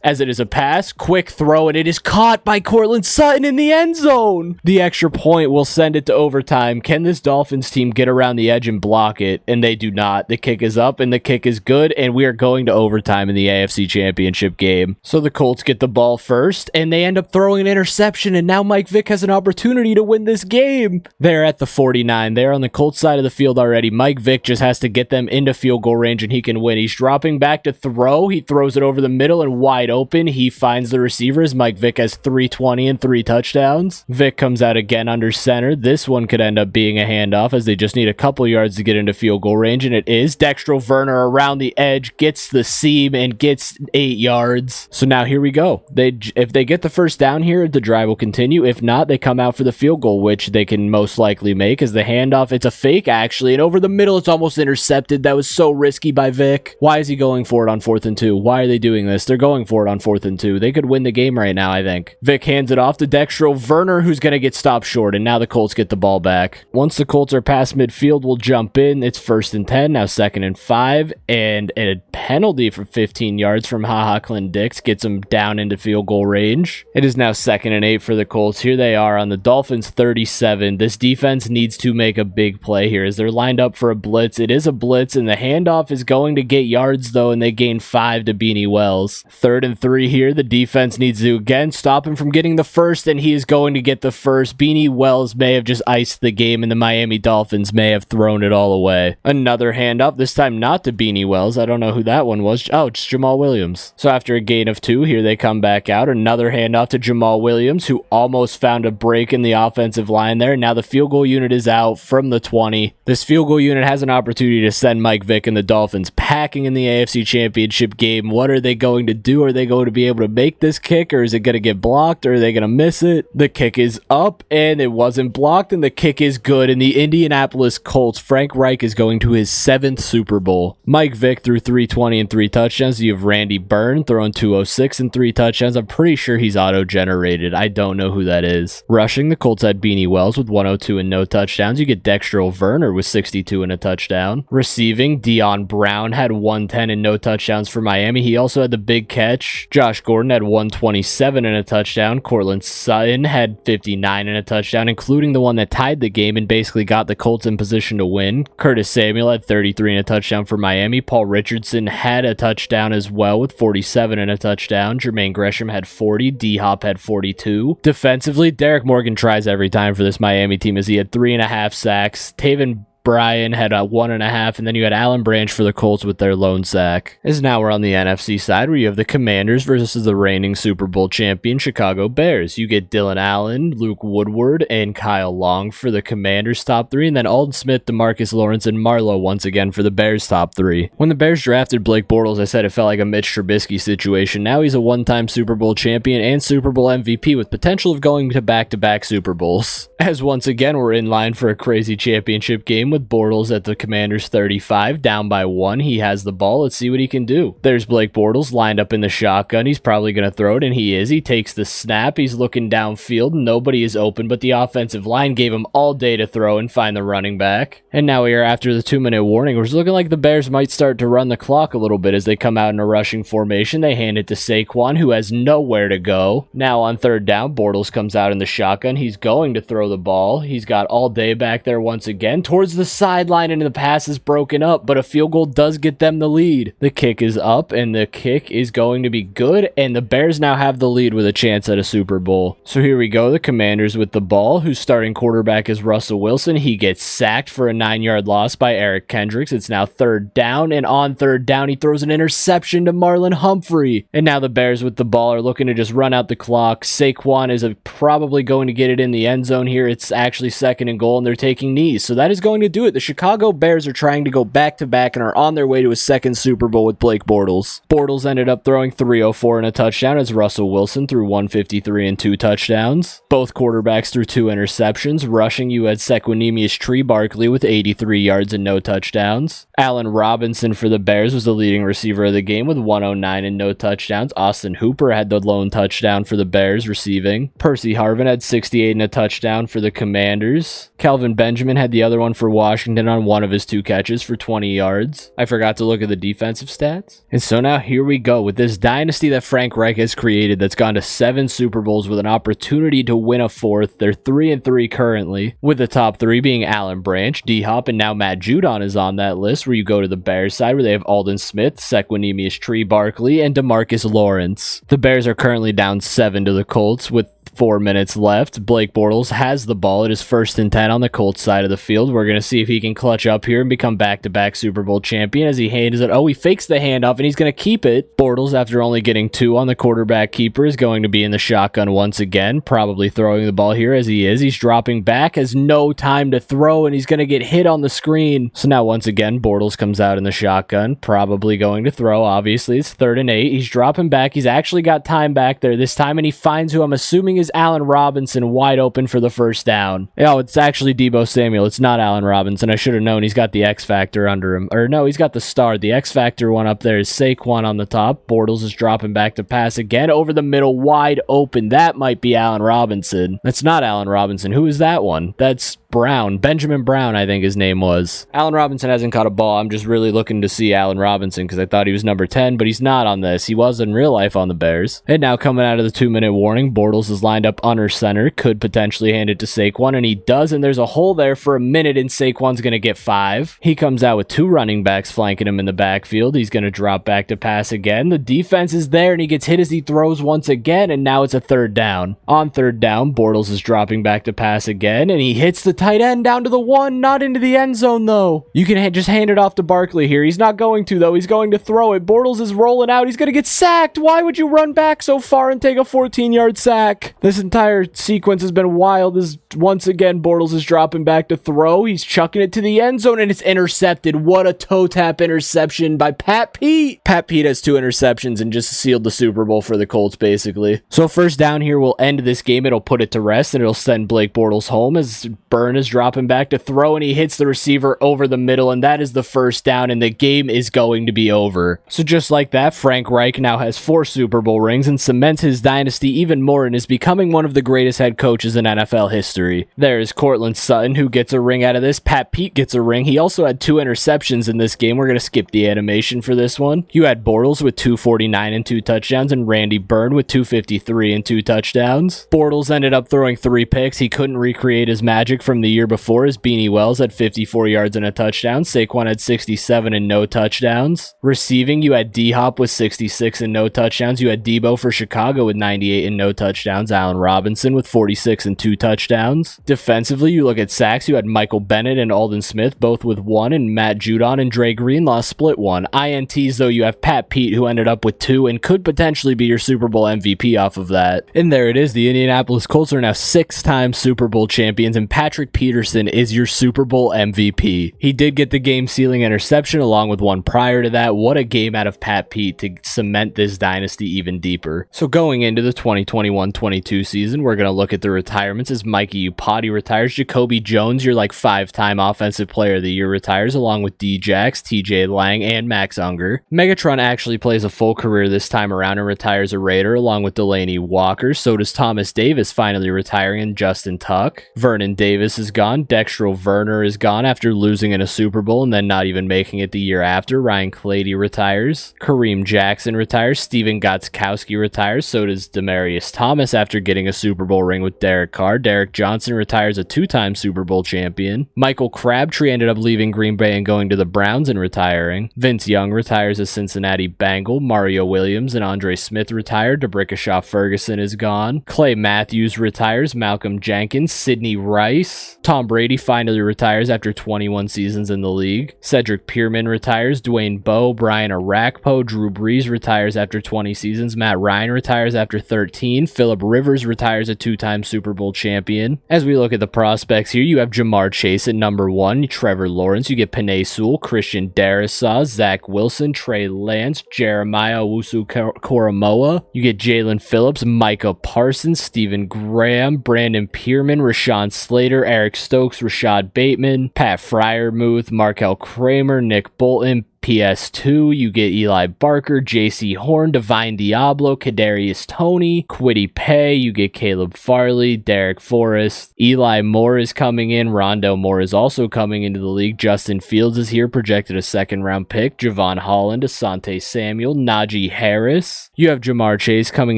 as it is a pass, quick throw, and it is caught by Courtland Sutton in the end zone. The extra point will send it to overtime. Can this Dolphins team get around the edge and block it? And they do not. The kick is up, and the kick is good, and we are going to overtime in the AFC Championship game. So the Colts get the ball first, and they end up throwing an interception, and now Mike Vick has an opportunity to win this game. They're at the 49. They're on the Colts side of the field already. Mike Vick just has to get them into field goal range, and he can win. He's dropping back to throw. He throws it over the middle and wide open. He finds the receivers. Mike Vick has 320 and 3 touchdowns. Vick comes out again under center. This one could end up being a handoff as they just need a couple yards to get into field goal range, and it is. Dexter Werner around the edge, gets the seam, and gets 8 yards. So now here we go. If they get the first down here, the drive will continue. If not, they come out for the field goal, which they can most likely make as the handoff. It's a fake, actually, and over the middle, it's almost intercepted. That was so risky by Vick. Why is he going for it on 4th and 2? Why are they doing this? They're going for it on 4th and 2. They could win the game right now, I think. Vick hands it off to Dexter Werner, who's going to get stopped short, and now the Colts get the ball back. Once the Colts are past midfield, we'll jump in. It's 1st and 10, now 2nd and 5, and a penalty for 15 yards from Clint Dix gets them down into field goal range. It is now 2nd and 8 for the Colts. Here they are on the Dolphins 37. This defense needs to make a big play here as they're lined up for a blitz. It is a blitz, and the handoff is going to get yards, though, and they gain 5 to Beanie Wells. 3rd and 3 here. The defense needs to, again, stop him from getting the first, and he is going to get the first. Beanie Wells may have just iced the game, and the Miami Dolphins may have thrown it all away. Another handoff, this time not to Beanie Wells. I don't know who that one was. Oh, it's Jamal Williams. So after a gain of 2, here they come back out. Another handoff to Jamal Williams, who almost found a break in the offensive line there. Now the field goal unit is out from the 20. This field goal unit has an opportunity to send Mike Vick and the Dolphins packing in the AFC Championship game. What are they going to do? Are they going to be able to make this kick, or is it going to get blocked, or are they going to miss it? The kick is up, and it wasn't blocked, and the kick is good. And the Indianapolis Colts, Frank Reich is going to his 7th Super Bowl. Mike Vick threw 320 and 3 touchdowns. You have Randy Byrne throwing 206 and 3 touchdowns. I'm pretty sure he's auto-generated. I don't know who that is. Rushing, the Colts had Beanie Wells with 102 and no touchdowns. You get Dexter Werner with 62 and a touchdown. Receiving, Dion Brown had 110 and no touchdowns for Miami. He also had the big catch. Josh Gordon had 127 and a touchdown. Courtland Sutton had 59 and a touchdown, including the one that tied the game and basically got the Colts in position to win. Curtis Samuel had 33 and a touchdown for Miami. Paul Richardson had a touchdown as well with 47 and a touchdown. Jermaine Gresham had 40. D-Hop had 42. Defensively, Derek Morgan tries every time for this Miami team as he had 3.5 sacks. Taven Bryan had a 1.5, and then you had Alan Branch for the Colts with their lone sack. As now we're on the NFC side, where you have the Commanders versus the reigning Super Bowl champion Chicago Bears. You get Dylan Allen, Luke Woodward, and Kyle Long for the Commanders' top 3, and then Alden Smith, DeMarcus Lawrence, and Marlowe once again for the Bears' top 3. When the Bears drafted Blake Bortles, I said it felt like a Mitch Trubisky situation. Now he's a one-time Super Bowl champion and Super Bowl MVP with potential of going to back-to-back Super Bowls. As once again, we're in line for a crazy championship game with Bortles at the Commanders' 35, down by 1. He has the ball. Let's see what he can do. There's Blake Bortles lined up in the shotgun. He's probably going to throw it, and he is. He takes the snap. He's looking downfield. Nobody is open, but the offensive line gave him all day to throw and find the running back. And now we are after the 2-minute warning. It's looking like the Bears might start to run the clock a little bit as they come out in a rushing formation. They hand it to Saquon, who has nowhere to go. Now on 3rd down, Bortles comes out in the shotgun. He's going to throw the ball. He's got all day back there once again towards the sideline, and the pass is broken up, but a field goal does get them the lead. The kick is up, and the kick is going to be good, and the Bears now have the lead with a chance at a Super Bowl. So here we go, the Commanders with the ball, whose starting quarterback is Russell Wilson. He gets sacked for a 9-yard loss by Eric Kendricks. It's now 3rd down, and on 3rd down, he throws an interception to Marlon Humphrey. And now the Bears with the ball are looking to just run out the clock. Saquon is probably going to get it in the end zone here. It's actually 2nd and goal, and they're taking knees. So that is going to do it. The Chicago Bears are trying to go back-to-back and are on their way to a second Super Bowl with Blake Bortles. Bortles ended up throwing 304 and a touchdown as Russell Wilson threw 153 and 2 touchdowns. Both quarterbacks threw 2 interceptions. Rushing, you had Sequanimous Tree Barkley with 83 yards and no touchdowns. Allen Robinson for the Bears was the leading receiver of the game with 109 and no touchdowns. Austin Hooper had the lone touchdown for the Bears receiving. Percy Harvin had 68 and a touchdown for the Commanders. Kelvin Benjamin had the other one for Washington on one of his 2 catches for 20 yards. I forgot to look at the defensive stats. And so now here we go with this dynasty that Frank Reich has created that's gone to 7 Super Bowls with an opportunity to win a 4th. They're 3-3 currently, with the top 3 being Alan Branch, D-Hop, and now Matt Judon is on that list, where you go to the Bears side where they have Aldon Smith, Sequanimous Tree Barkley, and DeMarcus Lawrence. The Bears are currently down 7 to the Colts with 4 minutes left. Blake Bortles has the ball. It is 1st and 10 on the Colts side of the field. We're going to see if he can clutch up here and become back-to-back Super Bowl champion as he hands it. Oh, he fakes the handoff and he's going to keep it. Bortles, after only getting 2 on the quarterback keeper, is going to be in the shotgun once again, probably throwing the ball here as he is. He's dropping back, has no time to throw, and he's going to get hit on the screen. So now once again, Bortles comes out in the shotgun, probably going to throw. Obviously, it's 3rd and 8. He's dropping back. He's actually got time back there this time, and he finds who I'm assuming is Allen Robinson wide open for the first down. Oh, it's actually Deebo Samuel. It's not Allen Robinson. I should have known. He's got the X Factor under him. Or no, he's got the star. The X Factor one up there is Saquon on the top. Bortles is dropping back to pass again over the middle, wide open. That might be Allen Robinson. That's not Allen Robinson. Who is that one? That's Brown. Benjamin Brown, I think his name was. Allen Robinson hasn't caught a ball. I'm just really looking to see Allen Robinson because I thought he was number 10, but he's not on this. He was in real life on the Bears. And now coming out of the 2-minute warning, Bortles is lined up under center, could potentially hand it to Saquon, and he does, and there's a hole there for a minute, and Saquon's going to get 5. He comes out with 2 running backs flanking him in the backfield. He's going to drop back to pass again. The defense is there, and he gets hit as he throws once again, and now it's a 3rd down. On 3rd down, Bortles is dropping back to pass again, and he hits the tight end down to the 1, not into the end zone, though. You can just hand it off to Barkley here. He's not going to, though. He's going to throw it. Bortles is rolling out. He's going to get sacked. Why would you run back so far and take a 14-yard sack? This entire sequence has been wild as once again Bortles is dropping back to throw. He's chucking it to the end zone, and it's intercepted. What a toe tap interception by Pat Pete. Pat Pete has 2 interceptions and just sealed the Super Bowl for the Colts, basically. So 1st down here will end this game. It'll put it to rest, and it'll send Blake Bortles home as Byrne is dropping back to throw, and he hits the receiver over the middle, and that is the 1st down, and the game is going to be over. So just like that, Frank Reich now has 4 Super Bowl rings and cements his dynasty even more and is becoming one of the greatest head coaches in NFL history. There is Courtland Sutton, who gets a ring out of this. Pat Pete gets a ring. He also had 2 interceptions in this game. We're going to skip the animation for this one. You had Bortles with 249 and 2 touchdowns, and Randy Byrne with 253 and 2 touchdowns. Bortles ended up throwing 3 picks. He couldn't recreate his magic from the year before, as Beanie Wells had 54 yards and a touchdown. Saquon had 67 and no touchdowns. Receiving, you had D-Hop with 66 and no touchdowns. You had Deebo for Chicago with 98 and no touchdowns. Allen Robinson with 46 and 2 touchdowns. Defensively, you look at sacks, you had Michael Bennett and Aldon Smith both with 1, and Matt Judon and Dre Greenlaw split 1. INTs, though, you have Pat Pete, who ended up with 2 and could potentially be your Super Bowl MVP off of that. And there it is. The Indianapolis Colts are now 6-time Super Bowl champions, and Patrick Peterson is your Super Bowl MVP. He did get the game-sealing interception along with one prior to that. What a game out of Pat Pete to cement this dynasty even deeper. So going into the 2021-22 season, we're going to look at the retirements as Mikey Upati retires. Jacoby Jones, your 5-time Offensive Player of the Year, retires along with D-Jax, TJ Lang, and Max Unger. Megatron actually plays a full career this time around and retires a Raider along with Delaney Walker. So does Thomas Davis finally retiring, and Justin Tuck. Vernon Davis is gone. Dexter Werner is gone after losing in a Super Bowl and then not even making it the year after. Ryan Clady retires. Kareem Jackson retires. Steven Gostkowski retires. So does Demaryius Thomas after getting a Super Bowl ring with Derek Carr. Derek Johnson retires, a 2-time Super Bowl champion. Michael Crabtree ended up leaving Green Bay and going to the Browns and retiring. Vince Young retires as Cincinnati Bengal. Mario Williams and Andre Smith retired. DeBrickashaw Ferguson is gone. Clay Matthews retires. Malcolm Jenkins. Sidney Rice. Tom Brady finally retires after 21 seasons in the league. Cedric Pierman retires. Dwayne Bowe. Brian Arakpo. Drew Brees retires after 20 seasons. Matt Ryan retires after 13. Phillip Rivers Rivers retires a 2-time Super Bowl champion. As we look at the prospects here, you have Jamar Chase at number 1, Trevor Lawrence, you get Penei Sewell, Christian Darrisaw, Zach Wilson, Trey Lance, Jeremiah Owusu-Koramoah, you get Jalen Phillips, Micah Parsons, Stephen Graham, Brandon Pierman, Rashawn Slater, Eric Stokes, Rashad Bateman, Pat Freiermuth, Markel Kramer, Nick Bolton, PS2, you get Eli Barker, JC Horn, Divine Diablo, Kadarius Toney, Kwity Paye, you get Caleb Farley, Derek Forrest, Eli Moore is coming in, Rondale Moore is also coming into the league, Justin Fields is here, projected a 2nd-round pick, Javon Holland, Asante Samuel, Najee Harris, you have Jamar Chase coming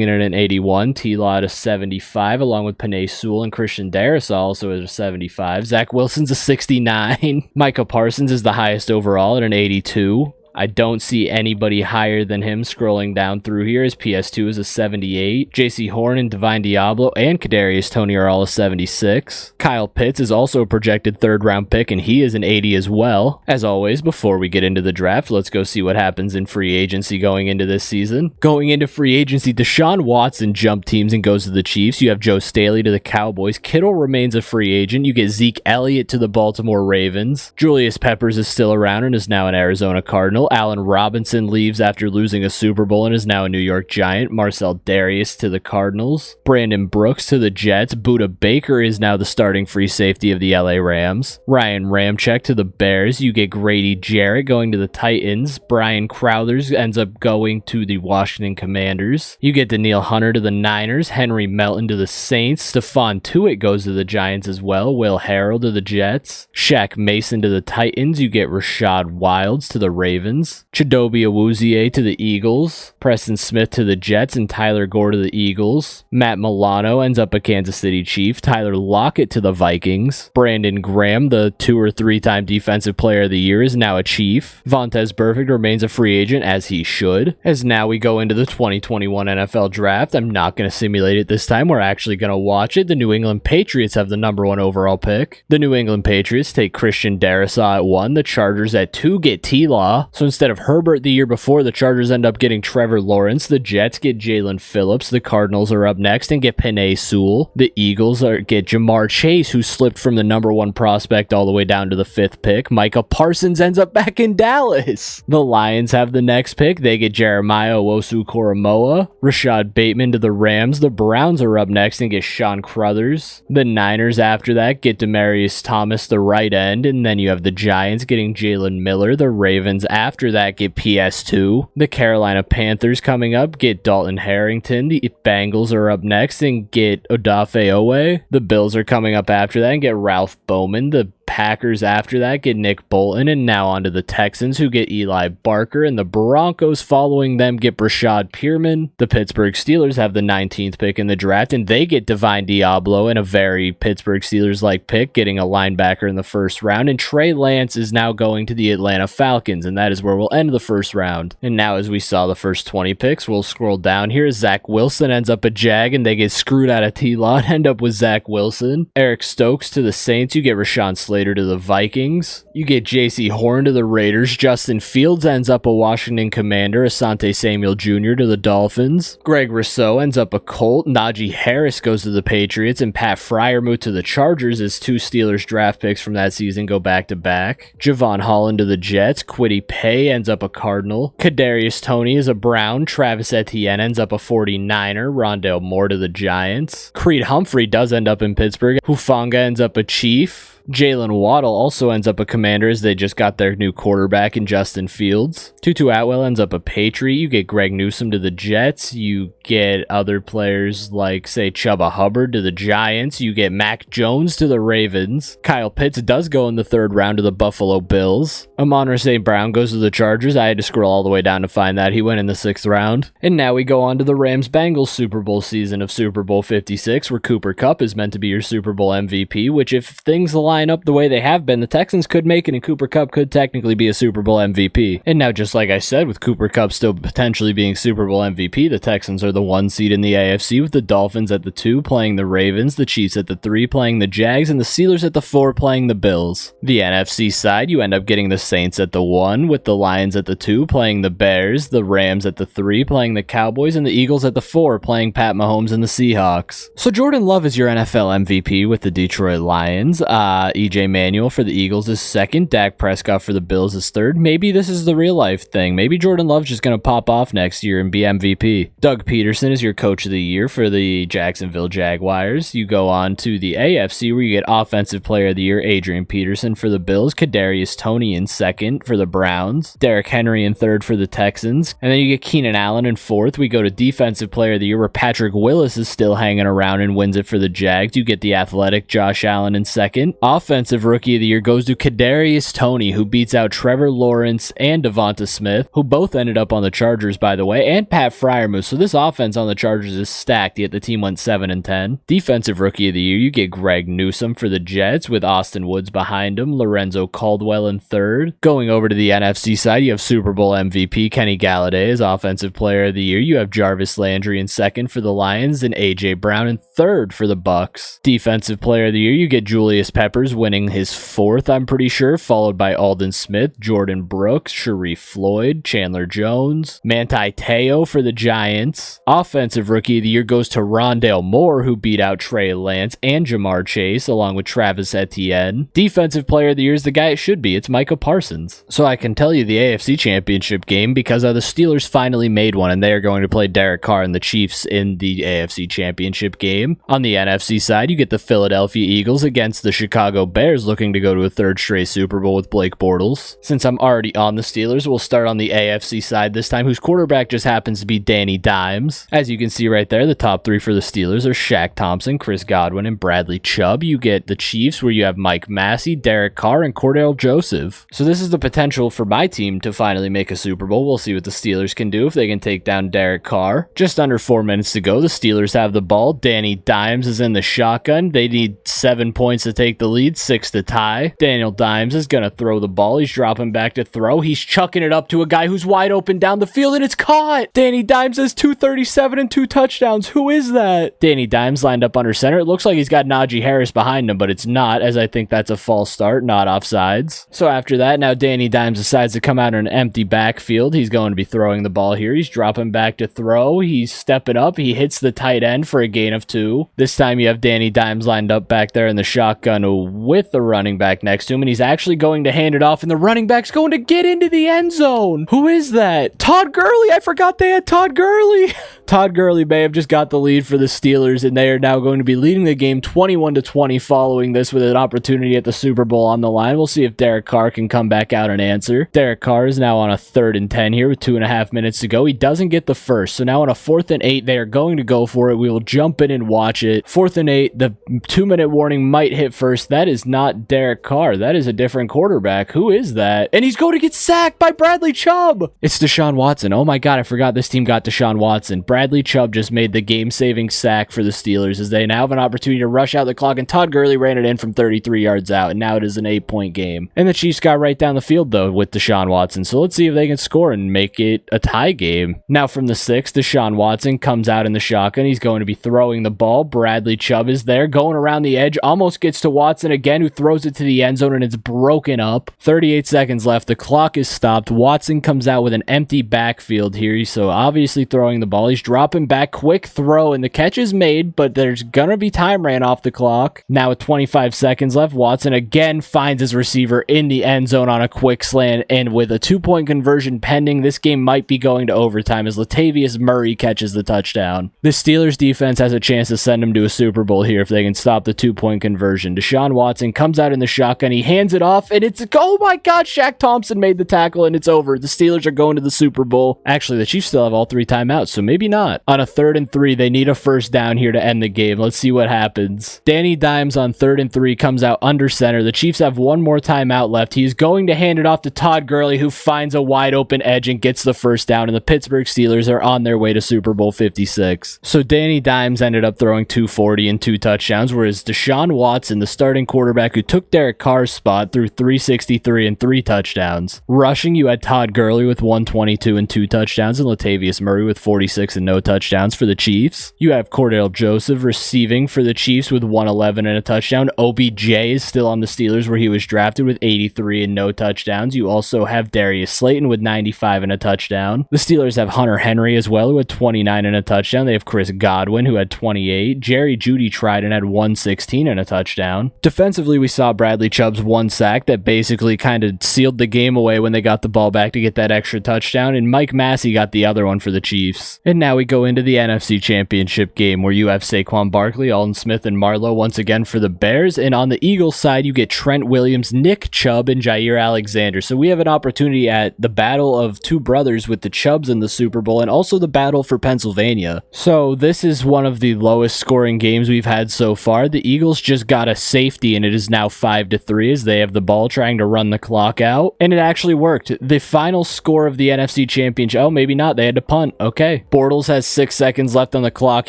in at an 81, T-Law at a 75, along with Penei Sewell and Christian Darrisaw also at a 75, Zach Wilson's a 69, Micah Parsons is the highest overall at an 82, I don't see anybody higher than him scrolling down through here. His PS2 is a 78. JC Horn and Divine Diablo and Kadarius Toney are all a 76. Kyle Pitts is also a projected 3rd-round pick, and he is an 80 as well. As always, before we get into the draft, let's go see what happens in free agency going into this season. Going into free agency, Deshaun Watson jumped teams and goes to the Chiefs. You have Joe Staley to the Cowboys. Kittle remains a free agent. You get Zeke Elliott to the Baltimore Ravens. Julius Peppers is still around and is now an Arizona Cardinal. Allen Robinson leaves after losing a Super Bowl and is now a New York Giant. Marcel Darius to the Cardinals. Brandon Brooks to the Jets. Budda Baker is now the starting free safety of the LA Rams. Ryan Ramczyk to the Bears. You get Grady Jarrett going to the Titans. Brian Crowthers ends up going to the Washington Commanders. You get Danielle Hunter to the Niners. Henry Melton to the Saints. Stephon Tuitt goes to the Giants as well. Will Harrell to the Jets. Shaq Mason to the Titans. You get Rashad Wilds to the Ravens. Chidobe Awuzie to the Eagles. Preston Smith to the Jets and Tyler Gore to the Eagles. Matt Milano ends up a Kansas City Chief. Tyler Lockett to the Vikings. Brandon Graham, the 2 or 3-time Defensive Player of the Year, is now a Chief. Vontaze Burfict remains a free agent, as he should. As now we go into the 2021 NFL Draft. I'm not going to simulate it this time. We're actually going to watch it. The New England Patriots have the number 1 overall pick. The New England Patriots take Christian Darrisaw at 1. The Chargers at 2 get T-Law. So instead of Herbert the year before, the Chargers end up getting Trevor Lawrence. The Jets get Jalen Phillips. The Cardinals are up next and get Penei Sewell. The Eagles get Jamar Chase, who slipped from the number 1 prospect all the way down to the 5th pick. Micah Parsons ends up back in Dallas. The Lions have the next pick. They get Jeremiah Owusu-Koramoah. Rashad Bateman to the Rams. The Browns are up next and get Sean Crothers. The Niners after that get Demaryius Thomas, the right end. And then you have the Giants getting Jalen Miller. The Ravens after that get PS2. The Carolina Panthers coming up get Dalton Harrington. The Bengals are up next and get Odafe Owe. The Bills are coming up after that and get Ralph Bowman. The Packers after that get Nick Bolton, and now on to the Texans, who get Eli Barker, and the Broncos following them get Brashad Pierman. The Pittsburgh Steelers have the 19th pick in the draft, and they get Divine Diablo in a very Pittsburgh Steelers-like pick, getting a linebacker in the 1st round, and Trey Lance is now going to the Atlanta Falcons, and that is where we'll end the 1st round. And now as we saw the first 20 picks, we'll scroll down here. Zach Wilson ends up a Jag, and they get screwed out of T-Law and end up with Zach Wilson. Eric Stokes to the Saints, you get Rashawn Slater to the Vikings. You get JC Horn to the Raiders. Justin Fields ends up a Washington Commander. Asante Samuel Jr. to the Dolphins. Greg Rousseau ends up a Colt. Najee Harris goes to the Patriots, and Pat Freiermuth to the Chargers as 2 Steelers draft picks from that season go back to back. Javon Holland to the Jets. Kwity Paye ends up a Cardinal. Kadarius Toney is a Brown. Travis Etienne ends up a 49er. Rondale Moore to the Giants. Creed Humphrey does end up in Pittsburgh. Hufanga ends up a Chief. Jalen Waddle also ends up a Commander as they just got their new quarterback in Justin Fields. Tutu Atwell ends up a Patriot. You get Greg Newsome to the Jets. You get other players like, say, Chuba Hubbard to the Giants. You get Mac Jones to the Ravens. Kyle Pitts does go in the 3rd round to the Buffalo Bills. Amon-Ra St. Brown goes to the Chargers. I had to scroll all the way down to find that. He went in the 6th round. And now we go on to the Rams-Bengals Super Bowl season of Super Bowl 56, where Cooper Kupp is meant to be your Super Bowl MVP, which if things align line up the way they have been, the Texans could make it and Cooper Kupp could technically be a Super Bowl MVP. And now, just like I said, with Cooper Kupp still potentially being Super Bowl MVP, the Texans are the 1 seed in the AFC with the Dolphins at the 2 playing the Ravens, the Chiefs at the 3 playing the Jags, and the Steelers at the 4 playing the Bills. The NFC side, you end up getting the Saints at the 1 with the Lions at the 2 playing the Bears, the Rams at the 3 playing the Cowboys, and the Eagles at the 4 playing Pat Mahomes and the Seahawks. So Jordan Love is your NFL MVP with the Detroit Lions. EJ Manuel for the Eagles is 2nd. Dak Prescott for the Bills is 3rd. Maybe this is the real life thing. Maybe Jordan Love's just going to pop off next year and be MVP. Doug Peterson is your coach of the year for the Jacksonville Jaguars. You go on to the AFC where you get Offensive Player of the Year Adrian Peterson for the Bills, Kadarius Toney in 2nd for the Browns, Derrick Henry in 3rd for the Texans, and then you get Keenan Allen in 4th. We go to Defensive Player of the Year where Patrick Willis is still hanging around and wins it for the Jags. You get the athletic Josh Allen in 2nd. Offensive Rookie of the Year goes to Kadarius Toney, who beats out Trevor Lawrence and Devonta Smith, who both ended up on the Chargers, by the way, and Pat Freiermuth. So this offense on the Chargers is stacked, yet the team went 7-10. Defensive Rookie of the Year, you get Greg Newsome for the Jets with Austin Woods behind him, Lorenzo Caldwell in 3rd. Going over to the NFC side, you have Super Bowl MVP Kenny Galladay as Offensive Player of the Year. You have Jarvis Landry in 2nd for the Lions and A.J. Brown in 3rd for the Bucks. Defensive Player of the Year, you get Julius Peppers winning his 4th, I'm pretty sure, followed by Alden Smith, Jordan Brooks, Sharif Floyd, Chandler Jones, Manti Te'o for the Giants. Offensive Rookie of the Year goes to Rondale Moore, who beat out Trey Lance and Jamar Chase, along with Travis Etienne. Defensive Player of the Year is the guy it should be. It's Micah Parsons. So I can tell you the AFC Championship game because the Steelers finally made one, and they are going to play Derek Carr and the Chiefs in the AFC Championship game. On the NFC side, you get the Philadelphia Eagles against the Chicago Bears, looking to go to a 3rd straight Super Bowl with Blake Bortles. Since I'm already on the Steelers, we'll start on the AFC side this time, whose quarterback just happens to be Danny Dimes. As you can see right there, the top 3 for the Steelers are Shaq Thompson, Chris Godwin, and Bradley Chubb. You get the Chiefs, where you have Mike Massey, Derek Carr, and Cordell Joseph. So this is the potential for my team to finally make a Super Bowl. We'll see what the Steelers can do if they can take down Derek Carr. Just under 4 minutes to go. The Steelers have the ball. Danny Dimes is in the shotgun. They need 7 points to take the lead, 6 to tie. Daniel Dimes is going to throw the ball. He's dropping back to throw. He's chucking it up to a guy who's wide open down the field, and it's caught. Danny Dimes has 237 and 2 touchdowns. Who is that? Danny Dimes lined up under center. It looks like he's got Najee Harris behind him, but it's not, as I think that's a false start, not offsides. So after that, now Danny Dimes decides to come out in an empty backfield. He's going to be throwing the ball here. He's dropping back to throw. He's stepping up. He hits the tight end for a gain of 2. This time you have Danny Dimes lined up back there in the shotgun with the running back next to him, and he's actually going to hand it off, and the running back's going to get into the end zone. Who is that? Todd Gurley. I forgot they had Todd Gurley. Todd Gurley may have just got the lead for the Steelers, and they are now going to be leading the game 21-20 following this, with an opportunity at the Super Bowl on the line. We'll see if Derek Carr can come back out and answer. Derek Carr is now on a 3rd and 10 here with 2.5 minutes to go. He doesn't get the first, so now on a 4th and 8, they are going to go for it. We will jump in and watch it. 4th and 8, the 2-minute warning might hit first. That is not Derek Carr. That is a different quarterback. Who is that? And he's going to get sacked by Bradley Chubb. It's Deshaun Watson. Oh my God, I forgot this team got Deshaun Watson. Bradley Chubb just made the game-saving sack for the Steelers, as they now have an opportunity to rush out the clock, and Todd Gurley ran it in from 33 yards out, and now it is an 8-point game. And the Chiefs got right down the field, though, with Deshaun Watson, so let's see if they can score and make it a tie game. Now from the 6th, Deshaun Watson comes out in the shotgun. He's going to be throwing the ball. Bradley Chubb is there, going around the edge, almost gets to Watson again, who throws it to the end zone, and it's broken up. 38 seconds left. The clock is stopped. Watson comes out with an empty backfield here, so obviously throwing the ball. He's dropping back, quick throw, and the catch is made, but there's gonna be time ran off the clock. Now with 25 seconds left, Watson again finds his receiver in the end zone on a quick slant, and with a 2-point conversion pending, this game might be going to overtime as Latavius Murray catches the touchdown. The Steelers defense has a chance to send him to a Super Bowl here if they can stop the 2-point conversion. Deshaun Watson comes out in the shotgun, he hands it off, and it's, oh my God, Shaq Thompson made the tackle, and it's over. The Steelers are going to the Super Bowl. Actually, the Chiefs still have all 3 timeouts, so maybe not. On a 3rd and 3, they need a first down here to end the game. Let's see what happens. Danny Dimes on 3rd and 3 comes out under center. The Chiefs have 1 more timeout left. He's going to hand it off to Todd Gurley, who finds a wide open edge and gets the first down, and the Pittsburgh Steelers are on their way to Super Bowl 56. So Danny Dimes ended up throwing 240 and 2 touchdowns, whereas Deshaun Watson, the starting starting quarterback who took Derek Carr's spot, threw 363 and 3 touchdowns. Rushing, you had Todd Gurley with 122 and 2 touchdowns, and Latavius Murray with 46 and no touchdowns for the Chiefs. You have Cordell Joseph receiving for the Chiefs with 111 and a touchdown. OBJ is still on the Steelers where he was drafted with 83 and no touchdowns. You also have Darius Slayton with 95 and a touchdown. The Steelers have Hunter Henry as well, who had 29 and a touchdown. They have Chris Godwin, who had 28. Jerry Jeudy tried and had 116 and a touchdown. Defensively, we saw Bradley Chubb's 1 sack that basically kind of sealed the game away when they got the ball back to get that extra touchdown, and Mike Massey got the other one for the Chiefs. And now we go into the NFC Championship game where you have Saquon Barkley, Alden Smith, and Marlowe once again for the Bears, and on the Eagles side, you get Trent Williams, Nick Chubb, and Jair Alexander. So we have an opportunity at the battle of two brothers with the Chubbs in the Super Bowl, and also the battle for Pennsylvania. So this is one of the lowest scoring games we've had so far. The Eagles just got a safety, and it is now 5-3 as they have the ball trying to run the clock out, and it actually worked. The final score of the NFC Championship, oh, maybe not, they had to punt. Okay. Bortles has 6 seconds left on the clock.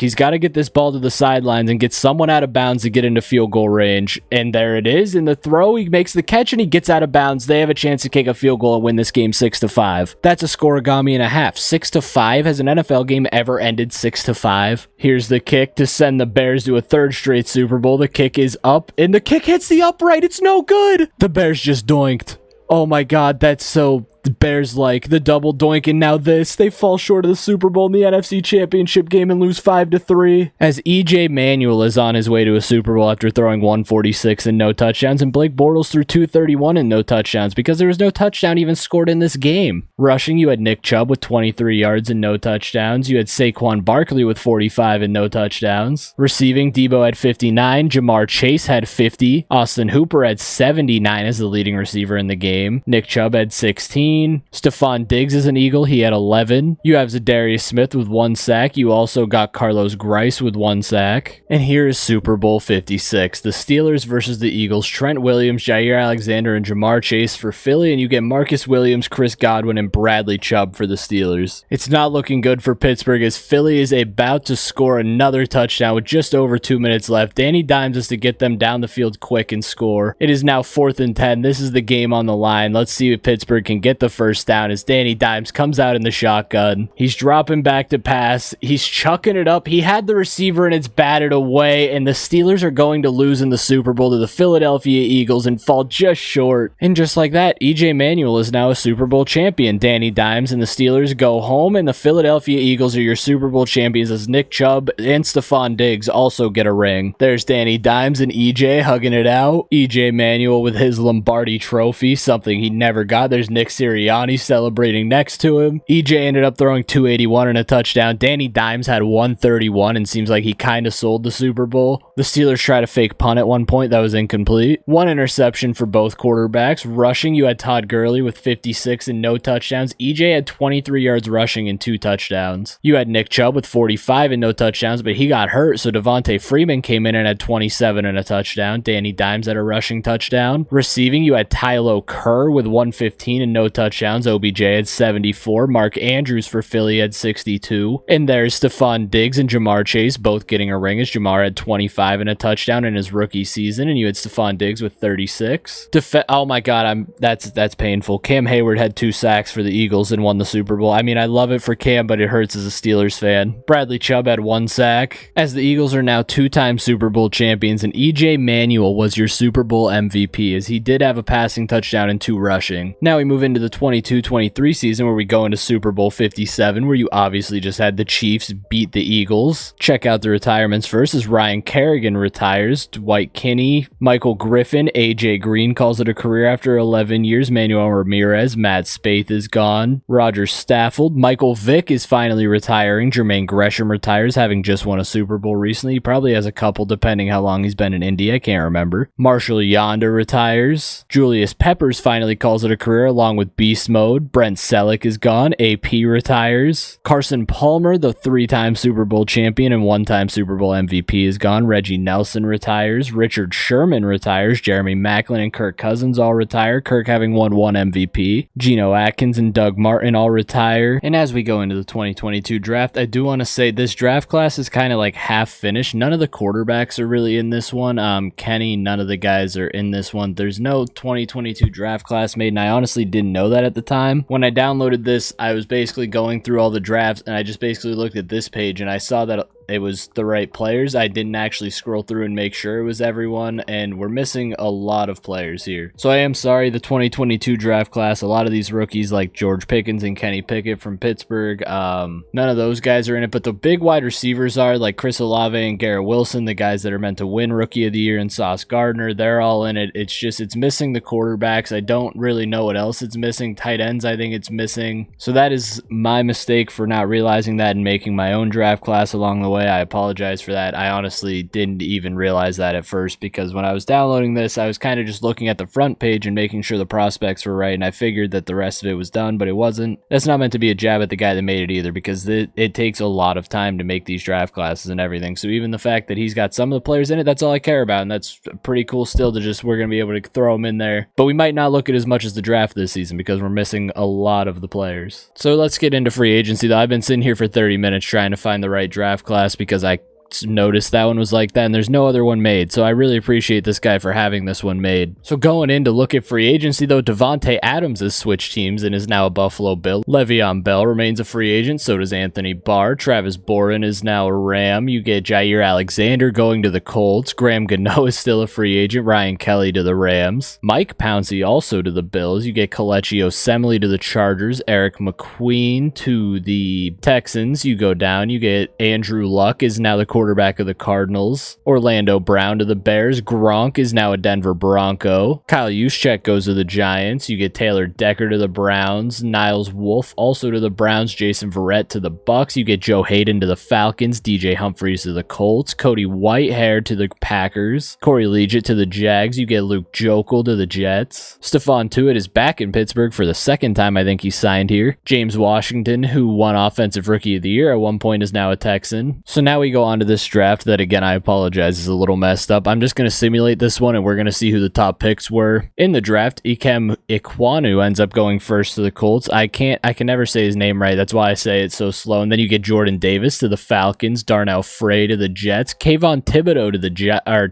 He's got to get this ball to the sidelines and get someone out of bounds to get into field goal range, and there it is. In the throw, he makes the catch, and he gets out of bounds. They have a chance to kick a field goal and win this game 6-5. That's a scoregami and a half. 6-5. Has an NFL game ever ended 6-5? Here's the kick to send the Bears to a 3rd straight Super Bowl. The kick is up, and the kick hits the upright. It's no good. The Bears just doinked. Oh my God, that's so... The Bears like the double doink, and now this. They fall short of the Super Bowl in the NFC Championship game and lose 5-3. As EJ Manuel is on his way to a Super Bowl after throwing 146 and no touchdowns, and Blake Bortles threw 231 and no touchdowns because there was no touchdown even scored in this game. Rushing, you had Nick Chubb with 23 yards and no touchdowns. You had Saquon Barkley with 45 and no touchdowns. Receiving, Debo had 59. Jamar Chase had 50. Austin Hooper had 79 as the leading receiver in the game. Nick Chubb had 16. Stephon Diggs is an Eagle. He had 11. You have Zadarius Smith with 1 sack. You also got Carlos Grice with 1 sack. And here is Super Bowl 56. The Steelers versus the Eagles. Trent Williams, Jair Alexander, and Jamar Chase for Philly. And you get Marcus Williams, Chris Godwin, and Bradley Chubb for the Steelers. It's not looking good for Pittsburgh as Philly is about to score another touchdown with just over 2 minutes left. Danny Dimes is to get them down the field quick and score. It is now 4th and 10. This is the game on the line. Let's see if Pittsburgh can get the first down as Danny Dimes comes out in the shotgun. He's dropping back to pass. He's chucking it up. He had the receiver and it's batted away, and the Steelers are going to lose in the Super Bowl to the Philadelphia Eagles and fall just short. And just like that, EJ Manuel is now a Super Bowl champion. Danny Dimes and the Steelers go home, and the Philadelphia Eagles are your Super Bowl champions as Nick Chubb and Stephon Diggs also get a ring. There's Danny Dimes and EJ hugging it out. EJ Manuel with his Lombardi trophy, something he never got. There's Nick Sirianni celebrating next to him. EJ ended up throwing 281 and a touchdown. Danny Dimes had 131 and seems like he kind of sold the Super Bowl. The Steelers tried to fake punt at one point. That was incomplete. 1 interception for both quarterbacks. Rushing, you had Todd Gurley with 56 and no touchdowns. EJ had 23 yards rushing and 2 touchdowns. You had Nick Chubb with 45 and no touchdowns, but he got hurt, so Devontae Freeman came in and had 27 and a touchdown. Danny Dimes had a rushing touchdown. Receiving, you had Tylo Kerr with 115 and no touchdowns. OBJ had 74. Mark Andrews for Philly had 62. And there's Stephon Diggs and Jamar Chase both getting a ring as Jamar had 25 and a touchdown in his rookie season, and you had Stephon Diggs with 36. Oh my God, that's painful. Cam Hayward had 2 sacks for the Eagles and won the Super Bowl. I mean, I love it for Cam, but it hurts as a Steelers fan. Bradley Chubb had 1 sack. As the Eagles are now 2-time Super Bowl champions, and EJ Manuel was your Super Bowl MVP as he did have a passing touchdown and 2 rushing. Now we move into the 22-23 season where we go into Super Bowl 57, where you obviously just had the Chiefs beat the Eagles. Check out the retirements first as Ryan Kerrigan retires, Dwight Kinney, Michael Griffin, AJ Green calls it a career after 11 years, Manuel Ramirez, Matt Spaeth is gone, Roger Stafford, Michael Vick is finally retiring, Jermaine Gresham retires, having just won a Super Bowl recently. He probably has a couple depending how long he's been in Indy, I can't remember. Marshall Yonder retires, Julius Peppers finally calls it a career along with beast mode. Brent Selleck is gone. AP retires. Carson Palmer, the 3-time Super Bowl champion and 1-time Super Bowl MVP, is gone. Reggie Nelson retires. Richard Sherman retires. Jeremy Maclin and Kirk Cousins all retire. Kirk having won 1 MVP. Geno Atkins and Doug Martin all retire. And as we go into the 2022 draft, I do want to say this draft class is kind of like half finished. None of the quarterbacks are really in this one. Kenny, none of the guys are in this one. There's no 2022 draft class made, and I honestly didn't know that at the time. When I downloaded this, I was basically going through all the drafts, and I just basically looked at this page, and I saw that it was the right players. I didn't actually scroll through and make sure it was everyone, and we're missing a lot of players here. So I am sorry, the 2022 draft class, a lot of these rookies like George Pickens and Kenny Pickett from Pittsburgh, none of those guys are in it, but the big wide receivers are like Chris Olave and Garrett Wilson, the guys that are meant to win Rookie of the Year, and Sauce Gardner, they're all in it. It's just, it's missing the quarterbacks. I don't really know what else it's missing. Tight ends, I think it's missing. So that is my mistake for not realizing that and making my own draft class along the way. I apologize for that. I honestly didn't even realize that at first, because when I was downloading this, I was kind of just looking at the front page and making sure the prospects were right, and I figured that the rest of it was done, but it wasn't. That's not meant to be a jab at the guy that made it either, because it takes a lot of time to make these draft classes and everything. So even the fact that he's got some of the players in it, that's all I care about, and that's pretty cool still to just, we're going to be able to throw them in there. But we might not look at as much as the draft this season because we're missing a lot of the players. So let's get into free agency though. I've been sitting here for 30 minutes trying to find the right draft class because I noticed that one was like that, and there's no other one made, so I really appreciate this guy for having this one made. So going in to look at free agency though, Devontae Adams has switched teams and is now a Buffalo Bill. Le'Veon Bell remains a free agent, so does Anthony Barr. Travis Boren is now a Ram. You get Jair Alexander going to the Colts. Graham Gano is still a free agent. Ryan Kelly to the Rams. Mike Pouncey also to the Bills. You get Kelechi Osemele to the Chargers. Eric McQueen to the Texans. You go down, you get Andrew Luck is now the quarterback of the Cardinals. Orlando Brown to the Bears. Gronk is now a Denver Bronco. Kyle Juszczyk goes to the Giants. You get Taylor Decker to the Browns. Niles Wolfe also to the Browns. Jason Verrett to the Bucks. You get Joe Hayden to the Falcons. DJ Humphries to the Colts. Cody Whitehair to the Packers. Corey Liuget to the Jags. You get Luke Jokel to the Jets. Stephon Tuitt is back in Pittsburgh for the second time I think he signed here. James Washington, who won Offensive Rookie of the Year at one point, is now a Texan. So now we go on to this draft that, again, I apologize, is a little messed up. I'm just going to simulate this one, and we're going to see who the top picks were. In the draft, Ikem Ekwonu ends up going first to the Colts. I can never say his name right. That's why I say it so slow. And then you get Jordan Davis to the Falcons, Darnell Frey to the Jets, Kayvon Thibodeau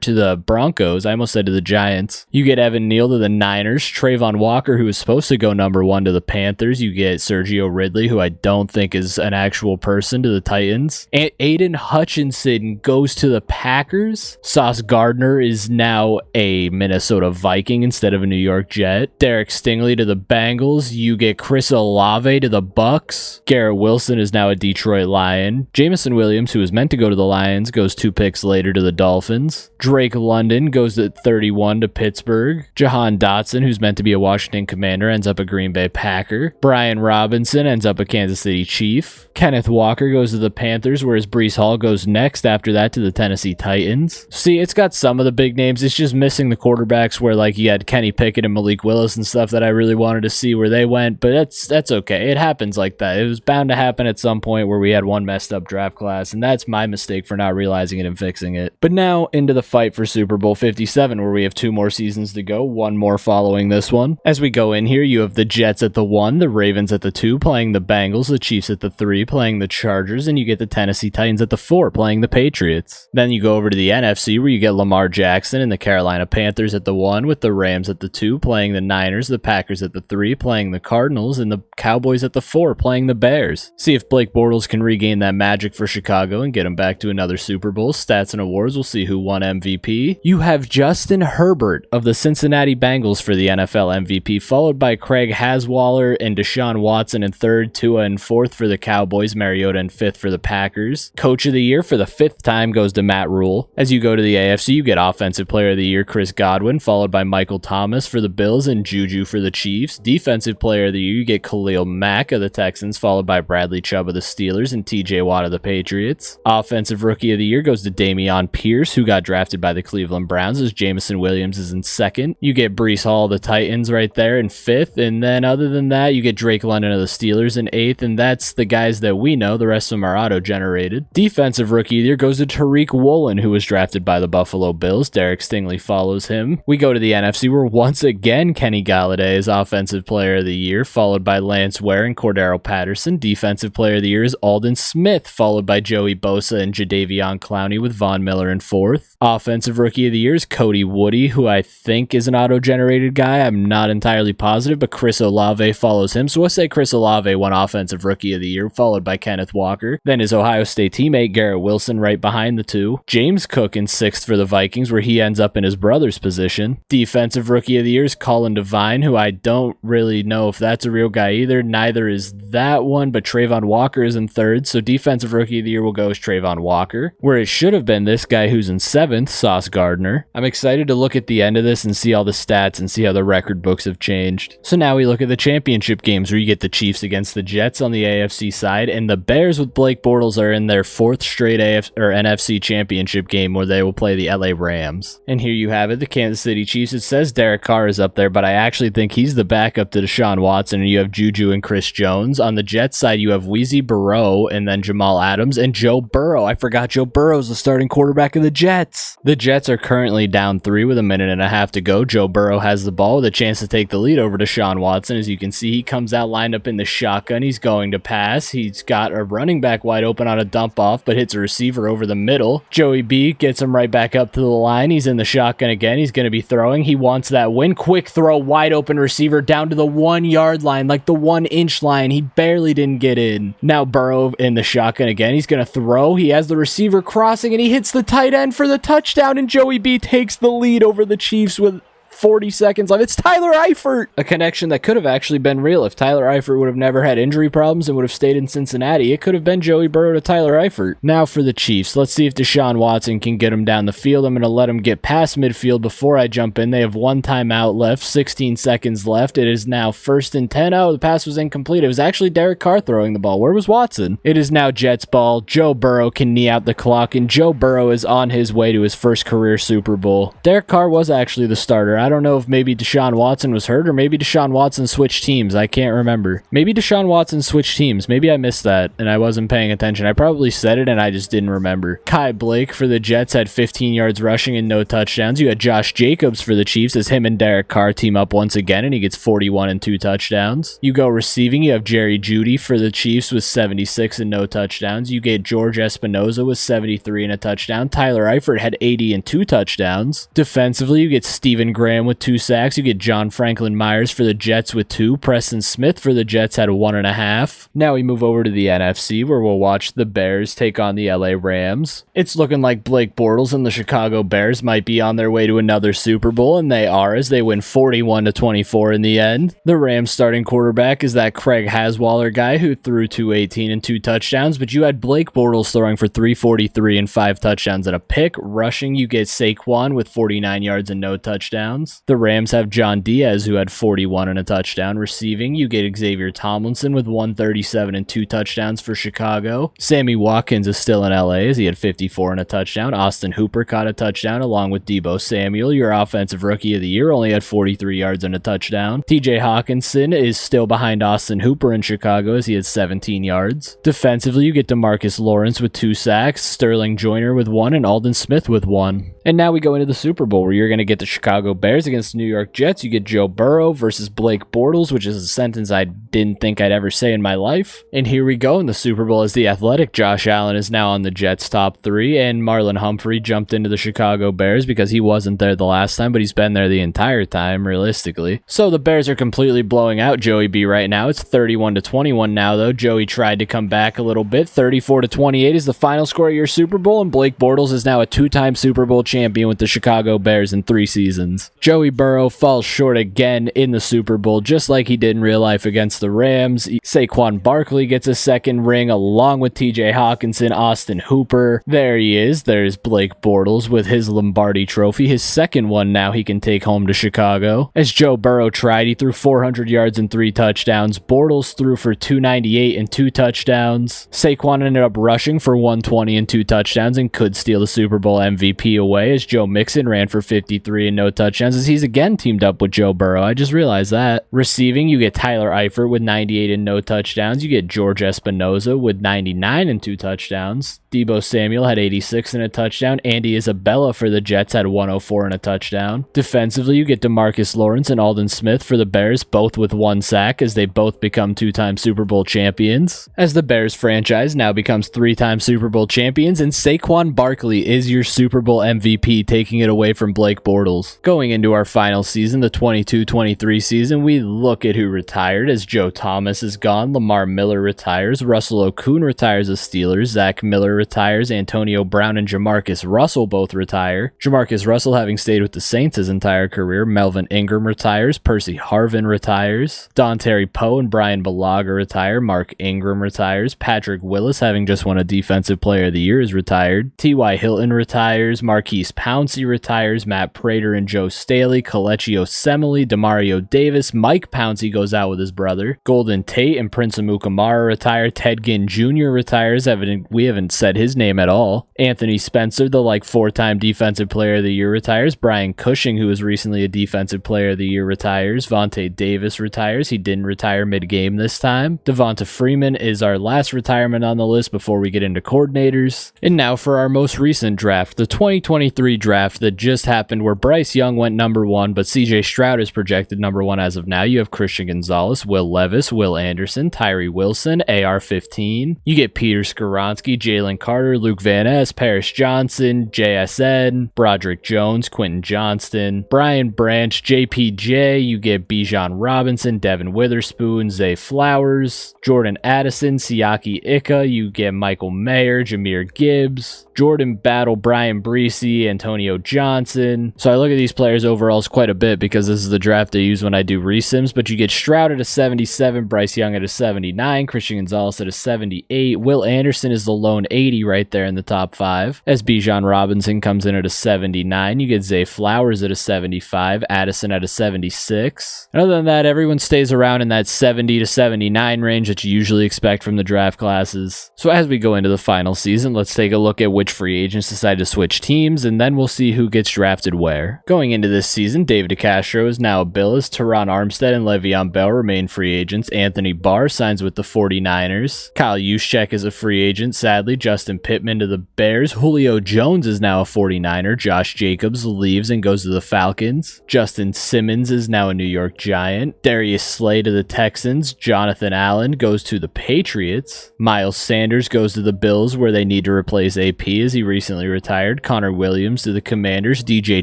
to the Broncos. I almost said to the Giants. You get Evan Neal to the Niners, Trayvon Walker, who was supposed to go number 1 to the Panthers. You get Sergio Ridley, who I don't think is an actual person, to the Titans. And Aiden Hutchinson goes to the Packers. Sauce Gardner is now a Minnesota Viking instead of a New York Jet. Derek Stingley to the Bengals. You get Chris Olave to the Bucks. Garrett Wilson is now a Detroit Lion. Jameson Williams, who was meant to go to the Lions, goes 2 picks later to the Dolphins. Drake London goes at 31 to Pittsburgh. Jahan Dotson, who's meant to be a Washington Commander, ends up a Green Bay Packer. Brian Robinson ends up a Kansas City Chief. Kenneth Walker goes to the Panthers, whereas Breece Hall goes next after that to the Tennessee Titans. See, it's got some of the big names. It's just missing the quarterbacks where, like, you had Kenny Pickett and Malik Willis and stuff that I really wanted to see where they went, but that's okay. It happens like that. It was bound to happen at some point where we had one messed up draft class, and that's my mistake for not realizing it and fixing it. But now into the fight for Super Bowl 57, where we have 2 more seasons to go, 1 more following this one. As we go in here, you have the Jets at the 1, the Ravens at the 2, playing the Bengals, the Chiefs at the 3, playing the Chargers, and you get the Tennessee Titans at the 4, playing the Patriots. Then you go over to the NFC, where you get Lamar Jackson and the Carolina Panthers at the 1, with the Rams at the 2, playing the Niners, the Packers at the 3, playing the Cardinals, and the Cowboys at the 4, playing the Bears. See if Blake Bortles can regain that magic for Chicago and get him back to another Super Bowl. Stats and awards, we'll see who won MVP. You have Justin Herbert of the Cincinnati Bengals for the NFL MVP, followed by Craig Haswaller and Deshaun Watson in 3rd, Tua in 4th for the Cowboys, Mariota in 5th for the Packers. Coach of the Year for the 5th time goes to Matt Rule. As you go to the AFC, you get Offensive Player of the Year Chris Godwin, followed by Michael Thomas for the Bills and Juju for the Chiefs. Defensive Player of the Year, you get Khalil Mack of the Texans, followed by Bradley Chubb of the Steelers and TJ Watt of the Patriots. Offensive Rookie of the Year goes to Dameon Pierce, who got drafted by the Cleveland Browns, as Jameson Williams is in 2nd. You get Breece Hall of the Titans right there in 5th, and then other than that, you get Drake London of the Steelers in 8th, and that's the guys that we know. The rest of them are auto-generated. Defensive Rookie of the Year goes to Tariq Woolen, who was drafted by the Buffalo Bills. Derek Stingley follows him. We go to the NFC, where once again Kenny Galladay is Offensive Player of the Year, followed by Lance Ware and Cordero Patterson. Defensive Player of the Year is Aldon Smith, followed by Joey Bosa and Jadeveon Clowney, with Von Miller in 4th. Offensive Rookie of the Year is Cody Woody, who I think is an auto-generated guy. I'm not entirely positive, but Chris Olave follows him. So we'll say Chris Olave won Offensive Rookie of the Year, followed by Kenneth Walker. Then his Ohio State teammate Garrett Wilson right behind the two. James Cook in 6th for the Vikings, where he ends up in his brother's position. Defensive Rookie of the Year is Colin Devine, who I don't really know if that's a real guy either. Neither is that one, but Trayvon Walker is in 3rd. So Defensive Rookie of the Year will go as Trayvon Walker, where it should have been this guy who's in 7th, Sauce Gardner. I'm excited to look at the end of this and see all the stats and see how the record books have changed. So now we look at the championship games, where you get the Chiefs against the Jets on the AFC side, and the Bears with Blake Bortles are in their 4th straight NFC championship game, where they will play the LA Rams. And here you have it, the Kansas City Chiefs. It says Derek Carr is up there, but I actually think he's the backup to Deshaun Watson, and you have Juju and Chris Jones. On the Jets side, you have Weezy Burrow, and then Jamal Adams, and Joe Burrow. I forgot Joe Burrow's the starting quarterback of the Jets. The Jets are currently down 3 with a minute and a half to go. Joe Burrow has the ball with a chance to take the lead over Deshaun Watson. As you can see, he comes out lined up in the shotgun. He's going to pass. He's got a running back wide open on a dump off, but hits a receiver over the middle. Joey B gets him right back up to the line. He's in the shotgun again. He's going to be throwing. He wants that win. Quick throw, wide open receiver down to the 1 yard line, like the 1 inch line. He barely didn't get in. Now Burrow in the shotgun again. He's going to throw. He has the receiver crossing, and he hits the tight end for the touchdown, and Joey B takes the lead over the Chiefs with 40 seconds left. It's Tyler Eifert. A connection that could have actually been real if Tyler Eifert would have never had injury problems and would have stayed in Cincinnati. It could have been Joey Burrow to Tyler Eifert. Now for the Chiefs. Let's see if Deshaun Watson can get him down the field. I'm going to let him get past midfield before I jump in. They have 1 timeout left, 16 seconds left. It is now 1st and 10. Oh, the pass was incomplete. It was actually Derek Carr throwing the ball. Where was Watson? It is now Jets ball. Joe Burrow can knee out the clock, and Joe Burrow is on his way to his first career Super Bowl. Derek Carr was actually the starter. I don't know if maybe Deshaun Watson was hurt, or maybe Deshaun Watson switched teams. I can't remember. Maybe Deshaun Watson switched teams. Maybe I missed that and I wasn't paying attention. I probably said it and I just didn't remember. Kai Blake for the Jets had 15 yards rushing and no touchdowns. You had Josh Jacobs for the Chiefs, as him and Derek Carr team up once again, and he gets 41 and 2 touchdowns. You go receiving. You have Jerry Jeudy for the Chiefs with 76 and no touchdowns. You get George Espinoza with 73 and a touchdown. Tyler Eifert had 80 and 2 touchdowns. Defensively, you get Stephen Graham with 2 sacks. You get John Franklin Myers for the Jets with 2. Preston Smith for the Jets had 1.5. Now we move over to the NFC, where we'll watch the Bears take on the LA Rams. It's looking like Blake Bortles and the Chicago Bears might be on their way to another Super Bowl, and they are, as they win 41-24 in the end. The Rams starting quarterback is that Craig Haswaller guy who threw 218 and 2 touchdowns, but you had Blake Bortles throwing for 343 and 5 touchdowns and a pick. Rushing, you get Saquon with 49 yards and no touchdowns. The Rams have John Diaz, who had 41 and a touchdown. Receiving, you get Xavier Tomlinson with 137 and 2 touchdowns for Chicago. Sammy Watkins is still in LA, as he had 54 and a touchdown. Austin Hooper caught a touchdown along with Deebo Samuel. Your offensive rookie of the year only had 43 yards and a touchdown. TJ Hawkinson is still behind Austin Hooper in Chicago, as he had 17 yards. Defensively, you get DeMarcus Lawrence with 2 sacks, Sterling Joyner with 1, and Aldon Smith with 1. And now we go into the Super Bowl, where you're going to get the Chicago Bears against the New York Jets. You get Joe Burrow versus Blake Bortles, which is a sentence I didn't think I'd ever say in my life. And here we go in the Super Bowl, as the athletic Josh Allen is now on the Jets' top 3, and Marlon Humphrey jumped into the Chicago Bears because he wasn't there the last time, but he's been there the entire time, realistically. So the Bears are completely blowing out Joey B right now. It's 31-21 now, though. Joey tried to come back a little bit. 34-28 is the final score of your Super Bowl, and Blake Bortles is now a 2-time Super Bowl champion champion with the Chicago Bears in 3 seasons. Joey Burrow falls short again in the Super Bowl, just like he did in real life against the Rams. Saquon Barkley gets a second ring along with TJ Hawkinson, Austin Hooper. There he is. There's Blake Bortles with his Lombardi trophy, his second one now he can take home to Chicago. As Joe Burrow tried, he threw 400 yards and 3 touchdowns. Bortles threw for 298 and 2 touchdowns. Saquon ended up rushing for 120 and 2 touchdowns and could steal the Super Bowl MVP away, as Joe Mixon ran for 53 and no touchdowns, as he's again teamed up with Joe Burrow. I just realized that. Receiving, you get Tyler Eifert with 98 and no touchdowns. You get George Espinoza with 99 and 2 touchdowns. Deebo Samuel had 86 and a touchdown. Andy Isabella for the Jets had 104 and a touchdown. Defensively, you get DeMarcus Lawrence and Aldon Smith for the Bears, both with 1 sack, as they both become 2-time Super Bowl champions. As the Bears franchise now becomes 3-time Super Bowl champions, and Saquon Barkley is your Super Bowl MVP, taking it away from Blake Bortles. Going into our final season, the 22-23 season, we look at who retired, as Joe Thomas is gone, Lamar Miller retires, Russell Okung retires as Steelers, Zach Miller retires, Antonio Brown and Jamarcus Russell both retire. Jamarcus Russell having stayed with the Saints his entire career. Melvin Ingram retires, Percy Harvin retires, Dontari Poe and Brian Bulaga retire, Mark Ingram retires, Patrick Willis, having just won a Defensive Player of the Year, is retired, T.Y. Hilton retires, Marquise Pouncey retires, Matt Prater and Joe Staley, Kelechi Osemele, Demario Davis, Mike Pouncey goes out with his brother, Golden Tate and Prince Amukamara retire, Ted Ginn Jr. retires, we haven't said his name at all, Anthony Spencer, the 4-time Defensive Player of the Year, retires, Brian Cushing, who was recently a Defensive Player of the Year, retires, Vontae Davis retires, he didn't retire mid-game this time, Devonta Freeman is our last retirement on the list before we get into coordinators. And now for our most recent draft, the 2023 draft that just happened, where Bryce Young went number 1, but CJ Stroud is projected number 1 as of now. You have Christian Gonzalez, Will Levis, Will Anderson, Tyree Wilson, AR-15. You get Peter Skoronski, Jalen Carter, Luke Van Ness, Paris Johnson, JSN, Broderick Jones, Quentin Johnston, Brian Branch, JPJ. You get Bijan Robinson, Devin Witherspoon, Zay Flowers, Jordan Addison, Siaki Ika. You get Michael Mayer, Jahmyr Gibbs, Jordan Battle, Brian Breesy, Antonio Johnson. So I look at these players overalls quite a bit because this is the draft I use when I do resims, but you get Stroud at a 77, Bryce Young at a 79, Christian Gonzalez at a 78, Will Anderson is the lone 80 right there in the top 5, as Bijan Robinson comes in at a 79. You get Zay Flowers at a 75, Addison at a 76. And other than that, everyone stays around in that 70 to 79 range that you usually expect from the draft classes. So as we go into the final season, let's take a look at which free agents decide to switch teams, and then we'll see who gets drafted where. Going into this season, David DeCastro is now a Bills, Teron Armstead and Le'Veon Bell remain free agents, Anthony Barr signs with the 49ers, Kyle Juszczyk is a free agent, sadly, Justin Pittman to the Bears, Julio Jones is now a 49er, Josh Jacobs leaves and goes to the Falcons, Justin Simmons is now a New York Giant, Darius Slay to the Texans, Jonathan Allen goes to the Patriots, Miles Sanders goes to the Bills where they need to replace AP as he recently retired, Connor Williams to the Commanders, DJ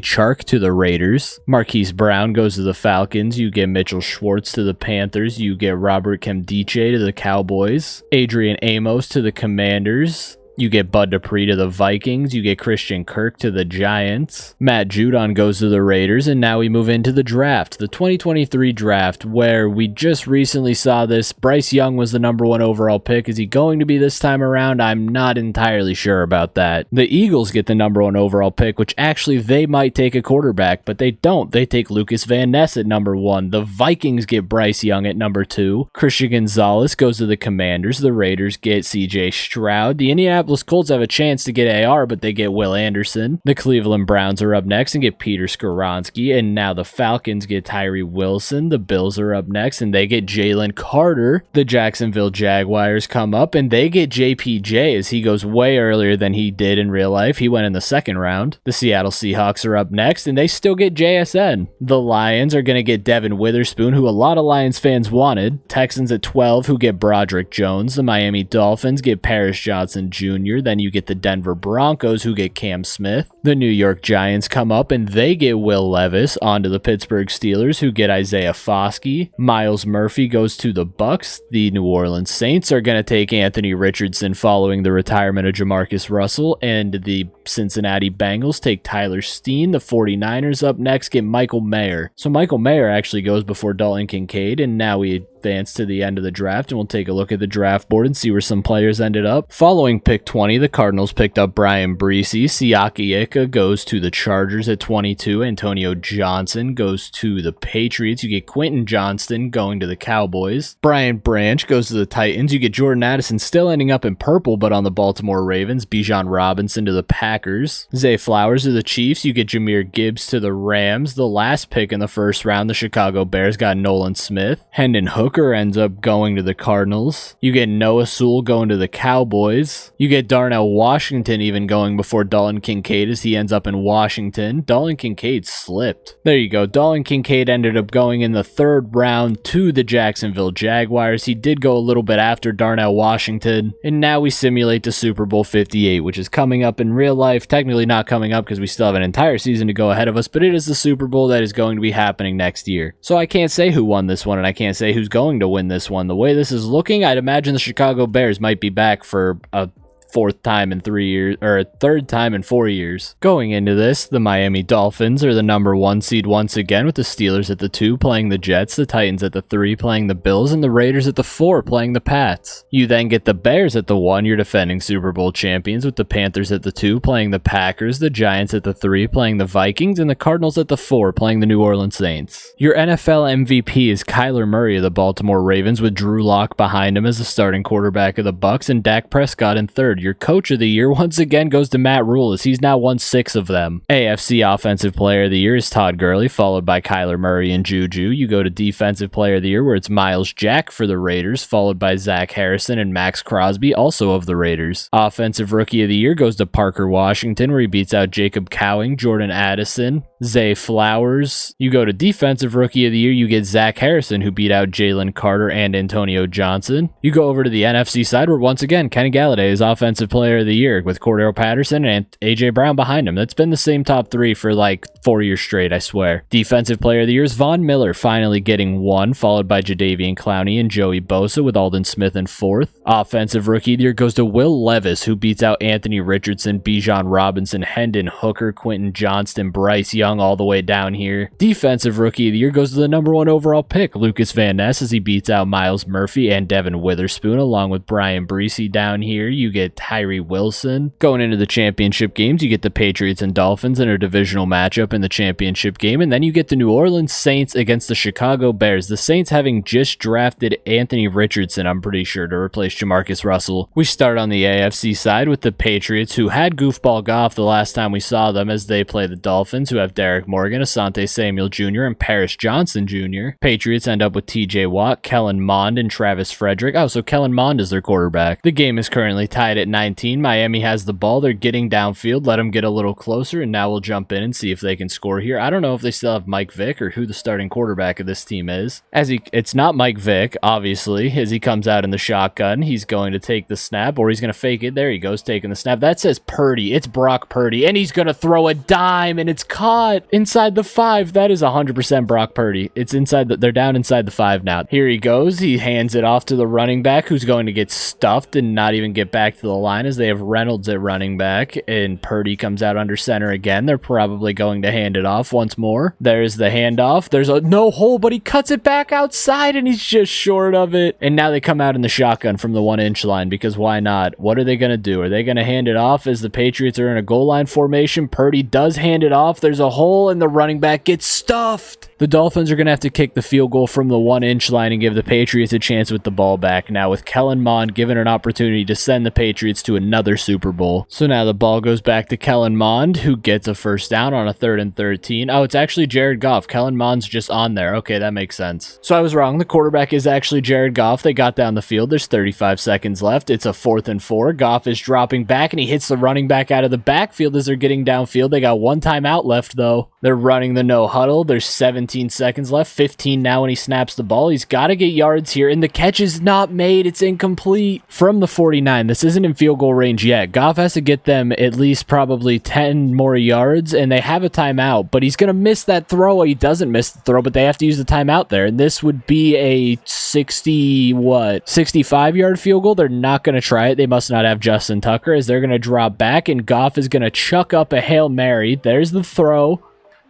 Chark to the Raiders, Marquise Brown goes to the Falcons, you get Mitchell Schwartz to the Panthers, you get Robert Nkemdiche to the Cowboys, Adrian Amos to the Commanders, you get Bud Dupree to the Vikings. You get Christian Kirk to the Giants. Matt Judon goes to the Raiders. And now we move into the draft. The 2023 draft, where we just recently saw this. Bryce Young was the number 1 overall pick. Is he going to be this time around? I'm not entirely sure about that. The Eagles get the number 1 overall pick, which actually they might take a quarterback, but they don't. They take Lucas Van Ness at number 1. The Vikings get Bryce Young at number 2. Christian Gonzalez goes to the Commanders. The Raiders get CJ Stroud. The Indianapolis Colts have a chance to get AR, but they get Will Anderson. The Cleveland Browns are up next and get Peter Skoronski, and now the Falcons get Tyree Wilson. The Bills are up next and they get Jalen Carter. The Jacksonville Jaguars come up and they get JPJ as he goes way earlier than he did in real life. He went in the 2nd round. The Seattle Seahawks are up next and they still get JSN. The Lions are going to get Devin Witherspoon, who a lot of Lions fans wanted. Texans at 12, who get Broderick Jones. The Miami Dolphins get Paris Johnson Jr. Jr. Then you get the Denver Broncos, who get Cam Smith. The New York Giants come up and they get Will Levis. Onto the Pittsburgh Steelers, who get Isaiah Foskey. Miles Murphy goes to the Bucks. The New Orleans Saints are going to take Anthony Richardson following the retirement of Jamarcus Russell. And the Cincinnati Bengals take Tyler Steen. The 49ers up next get Michael Mayer. So Michael Mayer actually goes before Dalton Kincaid, and now we advance to the end of the draft, and we'll take a look at the draft board and see where some players ended up. Following pick 20, the Cardinals picked up Brian Breesy. Siaki Ika goes to the Chargers at 22. Antonio Johnson goes to the Patriots. You get Quentin Johnston going to the Cowboys. Brian Branch goes to the Titans. You get Jordan Addison still ending up in purple, but on the Baltimore Ravens. Bijan Robinson to the Packers. Zay Flowers to the Chiefs. You get Jahmyr Gibbs to the Rams. The last pick in the first round, the Chicago Bears got Nolan Smith. Hendon Hooker ends up going to the Cardinals. You get Noah Sewell going to the Cowboys. You get Darnell Washington even going before Dalton Kincaid as he ends up in Washington. Dalton Kincaid slipped. There you go. Dalton Kincaid ended up going in the third round to the Jacksonville Jaguars. He did go a little bit after Darnell Washington. And now we simulate the Super Bowl 58, which is coming up in real life. Technically not coming up because we still have an entire season to go ahead of us, but it is the Super Bowl that is going to be happening next year. So I can't say who won this one, and I can't say who's going to win this one. The way this is looking, I'd imagine the Chicago Bears might be back for a fourth time in 3 years, or a third time in 4 years. Going into this, the Miami Dolphins are the number 1 seed once again, with the Steelers at the 2 playing the Jets, the Titans at the 3 playing the Bills, and the Raiders at the 4 playing the Pats. You then get the Bears at the 1, your defending Super Bowl champions, with the Panthers at the 2 playing the Packers, the Giants at the 3 playing the Vikings, and the Cardinals at the 4 playing the New Orleans Saints. Your NFL MVP is Kyler Murray of the Baltimore Ravens, with Drew Lock behind him as the starting quarterback of the Bucks, and Dak Prescott in third. Your coach of the year once again goes to Matt Rule, as he's now won 6 of them. AFC Offensive Player of the Year is Todd Gurley, followed by Kyler Murray and Juju. You go to Defensive Player of the Year, where it's Myles Jack for the Raiders, followed by Zach Harrison and Max Crosby, also of the Raiders. Offensive Rookie of the Year goes to Parker Washington, where he beats out Jacob Cowing, Jordan Addison, Zay Flowers. You go to Defensive Rookie of the Year, you get Zach Harrison, who beat out Jalen Carter and Antonio Johnson. You go over to the NFC side, where once again Kenny Galladay is Offensive Player of the Year, with Cordero Patterson and AJ Brown behind him. That's been the same top 3 for like 4 years straight, I swear. Defensive Player of the Year is Von Miller, finally getting 1, followed by Jadeveon Clowney and Joey Bosa, with Aldon Smith in 4th. Offensive Rookie of the Year goes to Will Levis, who beats out Anthony Richardson, Bijan Robinson, Hendon Hooker, Quentin Johnston, Bryce Young, all the way down here. Defensive Rookie of the Year goes to the number 1 overall pick, Lucas Van Ness, as he beats out Miles Murphy and Devin Witherspoon, along with Brian Breesy down here. You get Tyree Wilson. Going into the championship games, you get the Patriots and Dolphins in a divisional matchup in the championship game, and then you get the New Orleans Saints against the Chicago Bears. The Saints having just drafted Anthony Richardson, I'm pretty sure, to replace Jamarcus Russell. We start on the AFC side with the Patriots, who had Goofball Goff the last time we saw them, as they play the Dolphins, who have Derek Morgan, Asante Samuel Jr., and Paris Johnson Jr. Patriots end up with TJ Watt, Kellen Mond, and Travis Frederick. Oh, so Kellen Mond is their quarterback. The game is currently tied at 19. Miami has the ball. They're getting downfield. Let them get a little closer, and now we'll jump in and see if they can score here. I don't know if they still have Mike Vick or who the starting quarterback of this team is. It's not Mike Vick, obviously, as he comes out in the shotgun. He's going to take the snap, or he's going to fake it. There he goes, taking the snap. That says Purdy. It's Brock Purdy, and he's going to throw a dime, and it's caught inside the 5. That is 100% Brock Purdy. It's inside. They're down inside the 5 now. Here he goes. He hands it off to the running back, who's going to get stuffed and not even get back to the line, as they have Reynolds at running back, and Purdy comes out under center again. They're probably going to hand it off once more. There's the handoff. There's a no hole, but he cuts it back outside, and he's just short of it. And now they come out in the shotgun from the 1-inch line, because why not? What are they going to do? Are they going to hand it off as the Patriots are in a goal line formation? Purdy does hand it off. There's a hole, and the running back gets stuffed. The Dolphins are going to have to kick the field goal from the 1-inch line and give the Patriots a chance with the ball back. Now with Kellen Mond given an opportunity to send the Patriots to another Super Bowl. So now the ball goes back to Kellen Mond, who gets a first down on a 3rd and 13. Oh, it's actually Jared Goff. Kellen Mond's just on there. Okay, that makes sense. So I was wrong. The quarterback is actually Jared Goff. They got down the field. There's 35 seconds left. It's a 4th and 4. Goff is dropping back, and he hits the running back out of the backfield as they're getting downfield. They got 1 timeout left, though. They're running the no huddle. There's 17 seconds left. 15 now when he snaps the ball. He's got to get yards here, and the catch is not made. It's incomplete. From the 49. This isn't in field goal range yet. Goff has to get them at least probably 10 more yards, and they have a timeout, but he's going to miss that throw. Well, he doesn't miss the throw, but they have to use the timeout there, and this would be a 65-yard field goal. They're not going to try it. They must not have Justin Tucker, as they're going to drop back, and Goff is going to chuck up a Hail Mary. There's the throw.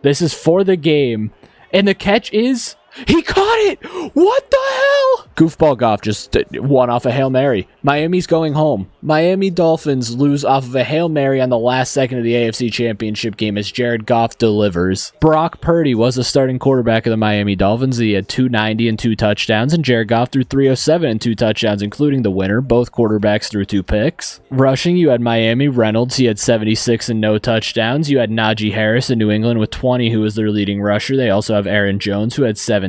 This is for the game, and the catch is... he caught it! What the hell? Goofball Goff just won off a Hail Mary. Miami's going home. Miami Dolphins lose off of a Hail Mary on the last second of the AFC Championship game as Jared Goff delivers. Brock Purdy was the starting quarterback of the Miami Dolphins. He had 290 and 2 touchdowns, and Jared Goff threw 307 and 2 touchdowns, including the winner. Both quarterbacks threw 2 picks. Rushing, you had Miami Reynolds. He had 76 and no touchdowns. You had Najee Harris in New England with 20, who was their leading rusher. They also have Aaron Jones, who had 17.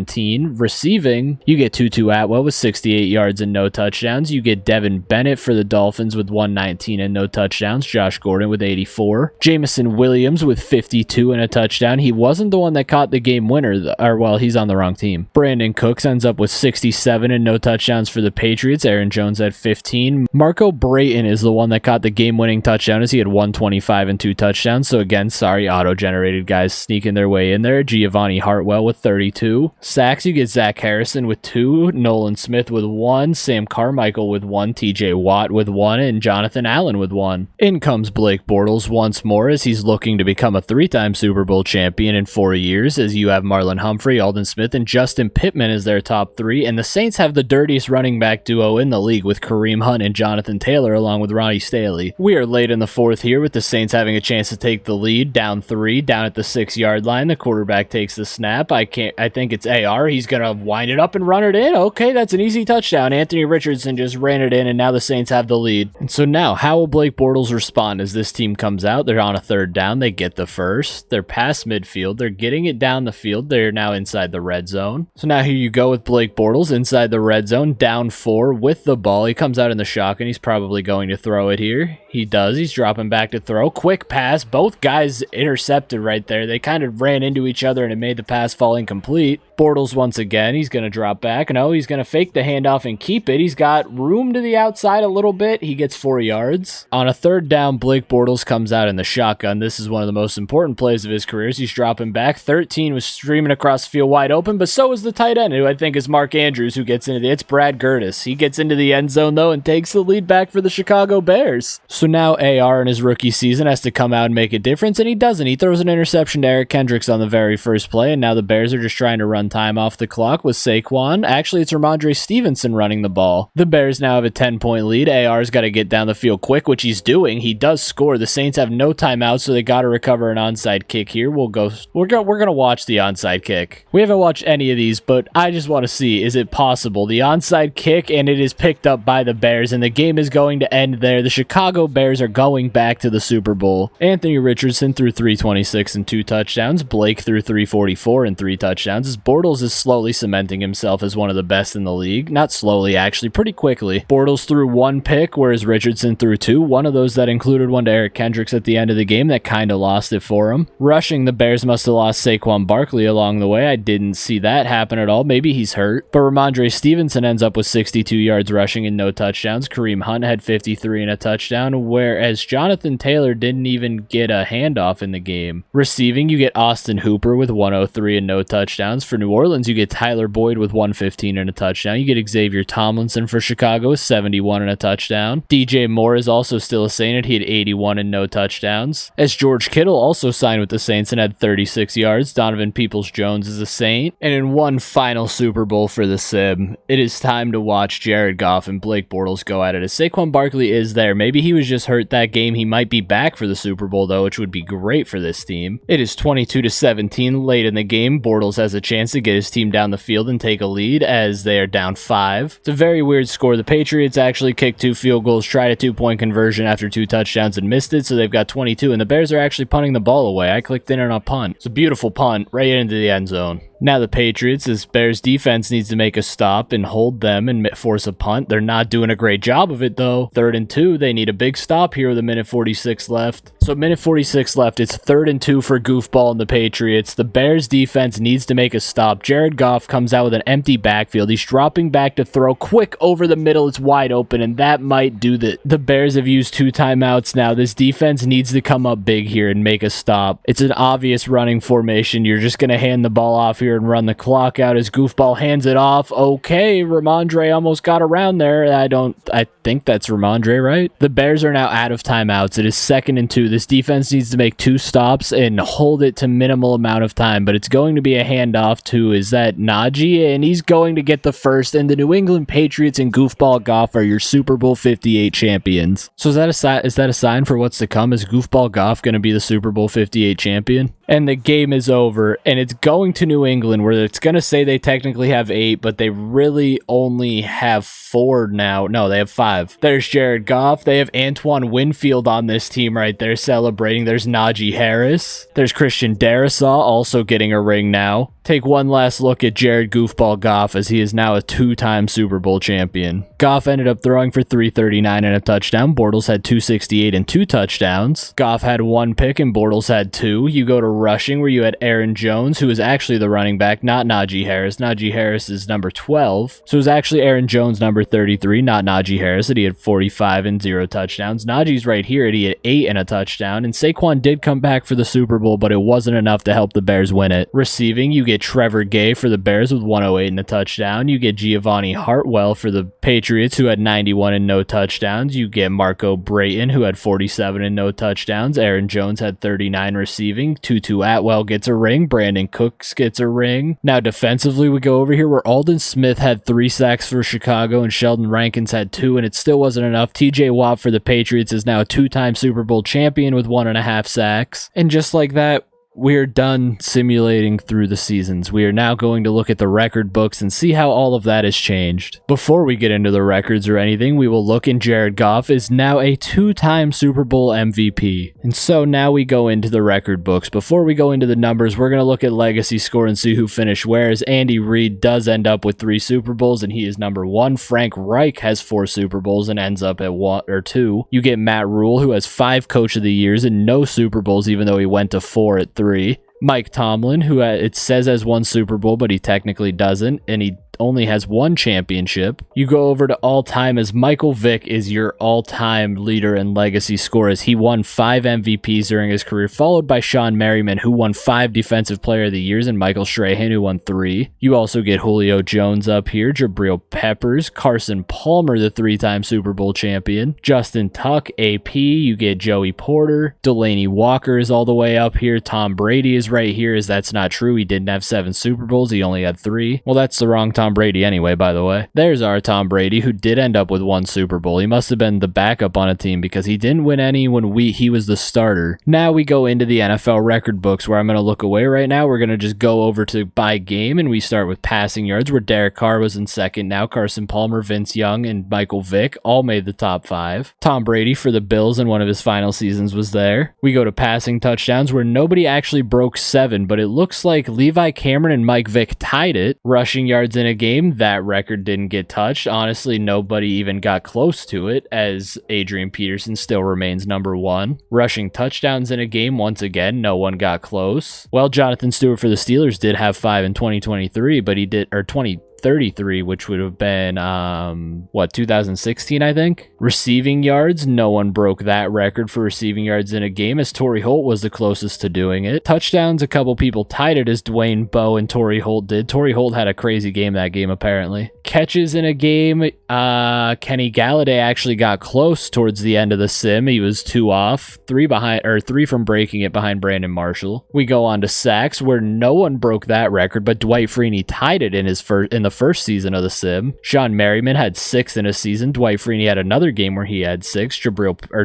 Receiving, you get Tutu Atwell with 68 yards and no touchdowns. You get Devin Bennett for the Dolphins with 119 and no touchdowns. Josh Gordon with 84. Jamison Williams with 52 and a touchdown. He wasn't the one that caught the game winner, or well, he's on the wrong team. Brandon Cooks ends up with 67 and no touchdowns for the Patriots. Aaron Jones had 15. Marco Brayton is the one that caught the game-winning touchdown, as he had 125 and 2 touchdowns. So again, sorry, auto-generated guys sneaking their way in there. Giovanni Hartwell with 32. Sacks, you get Zach Harrison with 2, Nolan Smith with 1, Sam Carmichael with 1, TJ Watt with 1, and Jonathan Allen with 1. In comes Blake Bortles once more, as he's looking to become a 3-time Super Bowl champion in 4 years, as you have Marlon Humphrey, Aldon Smith, and Justin Pittman as their top 3, and the Saints have the dirtiest running back duo in the league with Kareem Hunt and Jonathan Taylor, along with Ronnie Staley. We are late in the 4th here, with the Saints having a chance to take the lead, down 3, down at the 6-yard line. The quarterback takes the snap. I think it's AR. He's gonna wind it up and run it in. Okay, that's an easy touchdown. Anthony Richardson just ran it in, and now the Saints have the lead. And so now, how will Blake Bortles respond as this team comes out? They're on a 3rd down. They get the first. They're past midfield. They're getting it down the field. They're now inside the red zone. So now here you go with Blake Bortles inside the red zone, down 4 with the ball. He comes out in the shotgun. He's probably going to throw it here. He does. He's dropping back to throw. Quick pass. Both guys intercepted right there. They kind of ran into each other, and it made the pass fall incomplete. Bortles once again. He's going to drop back. No, he's going to fake the handoff and keep it. He's got room to the outside a little bit. He gets 4 yards. On a 3rd down, Blake Bortles comes out in the shotgun. This is one of the most important plays of his career. He's dropping back. 13 was streaming across the field wide open, but so is the tight end, who I think is Mark Andrews, who gets into it's Brad Gertis. He gets into the end zone, though, and takes the lead back for the Chicago Bears. So now AR in his rookie season has to come out and make a difference, and he doesn't. He throws an interception to Eric Kendricks on the very first play, and now the Bears are just trying to run time off the clock with Saquon. Actually, it's Ramondre Stevenson running the ball. The Bears now have a 10-point lead. AR's got to get down the field quick, which he's doing. He does score. The Saints have no timeouts, so they got to recover an onside kick here. We're gonna watch the onside kick. We haven't watched any of these, but I just want to see, is it possible? The onside kick, and it is picked up by the Bears, and the game is going to end there. The Chicago Bears are going back to the Super Bowl. Anthony Richardson threw 326 and 2 touchdowns. Blake threw 344 and 3 touchdowns. As Bortles is slowly cementing himself as one of the best in the league. Not slowly, actually, pretty quickly. Bortles threw 1 pick, whereas Richardson threw 2. One of those that included one to Eric Kendricks at the end of the game that kind of lost it for him. Rushing, the Bears must have lost Saquon Barkley along the way. I didn't see that happen at all. Maybe he's hurt. But Ramondre Stevenson ends up with 62 yards rushing and no touchdowns. Kareem Hunt had 53 and a touchdown, whereas Jonathan Taylor didn't even get a handoff in the game. Receiving, you get Austin Hooper with 103 and no touchdowns. For New Orleans, you get Tyler Boyd with 115 and a touchdown. You get Xavier Tomlinson for Chicago with 71 and a touchdown. DJ Moore is also still a Saint. He had 81 and no touchdowns. As George Kittle also signed with the Saints and had 36 yards. Donovan Peoples-Jones is a Saint. And in one final Super Bowl for the Sim, it is time to watch Jared Goff and Blake Bortles go at it. As Saquon Barkley is there. Maybe he was just hurt that game. He might be back for the Super Bowl, though, which would be great for this team. It is 22-17 late in the game. Bortles has a chance to get his team down the field and take a lead as they are down 5. It's a very weird score. The Patriots actually kicked 2 field goals, tried a 2-point conversion after 2 touchdowns and missed it, so they've got 22, and the Bears are actually punting the ball away. I clicked in on a punt. It's a beautiful punt right into the end zone. Now the Patriots, this Bears defense needs to make a stop and hold them and force a punt. They're not doing a great job of it though. 3rd and 2, they need a big stop here with a minute 46 left. So minute 46 left, it's 3rd and 2 for Goofball and the Patriots. The Bears defense needs to make a stop. Jared Goff comes out with an empty backfield. He's dropping back to throw quick over the middle. It's wide open, and that might do the Bears have used 2 timeouts now. This defense needs to come up big here and make a stop. It's an obvious running formation. You're just going to hand the ball off here and run the clock out as Goofball hands it off. Okay, Ramondre almost got around there. I think that's Ramondre, right? The Bears are now out of timeouts. It is 2nd and 2. This defense needs to make 2 stops and hold it to minimal amount of time, but it's going to be a handoff to, is that Najee? And he's going to get the first, and the New England Patriots and Goofball Goff are your Super Bowl 58 champions. So is that a sign for what's to come? Is Goofball Goff going to be the Super Bowl 58 champion? And the game is over, and it's going to New England, where it's going to say they technically have 8, but they really only have 4 now. No, they have 5. There's Jared Goff. They have Antoine Winfield on this team right there celebrating. There's Najee Harris. There's Christian Darrisaw also getting a ring now. Take one last look at Jared Goofball Goff, as he is now a 2-time Super Bowl champion. Goff ended up throwing for 339 and a touchdown. Bortles had 268 and 2 touchdowns. Goff had 1 pick and Bortles had 2. You go to rushing, where you had Aaron Jones, who is actually the running back, not Najee Harris. Najee Harris is number 12. So it was actually Aaron Jones, number 33, not Najee Harris, and he had 45 and 0 touchdowns. Najee's right here, and he had 8 and a touchdown. And Saquon did come back for the Super Bowl, but it wasn't enough to help the Bears win it. Receiving, you get Trevor Gay for the Bears with 108 and a touchdown. You get Giovanni Hartwell for the Patriots, who had 91 and no touchdowns. You get Marco Brayton, who had 47 and no touchdowns. Aaron Jones had 39 receiving. Tutu Atwell gets a ring. Brandon Cooks gets a ring. Now defensively, we go over here where Aldon Smith had 3 sacks for Chicago and Sheldon Rankins had 2, and it still wasn't enough. TJ Watt for the Patriots is now a 2-time Super Bowl champion with 1.5 sacks. And just like that, we're done simulating through the seasons. We are now going to look at the record books and see how all of that has changed. Before we get into the records or anything, we will look, and Jared Goff is now a 2-time Super Bowl MVP. And so now we go into the record books. Before we go into the numbers, we're going to look at legacy score and see who finished where, as Andy Reid does end up with 3 Super Bowls, and he is number 1. Frank Reich has 4 Super Bowls and ends up at 1 or 2. You get Matt Rule, who has 5 Coach of the Years and no Super Bowls, even though he went to 4 at 3. Mike Tomlin, who it says has 1 Super Bowl, but he technically doesn't, and he only has 1 championship. You go over to all-time, as Michael Vick is your all-time leader in legacy score, as he won 5 MVPs during his career, followed by Sean Merriman, who won 5 Defensive Player of the Years, and Michael Strahan, who won 3. You also get Julio Jones up here, Jabril Peppers, Carson Palmer, the 3-time Super Bowl champion, Justin Tuck, AP, you get Joey Porter, Delaney Walker is all the way up here, Tom Brady is right here, as that's not true. He didn't have 7 Super Bowls, he only had 3. Well, that's the wrong Tom Brady anyway, by the way. There's our Tom Brady, who did end up with 1 Super Bowl. He must have been the backup on a team, because he didn't win any when he was the starter. Now we go into the NFL record books, where I'm going to look away right now. We're going to just go over to by game, and we start with passing yards, where Derek Carr was in second. Now Carson Palmer, Vince Young, and Michael Vick all made the top 5. Tom Brady for the Bills in one of his final seasons was there. We go to passing touchdowns, where nobody actually broke 7, but it looks like Levi Cameron and Mike Vick tied it. Rushing yards in a game, that record didn't get touched. Honestly, nobody even got close to it, as Adrian Peterson still remains number 1. Rushing touchdowns in a game, once again, no one got close. Well, Jonathan Stewart for the Steelers did have 5 in 2023, but he did, or 2033, which would have been 2016, I think. Receiving yards, no one broke that record for receiving yards in a game, as Torrey Holt was the closest to doing it. Touchdowns, a couple people tied it, as Dwayne Bowe and Torrey Holt did. Torrey Holt had a crazy game that game, apparently. Catches in a game, Kenny Galladay actually got close towards the end of the sim. He was 2 off, 3 from breaking it behind Brandon Marshall. We go on to sacks, where no one broke that record, but Dwight Freeney tied it in the first season of the sim. Sean Merriman had 6 in a season. Dwight Freeney had another game where he had 6.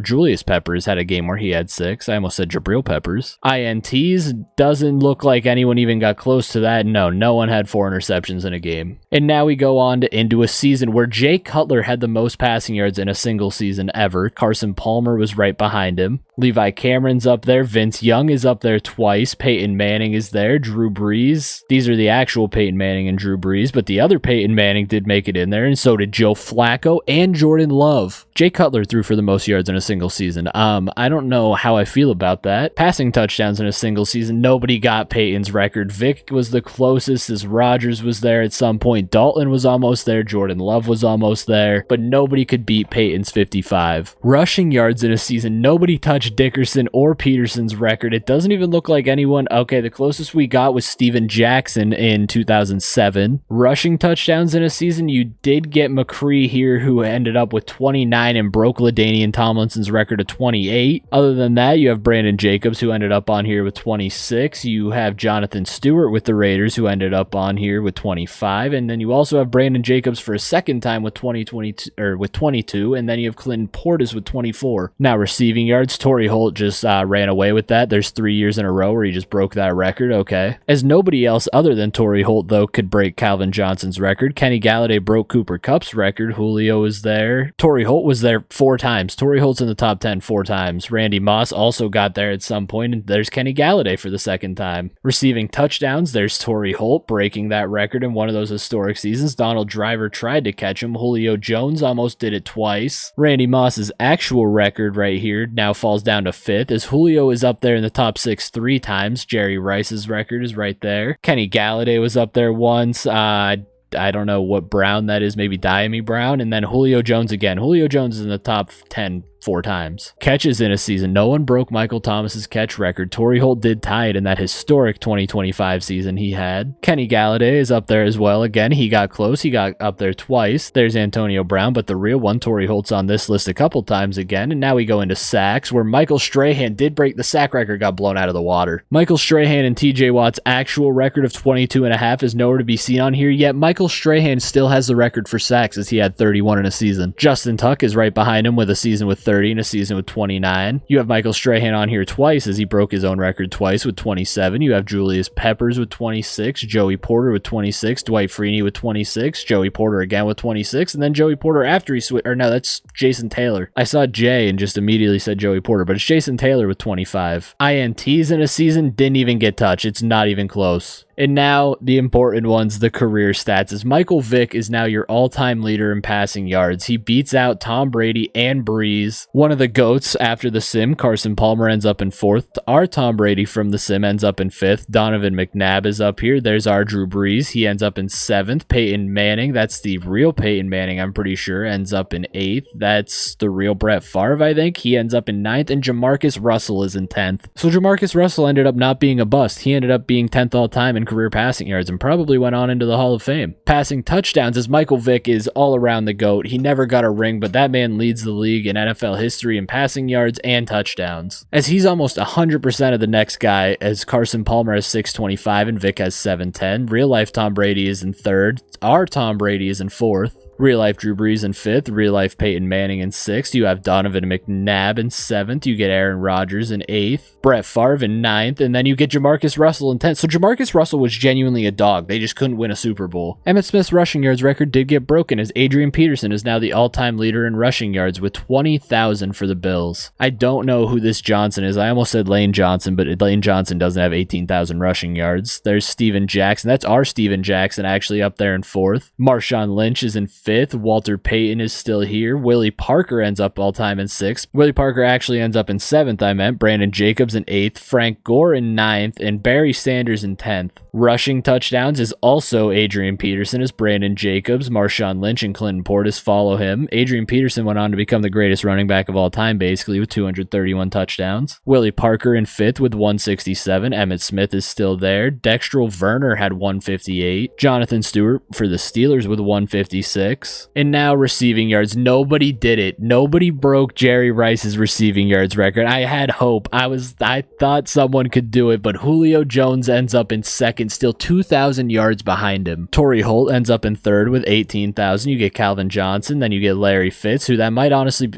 Julius Peppers had a game where he had 6. I almost said Jabril Peppers. INTs, doesn't look like anyone even got close to that. No one had 4 interceptions in a game. And now we go on into a season where Jay Cutler had the most passing yards in a single season ever. Carson Palmer was right behind him. Levi Cameron's up there. Vince Young is up there twice. Peyton Manning is there. Drew Brees. These are the actual Peyton Manning and Drew Brees, but the other Peyton Manning did make it in there, and so did Joe Flacco and Jordan Love. Jay Cutler threw for the most yards in a single season. I don't know how I feel about that. Passing touchdowns in a single season, nobody got Peyton's record. Vic was the closest, as Rodgers was there at some point. Dalton was almost there. Jordan Love was almost there, but nobody could beat Peyton's 55. Rushing yards in a season, nobody touched Dickerson or Peterson's record. It doesn't even look like anyone. Okay, the closest we got was Steven Jackson in 2007. Rushing touchdowns in a season, you did get McCree here, who ended up with 29 and broke LaDainian Tomlinson's record of 28. Other than that, you have Brandon Jacobs, who ended up on here with 26. You have Jonathan Stewart with the Raiders, who ended up on here with 25. And then you also have Brandon Jacobs for a second time with 22, and then you have Clinton Portis with 24. Now, receiving yards, Torrey Holt just ran away with that. There's 3 years in a row where he just broke that record. Okay. As nobody else other than Torrey Holt, though, could break Calvin Johnson's record. Kenny Galladay broke Cooper Kupp's record. Julio was there. Torrey Holt was there 4 times. Torrey Holt's in the top 10 4 times. Randy Moss also got there at some point, and there's Kenny Galladay for the second time. Receiving touchdowns, there's Torrey Holt breaking that record in one of those historic seasons. Donald Driver tried to catch him. Julio Jones almost did it twice. Randy Moss's actual record right here now falls down to 5th, as Julio is up there in the top 6 3 times. Jerry Rice's record is right there. Kenny Galladay was up there once. I don't know what Brown that is, maybe Diami Brown, and then Julio Jones again. Julio Jones is in the top 10 4 times. Catches in a season, no one broke Michael Thomas's catch record. Torrey Holt did tie it in that historic 2025 season he had. Kenny Galladay is up there as well. Again, he got close. He got up there twice. There's Antonio Brown, but the real one, Torrey Holt's on this list a couple times again. And now we go into sacks, where Michael Strahan did break the sack record, got blown out of the water. Michael Strahan and TJ Watt's actual record of 22.5 is nowhere to be seen on here, yet Michael Strahan still has the record for sacks, as he had 31 in a season. Justin Tuck is right behind him with a season with 30 and a season with 29. You have Michael Strahan on here twice, as he broke his own record twice with 27. You have Julius Peppers with 26, Joey Porter with 26, Dwight Freeney with 26, Joey Porter again with 26, and then Joey Porter after he switched, or no, that's Jason Taylor. I saw Jay and just immediately said Joey Porter, but it's Jason Taylor with 25. INTs in a season didn't even get touched. It's not even close. And now the important ones, the career stats, is Michael Vick is now your all-time leader in passing yards. He beats out Tom Brady and Breeze. One of the GOATs after the sim, Carson Palmer, ends up in 4th. Our Tom Brady from the sim ends up in 5th. Donovan McNabb is up here. There's our Drew Brees. He ends up in 7th. Peyton Manning, that's the real Peyton Manning, I'm pretty sure, ends up in 8th. That's the real Brett Favre, I think. He ends up in 9th. And Jamarcus Russell is in 10th. So Jamarcus Russell ended up not being a bust. He ended up being 10th all-time in career passing yards and probably went on into the Hall of Fame. Passing touchdowns, as Michael Vick is all around the GOAT. He never got a ring, but that man leads the league in NFL history in passing yards and touchdowns, as he's almost 100% of the next guy, as Carson Palmer has 625 and Vick has 710. Real life Tom Brady is in 3rd. Our Tom Brady is in 4th. Real life Drew Brees in 5th, real life Peyton Manning in 6th. You have Donovan McNabb in 7th. You get Aaron Rodgers in 8th, Brett Favre in 9th, and then you get Jamarcus Russell in 10th. So Jamarcus Russell was genuinely a dog. They just couldn't win a Super Bowl. Emmitt Smith's rushing yards record did get broken, as Adrian Peterson is now the all-time leader in rushing yards with 20,000 for the Bills. I don't know who this Johnson is. I almost said Lane Johnson, but Lane Johnson doesn't have 18,000 rushing yards. There's Steven Jackson. That's our Steven Jackson, actually up there in 4th. Marshawn Lynch is in 5th. Walter Payton is still here. Willie Parker ends up all-time in 6th. Willie Parker actually ends up in 7th, I meant. Brandon Jacobs in 8th. Frank Gore in 9th. And Barry Sanders in 10th. Rushing touchdowns is also Adrian Peterson, as Brandon Jacobs, Marshawn Lynch, and Clinton Portis follow him. Adrian Peterson went on to become the greatest running back of all time, basically, with 231 touchdowns. Willie Parker in 5th with 167. Emmitt Smith is still there. Dextrel Verner had 158. Jonathan Stewart for the Steelers with 156. And now receiving yards. Nobody did it. Nobody broke Jerry Rice's receiving yards record. I had hope. I thought someone could do it, but Julio Jones ends up in 2nd, still 2,000 yards behind him. Torrey Holt ends up in 3rd with 18,000. You get Calvin Johnson, then you get Larry Fitz, who that might honestly,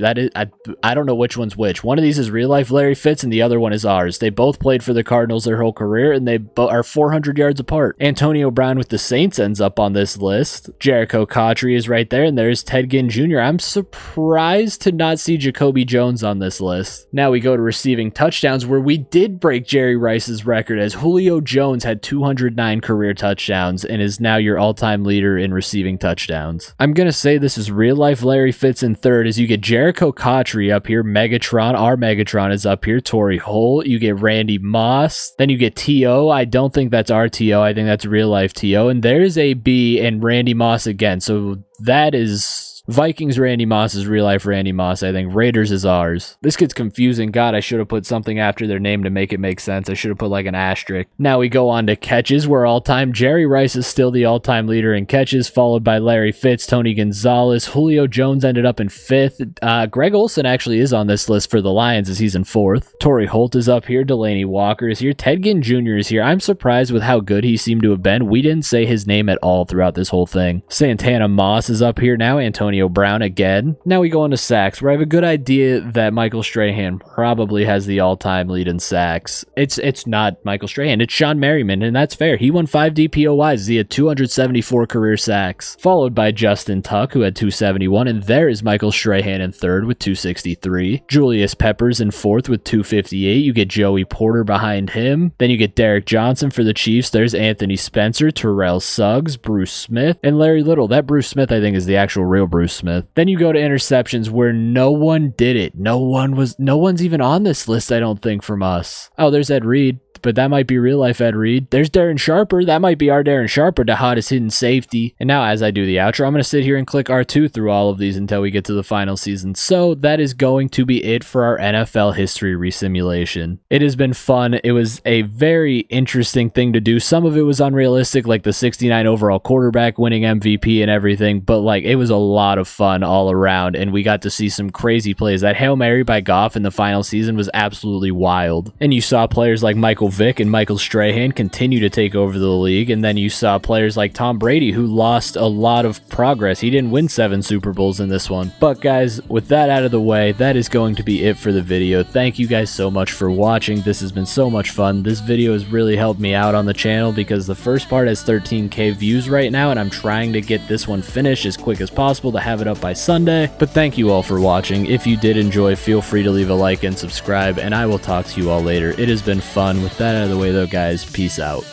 I don't know which one's which. One of these is real life Larry Fitz and the other one is ours. They both played for the Cardinals their whole career, and they are 400 yards apart. Antonio Brown with the Saints ends up on this list. Jericho Cotchery is is right there, and there's Ted Ginn Jr. I'm surprised to not see Jacoby Jones on this list. Now we go to receiving touchdowns, where we did break Jerry Rice's record, as Julio Jones had 209 career touchdowns and is now your all-time leader in receiving touchdowns. I'm gonna say this is real life Larry Fitz in third, as you get Jericho Cotchery up here, Megatron, our Megatron is up here, Torrey Holt, you get Randy Moss, then you get T.O. I don't think that's our T.O., I think that's real life T.O., and there's a B and Randy Moss again, so that is Vikings Randy Moss is real life Randy Moss, I think. Raiders is ours. This gets confusing. God, I should have put something after their name to make it make sense. I should have put like an asterisk. Now we go on to catches, where all-time Jerry Rice is still the all-time leader in catches, followed by Larry Fitz, Tony Gonzalez. Julio Jones ended up in 5th. Greg Olsen actually is on this list for the Lions, as he's in 4th. Torrey Holt is up here. Delaney Walker is here. Ted Ginn Jr. is here. I'm surprised with how good he seemed to have been. We didn't say his name at all throughout this whole thing. Santana Moss is up here now. Antonio Brown again. Now we go into sacks, where I have a good idea that Michael Strahan probably has the all-time lead in sacks. It's not Michael Strahan, it's Sean Merriman, and that's fair. He won 5 DPOYs. He had 274 career sacks, followed by Justin Tuck, who had 271, and there is Michael Strahan in 3rd with 263. Julius Peppers in 4th with 258. You get Joey Porter behind him. Then you get Derek Johnson for the Chiefs. There's Anthony Spencer, Terrell Suggs, Bruce Smith, and Larry Little. That Bruce Smith, I think, is the actual real Bruce Smith. Then you go to interceptions, where no one did it. No one's even on this list, I don't think, from us. Oh, there's Ed Reed, but that might be real life Ed Reed. There's Darren Sharper. That might be our Darren Sharper, the hottest hidden safety. And now, as I do the outro, I'm going to sit here and click R2 through all of these until we get to the final season. So that is going to be it for our NFL history resimulation. It has been fun. It was a very interesting thing to do. Some of it was unrealistic, like the 69 overall quarterback winning MVP and everything, but like it was a lot of fun all around, and we got to see some crazy plays. That Hail Mary by Goff in the final season was absolutely wild. And you saw players like Michael Vick and Michael Strahan continue to take over the league, and then you saw players like Tom Brady, who lost a lot of progress. He didn't win 7 Super Bowls in this one. But guys, with that out of the way, that is going to be it for the video. Thank you guys so much for watching. This has been so much fun. This video has really helped me out on the channel, because the first part has 13k views right now, and I'm trying to get this one finished as quick as possible to have it up by Sunday. But thank you all for watching. If you did enjoy, feel free to leave a like and subscribe, and I will talk to you all later. It has been fun. With that out of the way though, guys, peace out.